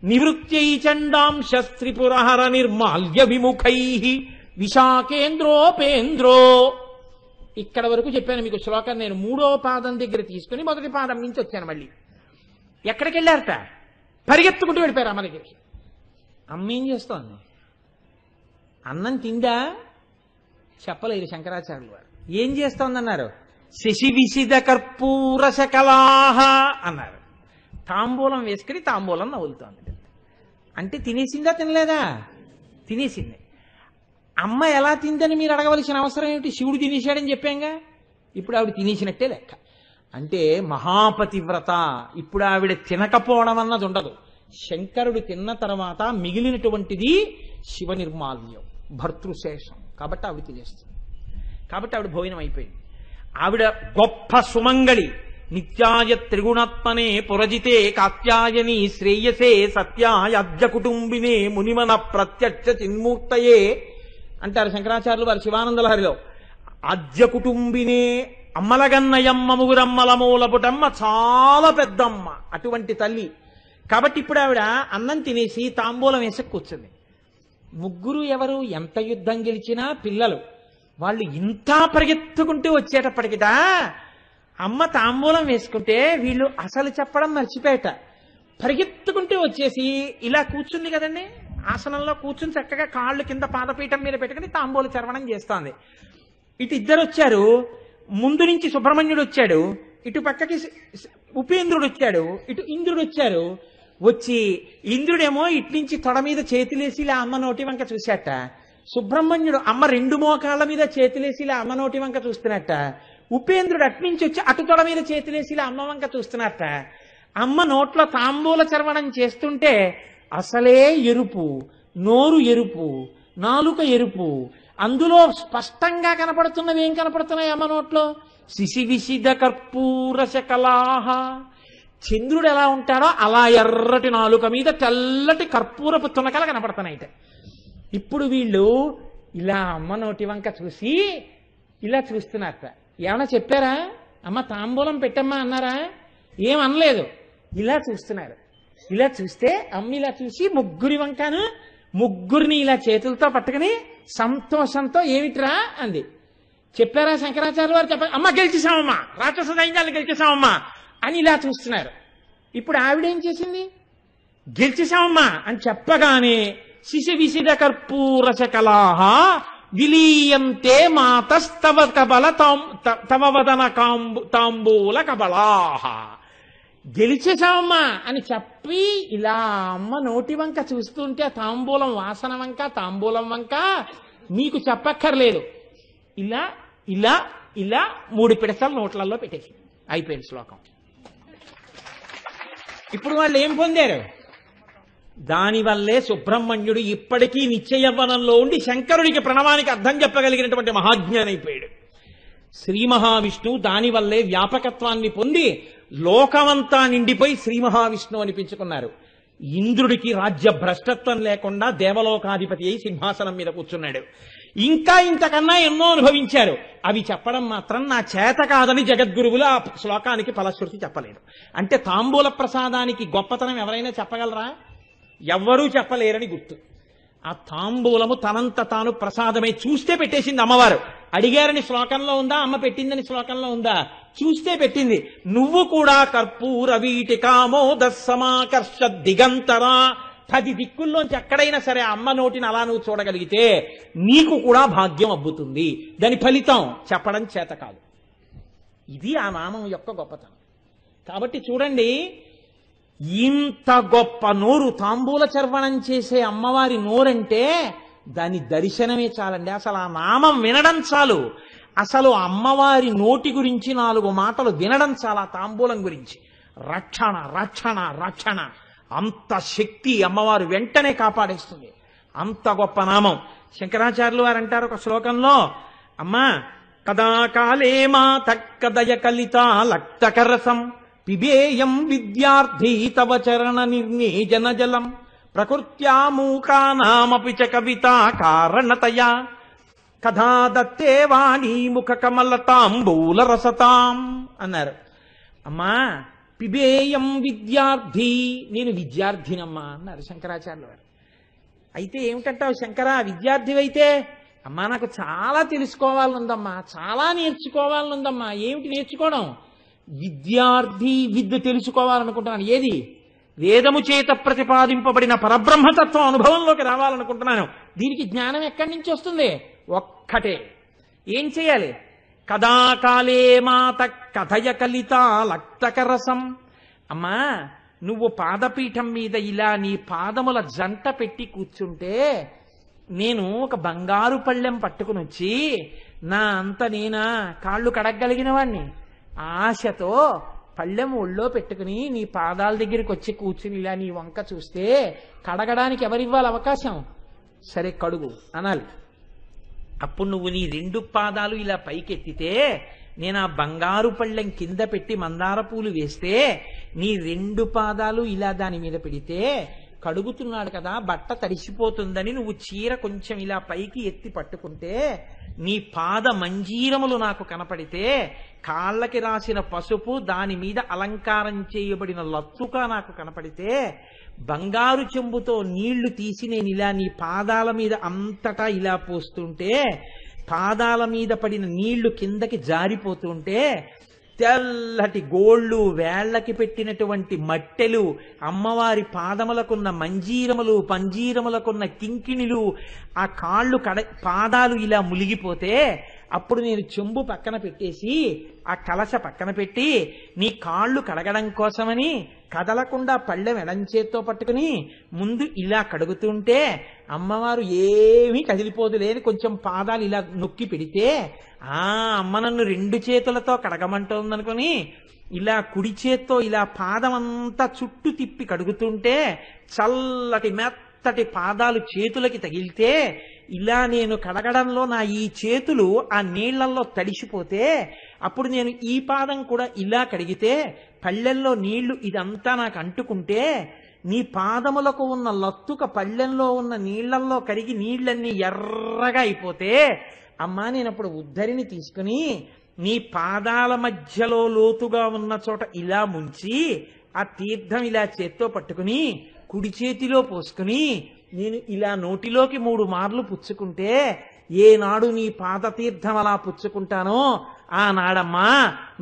నివృత్యై చండాంశ త్రిపురహర నిర్మాల్య విముఖైః విశాఖేంద్రోపేంద్రో. ఇక్కడ వరకు చెప్పాను మీకు శ్లోకం. నేను 3వ పాదం దగ్గర తీసుకుని 1వ పాదం నుంచి వచ్చాను. మళ్ళీ ఎక్కడికి వెళ్ళారట, పరిగెత్తుకుంటూ వెళ్ళిపోయారు అమ్మ దగ్గరికి. అమ్మ ఏం చేస్తోంది, అన్నం తిందా చెప్పలేదు శంకరాచార్యులు వారు. ఏం చేస్తోందన్నారు, శశి విసిద కర్పూర శకలాహ అన్నారు. తాంబూలం వేసుకుని తాంబూలం నవ్వులుతోంది. అంటే తినేసిందా, తినలేదా, తినేసింది. అమ్మ ఎలా తిందని మీరు అడగవలసిన అవసరం ఏమిటి, శివుడు తినేశాడని చెప్పాంగా. ఇప్పుడు ఆవిడ తినేసినట్టే లెక్క. అంటే మహాపతివ్రత. ఇప్పుడు ఆవిడ తినకపోవడం అన్నది ఉండదు. శంకరుడు తిన్న తర్వాత మిగిలినటువంటిది శివ నిర్మాల్యం, భర్తృశేషం. కాబట్టి ఆవిడ తినేస్తుంది. కాబట్టి ఆవిడ భోజనం అయిపోయింది. ఆవిడ గొప్ప సుమంగళి. నిత్యాయ త్రిగుణాత్మనే పురజితే కాత్యాయని శ్రేయసే సత్యాయాజ్య కుటుంబినే మునిమన ప్రత్యక్ష చిన్మూర్తయే అంటారు శంకరాచార్యులు వారి శివానందలహరిలో. ఆద్య కుటుంబినే, అమ్మలగన్నయమ్మ ముగురమ్మల మూలపుటమ్మ, చాలా పెద్దమ్మ, అటువంటి తల్లి. కాబట్టి ఇప్పుడు ఆవిడ అన్నం తినేసి తాంబూలం వేసి కూర్చుంది. ముగ్గురు ఎవరు, ఎంత యుద్ధం గెలిచినా పిల్లలు. వాళ్ళు ఇంత పరిగెత్తుకుంటూ వచ్చేటప్పటికిట అమ్మ తాంబూలం వేసుకుంటే వీళ్ళు అసలు చెప్పడం మర్చిపోయేట. పరిగెత్తుకుంటూ వచ్చేసి ఇలా కూర్చుంది కదండి, ఆసనంలో కూర్చుని చక్కగా కాళ్ళు కింద పాదపీఠం మీద పెట్టుకుని తాంబూల చర్వణం చేస్తోంది. ఇటు ఇద్దరు వచ్చారు, ముందు నుంచి సుబ్రహ్మణ్యుడు వచ్చాడు, ఇటు పక్కకి ఉపేంద్రుడు వచ్చాడు, ఇటు ఇంద్రుడు వచ్చారు. వచ్చి ఇంద్రుడేమో ఇటు నుంచి తొడ మీద చేతులేసి ఇలా అమ్మ నోటి వంక చూశాట. సుబ్రహ్మణ్యుడు అమ్మ 2 మోకాళ్ళ మీద చేతులేసి ఇలా అమ్మ నోటి వంక చూస్తున్నట్ట. ఉపేంద్రుడు అట్నుంచి వచ్చి అటు తొడ మీద చేతులేసి ఇలా అమ్మ వంక చూస్తున్నట్ట. అమ్మ నోట్లో తాంబూల చర్వణం చేస్తుంటే అసలే ఎరుపు, నోరు ఎరుపు, నాలుక ఎరుపు. అందులో స్పష్టంగా కనపడుతున్నవి ఏం కనపడుతున్నాయి అమ్మ నోట్లో? శిశివిశిద కర్పూర శకలాహ. చంద్రుడు ఎలా ఉంటాడో అలా ఎర్రటి నాలుక మీద తెల్లటి కర్పూరపు తునకలు కనపడుతున్నాయిట. ఇప్పుడు వీళ్ళు ఇలా అమ్మ నోటి వంక చూసి ఇలా చూస్తున్నారట. ఏమన్నా చెప్పారా? అమ్మ తాంబూలం పెట్టమ్మా అన్నారా? ఏమనలేదు. ఇలా చూస్తున్నారు. ఇలా చూస్తే అమ్మ ఇలా చూసి ముగ్గురిని ఇలా చేతులతో పట్టుకుని సంతోషంతో ఏమిట్రా అంది. చెప్పారా శంకరాచార్య వారు? చెప్పారు. అమ్మ గెలిచేసామమ్మా, రాక్షస సైన్యాన్ని గెలిచేసామమ్మా అని ఇలా చూస్తున్నారు. ఇప్పుడు ఆవిడేం చేసింది? గెలిచేసామమ్మా అని చెప్పగానే శిశివిశిద కర్పూర శకలాహ విలీయంతే మాతస్తవ కబల తవ వదన తాంబూల కబలాహ. గెలిచేసామమ్మా అని చెప్పి ఇలా అమ్మ నోటి వంక చూస్తుంటే తాంబూలం వాసన వంక, తాంబూలం వంక మీకు చెప్పక్కర్లేదు. ఇలా ఇలా ఇలా 3 పిడసలు నోట్లలో పెట్టేసి అయిపోయింది శ్లోకం. ఇప్పుడు వాళ్ళు ఏం పొందారు? దానివల్లే సుబ్రహ్మణ్యుడు ఇప్పటికీ నిత్యయవ్వనంలో ఉండి శంకరుడికి ప్రణవానికి అర్థం చెప్పగలిగినటువంటి మహాజ్ఞానైపోయాడు. శ్రీ మహావిష్ణువు దానివల్లే వ్యాపకత్వాన్ని పొంది లోకమంతా నిండిపోయి శ్రీ మహావిష్ణువు అనిపించుకున్నారు. ఇంద్రుడికి రాజ్య భ్రష్టత్వం లేకుండా దేవలోకాధిపతి అయి సింహాసనం మీద కూర్చున్నాడు. ఇంకా ఇంతకన్నా ఎన్నో అనుభవించారు. అవి చెప్పడం మాత్రం నా చేత కాదని జగద్గురువులు ఆ శ్లోకానికి ఫలశ్రుతి చెప్పలేరు. అంటే తాంబూల ప్రసాదానికి గొప్పతనం ఎవరైనా చెప్పగలరా? ఎవ్వరూ చెప్పలేరని గుర్తు. ఆ తాంబూలము తనంత తాను ప్రసాదమే. చూస్తే పెట్టేసింది అమ్మవారు. అడిగారని శ్లోకంలో ఉందా? అమ్మ పెట్టిందని శ్లోకంలో ఉందా? చూస్తే పెట్టింది. నువ్వు కూడా కర్పూర వీటికామోద సమాకర్ష దిగంతరా. 10 దిక్కుల్లోంచి ఎక్కడైనా సరే అమ్మ నోటిని అలా నువ్వు చూడగలిగితే నీకు కూడా భాగ్యం అబ్బుతుంది. దాని ఫలితం చెప్పడం చేత కాదు. ఇది ఆ నామం యొక్క గొప్పతనం. కాబట్టి చూడండి, ఇంత గొప్ప నోరు తాంబూల చర్వణం చేసే అమ్మవారి నోరంటే దాని దర్శనమే చాలండి. అసలు ఆ నామం వినడం చాలు. అసలు అమ్మవారి నోటి గురించి 4 మాటలు వినడం చాలా. తాంబూలం గురించి రక్షణ రక్షణ రక్షణ. అంత శక్తి అమ్మవారు వెంటనే కాపాడేస్తుంది. అంత గొప్ప నామం. శంకరాచార్యులు వారు అంటారు ఒక శ్లోకంలో, అమ్మా కదాకాలే మాత కదయ కలిత లక్తకరసం పిబేయం విద్యార్థి తవ చరణ నిర్ణేజన జలం ప్రకృత్యా మూకానామపి చ కవితా కారణతయా కథా దత్తే వాణి ముఖ కమలతాంబూల రసతాం అన్నారు. అమ్మా పిబేయం విద్యార్థి, నేను విద్యార్థినమ్మా అన్నారు శంకరాచార్యులు వారు. అయితే ఏమిటంటావు శంకరా, విద్యార్థివైతే? అమ్మా నాకు చాలా తెలుసుకోవాలనుందమ్మా, చాలా నేర్చుకోవాలనుందమ్మా. ఏమిటి నేర్చుకోవడం? విద్యార్థి విద్య తెలుసుకోవాలనుకుంటున్నాను. ఏది? వేదము చేత ప్రతిపాదింపబడిన పరబ్రహ్మతత్వం అనుభవంలోకి రావాలనుకుంటున్నాను. దీనికి జ్ఞానం ఎక్కడి నుంచి వస్తుంది? ఒక్కటే. ఏం చేయాలి? కదాకాలే మాత కథయ కలిత లక్తకరసం. అమ్మా నువ్వు పాదపీఠం మీద ఇలా నీ పాదముల జంట పెట్టి కూర్చుంటే నేను ఒక బంగారు పళ్ళెం పట్టుకుని వచ్చి నా అంత నేనా కాళ్ళు కడగలిగిన వాణ్ణి ఆశతో పళ్ళెం ఒళ్ళో పెట్టుకుని నీ పాదాల దగ్గరికి వచ్చి కూర్చుని ఇలా నీ వంక చూస్తే కడగడానికి ఎవరివ్వాలి అవకాశం? సరే కడుగు అనాలి. అప్పుడు నువ్వు నీ 2 పాదాలు ఇలా పైకెత్తితే నేను ఆ బంగారు పళ్ళెం కింద పెట్టి మందార పూలు వేస్తే నీ 2 పాదాలు ఇలా దాని మీద పెడితే కడుగుతున్నాడు కదా, బట్ట తడిసిపోతుందని నువ్వు చీర కొంచెం ఇలా పైకి ఎత్తి పట్టుకుంటే నీ పాద మంజీరములు నాకు కనపడితే కాళ్ళకి రాసిన పసుపు దాని మీద అలంకారం చేయబడిన లత్తుక నాకు కనపడితే బంగారు చెంబుతో నీళ్లు తీసి నేను ఇలా నీ పాదాల మీద అంతటా ఇలా పోస్తుంటే పాదాల మీద పడిన నీళ్లు కిందకి జారిపోతుంటే తెల్లటి గోళ్ళు వేళ్లకి పెట్టినటువంటి మట్టెలు అమ్మవారి పాదములకున్న మంజీరములు పంజీరములకున్న కింకిణిలు ఆ కాళ్ళు పాదాలు ఇలా ములిగిపోతే అప్పుడు నేను చెంబు పక్కన పెట్టేసి ఆ కలశ పక్కన పెట్టి నీ కాళ్ళు కడగడం కోసమని కదలకుండా పళ్ళెం ఎడంచేత్తో పట్టుకుని ముందు ఇలా కడుగుతుంటే అమ్మవారు ఏమీ కదిలిపోదులేని కొంచెం పాదాలు ఇలా నొక్కి పెడితే అమ్మ నన్ను 2 చేతులతో కడగమంటోందనుకుని ఇలా కుడి చేత్తో ఇలా పాదమంతా చుట్టూ తిప్పి కడుగుతుంటే చల్లటి మెత్తటి పాదాలు చేతులకి తగిలితే ఇలా నేను కడగడంలో నా ఈ చేతులు ఆ నీళ్లలో తడిసిపోతే అప్పుడు నేను ఈ పాదం కూడా ఇలా కడిగితే పళ్ళెంలో నీళ్లు ఇదంతా నాకు అంటుకుంటే నీ పాదములకు ఉన్న లత్తుక పళ్ళెంలో ఉన్న నీళ్లల్లో కరిగి నీళ్లన్నీ ఎర్రగా అయిపోతే అమ్మా నేను అప్పుడు ఉద్ధరిని తీసుకుని నీ పాదాల మధ్యలో లోతుగా ఉన్న చోట ఇలా ముంచి ఆ తీర్థం ఇలా చేత్తో పట్టుకుని కుడి చేతిలో పోసుకుని నేను ఇలా నోటిలోకి 3 మార్లు పుచ్చుకుంటే ఏనాడు నీ పాదతీర్థం అలా పుచ్చుకుంటానో ఆనాడమ్మా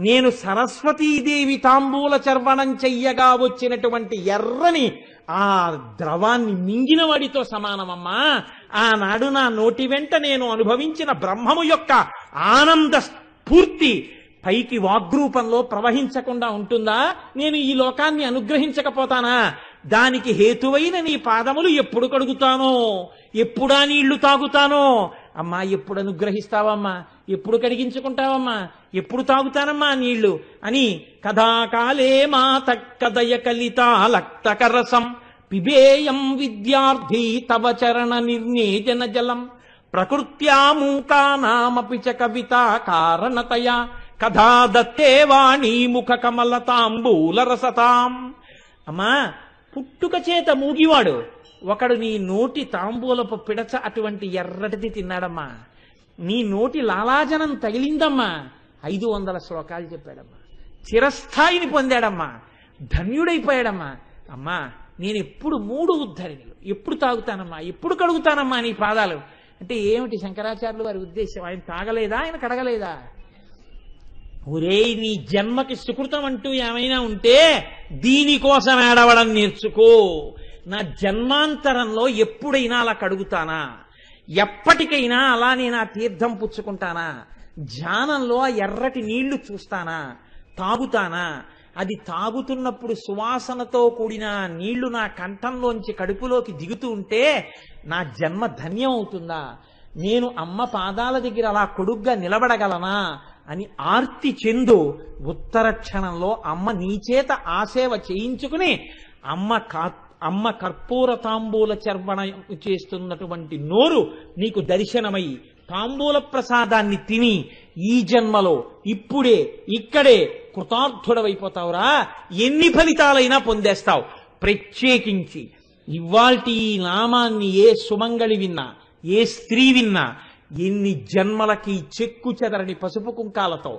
నేను సరస్వతీదేవి తాంబూల చర్వణం చెయ్యగా వచ్చినటువంటి ఎర్రని ఆ ద్రవాన్ని మింగిన వాడితో సమానమమ్మా. ఆనాడు నా నోటి వెంట నేను అనుభవించిన బ్రహ్మము యొక్క ఆనంద స్ఫూర్తి పైకి వాగ్రూపంలో ప్రవహించకుండా ఉంటుందా? నేను ఈ లోకాన్ని అనుగ్రహించకపోతానా? దానికి హేతువైన నీ పాదములు ఎప్పుడు కడుగుతానో, ఎప్పుడా నీళ్లు తాగుతానో. అమ్మా ఎప్పుడు అనుగ్రహిస్తావమ్మా, ఎప్పుడు కడిగించుకుంటావమ్మా, ఎప్పుడు తాగుతానమ్మా నీళ్లు అని కథాకాలే మాత కదయ కలితాలక్తకరసం పిబేయం విద్యార్థి తవ చరణ నిర్ణేజన జలం ప్రకృత్యా మూకానామపి చ కవితా కారణతయా కథా దత్తే వాణీ ముఖ కమలతాంబూల రసతాం. అమ్మా పుట్టుక చేత మూగివాడు ఒకడు నీ నోటి తాంబూలపు పిడచ అటువంటి ఎర్రటిది తిన్నాడమ్మా. నీ నోటి లాలాజనం తగిలిందమ్మా. 500 శ్లోకాలు చెప్పాడమ్మా. చిరస్థాయిని పొందాడమ్మా. ధన్యుడైపోయాడమ్మా. అమ్మా నేను ఎప్పుడు 3 ఉద్ధరిణులు ఎప్పుడు తాగుతానమ్మా, ఎప్పుడు కడుగుతానమ్మా నీ పాదాలు అంటే ఏమిటి శంకరాచార్యులు వారి ఉద్దేశం? ఆయన తాగలేదా, ఆయన కడగలేదా? ఒరే నీ జన్మకి సుకృతం అంటూ ఏమైనా ఉంటే దీనికోసం ఏడవడం నేర్చుకో. నా జన్మాంతరంలో ఎప్పుడైనా అలా కడుగుతానా, ఎప్పటికైనా అలా నేను ఆ తీర్థం పుచ్చుకుంటానా, ధ్యానంలో ఆ ఎర్రటి నీళ్లు చూస్తానా, తాగుతానా? అది తాగుతున్నప్పుడు సువాసనతో కూడిన నీళ్లు నా కంఠంలోంచి కడుపులోకి దిగుతూ ఉంటే నా జన్మ ధన్యం అవుతుందా? నేను అమ్మ పాదాల దగ్గర అలా కొడుగ్గా నిలబడగలనా అని ఆర్తి చెందు ఉత్తర క్షణంలో అమ్మ నీచేత ఆసేవ చేయించుకుని అమ్మ కర్పూర తాంబూల చర్వణ చేస్తున్నటువంటి నోరు నీకు దర్శనమై తాంబూల ప్రసాదాన్ని తిని ఈ జన్మలో ఇప్పుడే ఇక్కడే కృతార్థుడవైపోతావురా. ఎన్ని ఫలితాలైనా పొందేస్తావు. ప్రత్యేకించి ఇవాల్టి ఈ నామాన్ని ఏ సుమంగళి విన్నా, ఏ స్త్రీ విన్నా ఎన్ని జన్మలకి చెక్కు చెదరని పసుపు కుంకాలతో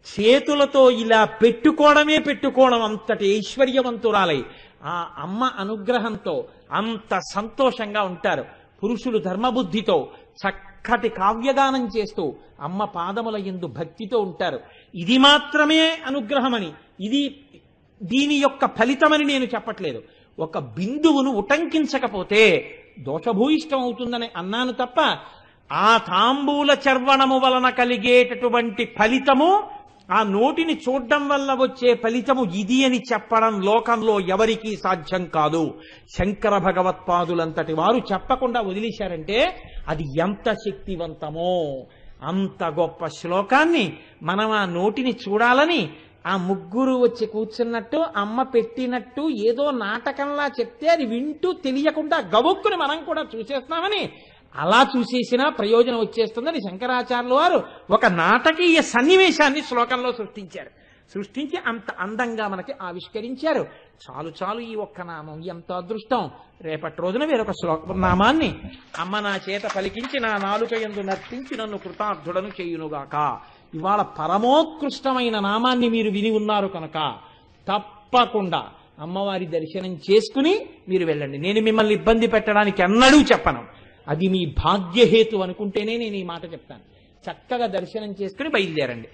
చేతులతో ఇలా పెట్టుకోవడం అంతటి ఐశ్వర్యవంతురాలై ఆ అమ్మ అనుగ్రహంతో అంత సంతోషంగా ఉంటారు. పురుషులు ధర్మబుద్ధితో చక్కటి కావ్యగానం చేస్తూ అమ్మ పాదముల యందు భక్తితో ఉంటారు. ఇది మాత్రమే అనుగ్రహమని, ఇది దీని యొక్క ఫలితమని నేను చెప్పట్లేదు. ఒక బిందువును ఉటంకించకపోతే దోషభూయిష్టం అవుతుందని అన్నాను తప్ప ఆ తాంబూల చర్వణము వలన కలిగేటటువంటి ఫలితము, ఆ నోటిని చూడడం వల్ల వచ్చే ఫలితము ఇది అని చెప్పడం లోకంలో ఎవరికీ సాధ్యం కాదు. శంకర భగవత్పాదులంతటి వారు చెప్పకుండా వదిలేశారంటే అది ఎంత శక్తివంతమో. అంత గొప్ప శ్లోకాన్ని మనం ఆ నోటిని చూడాలని ఆ ముగ్గురు వచ్చి కూర్చున్నట్టు అమ్మ పెట్టినట్టు ఏదో నాటకంలా చెప్తే అది వింటూ తెలియకుండా గబుక్కుని మనం కూడా చూసేస్తున్నామని అలా చూసేసినా ప్రయోజనం వచ్చేస్తుందని శంకరాచార్యుల వారు ఒక నాటకీయ సన్నివేశాన్ని శ్లోకంలో సృష్టించి అంత అందంగా మనకి ఆవిష్కరించారు. చాలు ఈ ఒక్క నామం ఎంత అదృష్టం. రేపటి రోజున వేరొక నామాన్ని అమ్మ నా చేత పలికించి నా నాలుక యందు నర్తించి నన్ను కృతార్థుడను చేయునుగాక. ఇవాళ పరమోత్కృష్టమైన నామాన్ని మీరు విని ఉన్నారు కనుక తప్పకుండా అమ్మవారి దర్శనం చేసుకుని మీరు వెళ్ళండి. నేను మిమ్మల్ని ఇబ్బంది పెట్టడానికి అన్నడూ చెప్పను. అది మీ భాగ్యహేతు అనుకుంటేనే నేను ఈ మాట చెప్తాను. చక్కగా దర్శనం చేసుకుని బయలుదేరండి.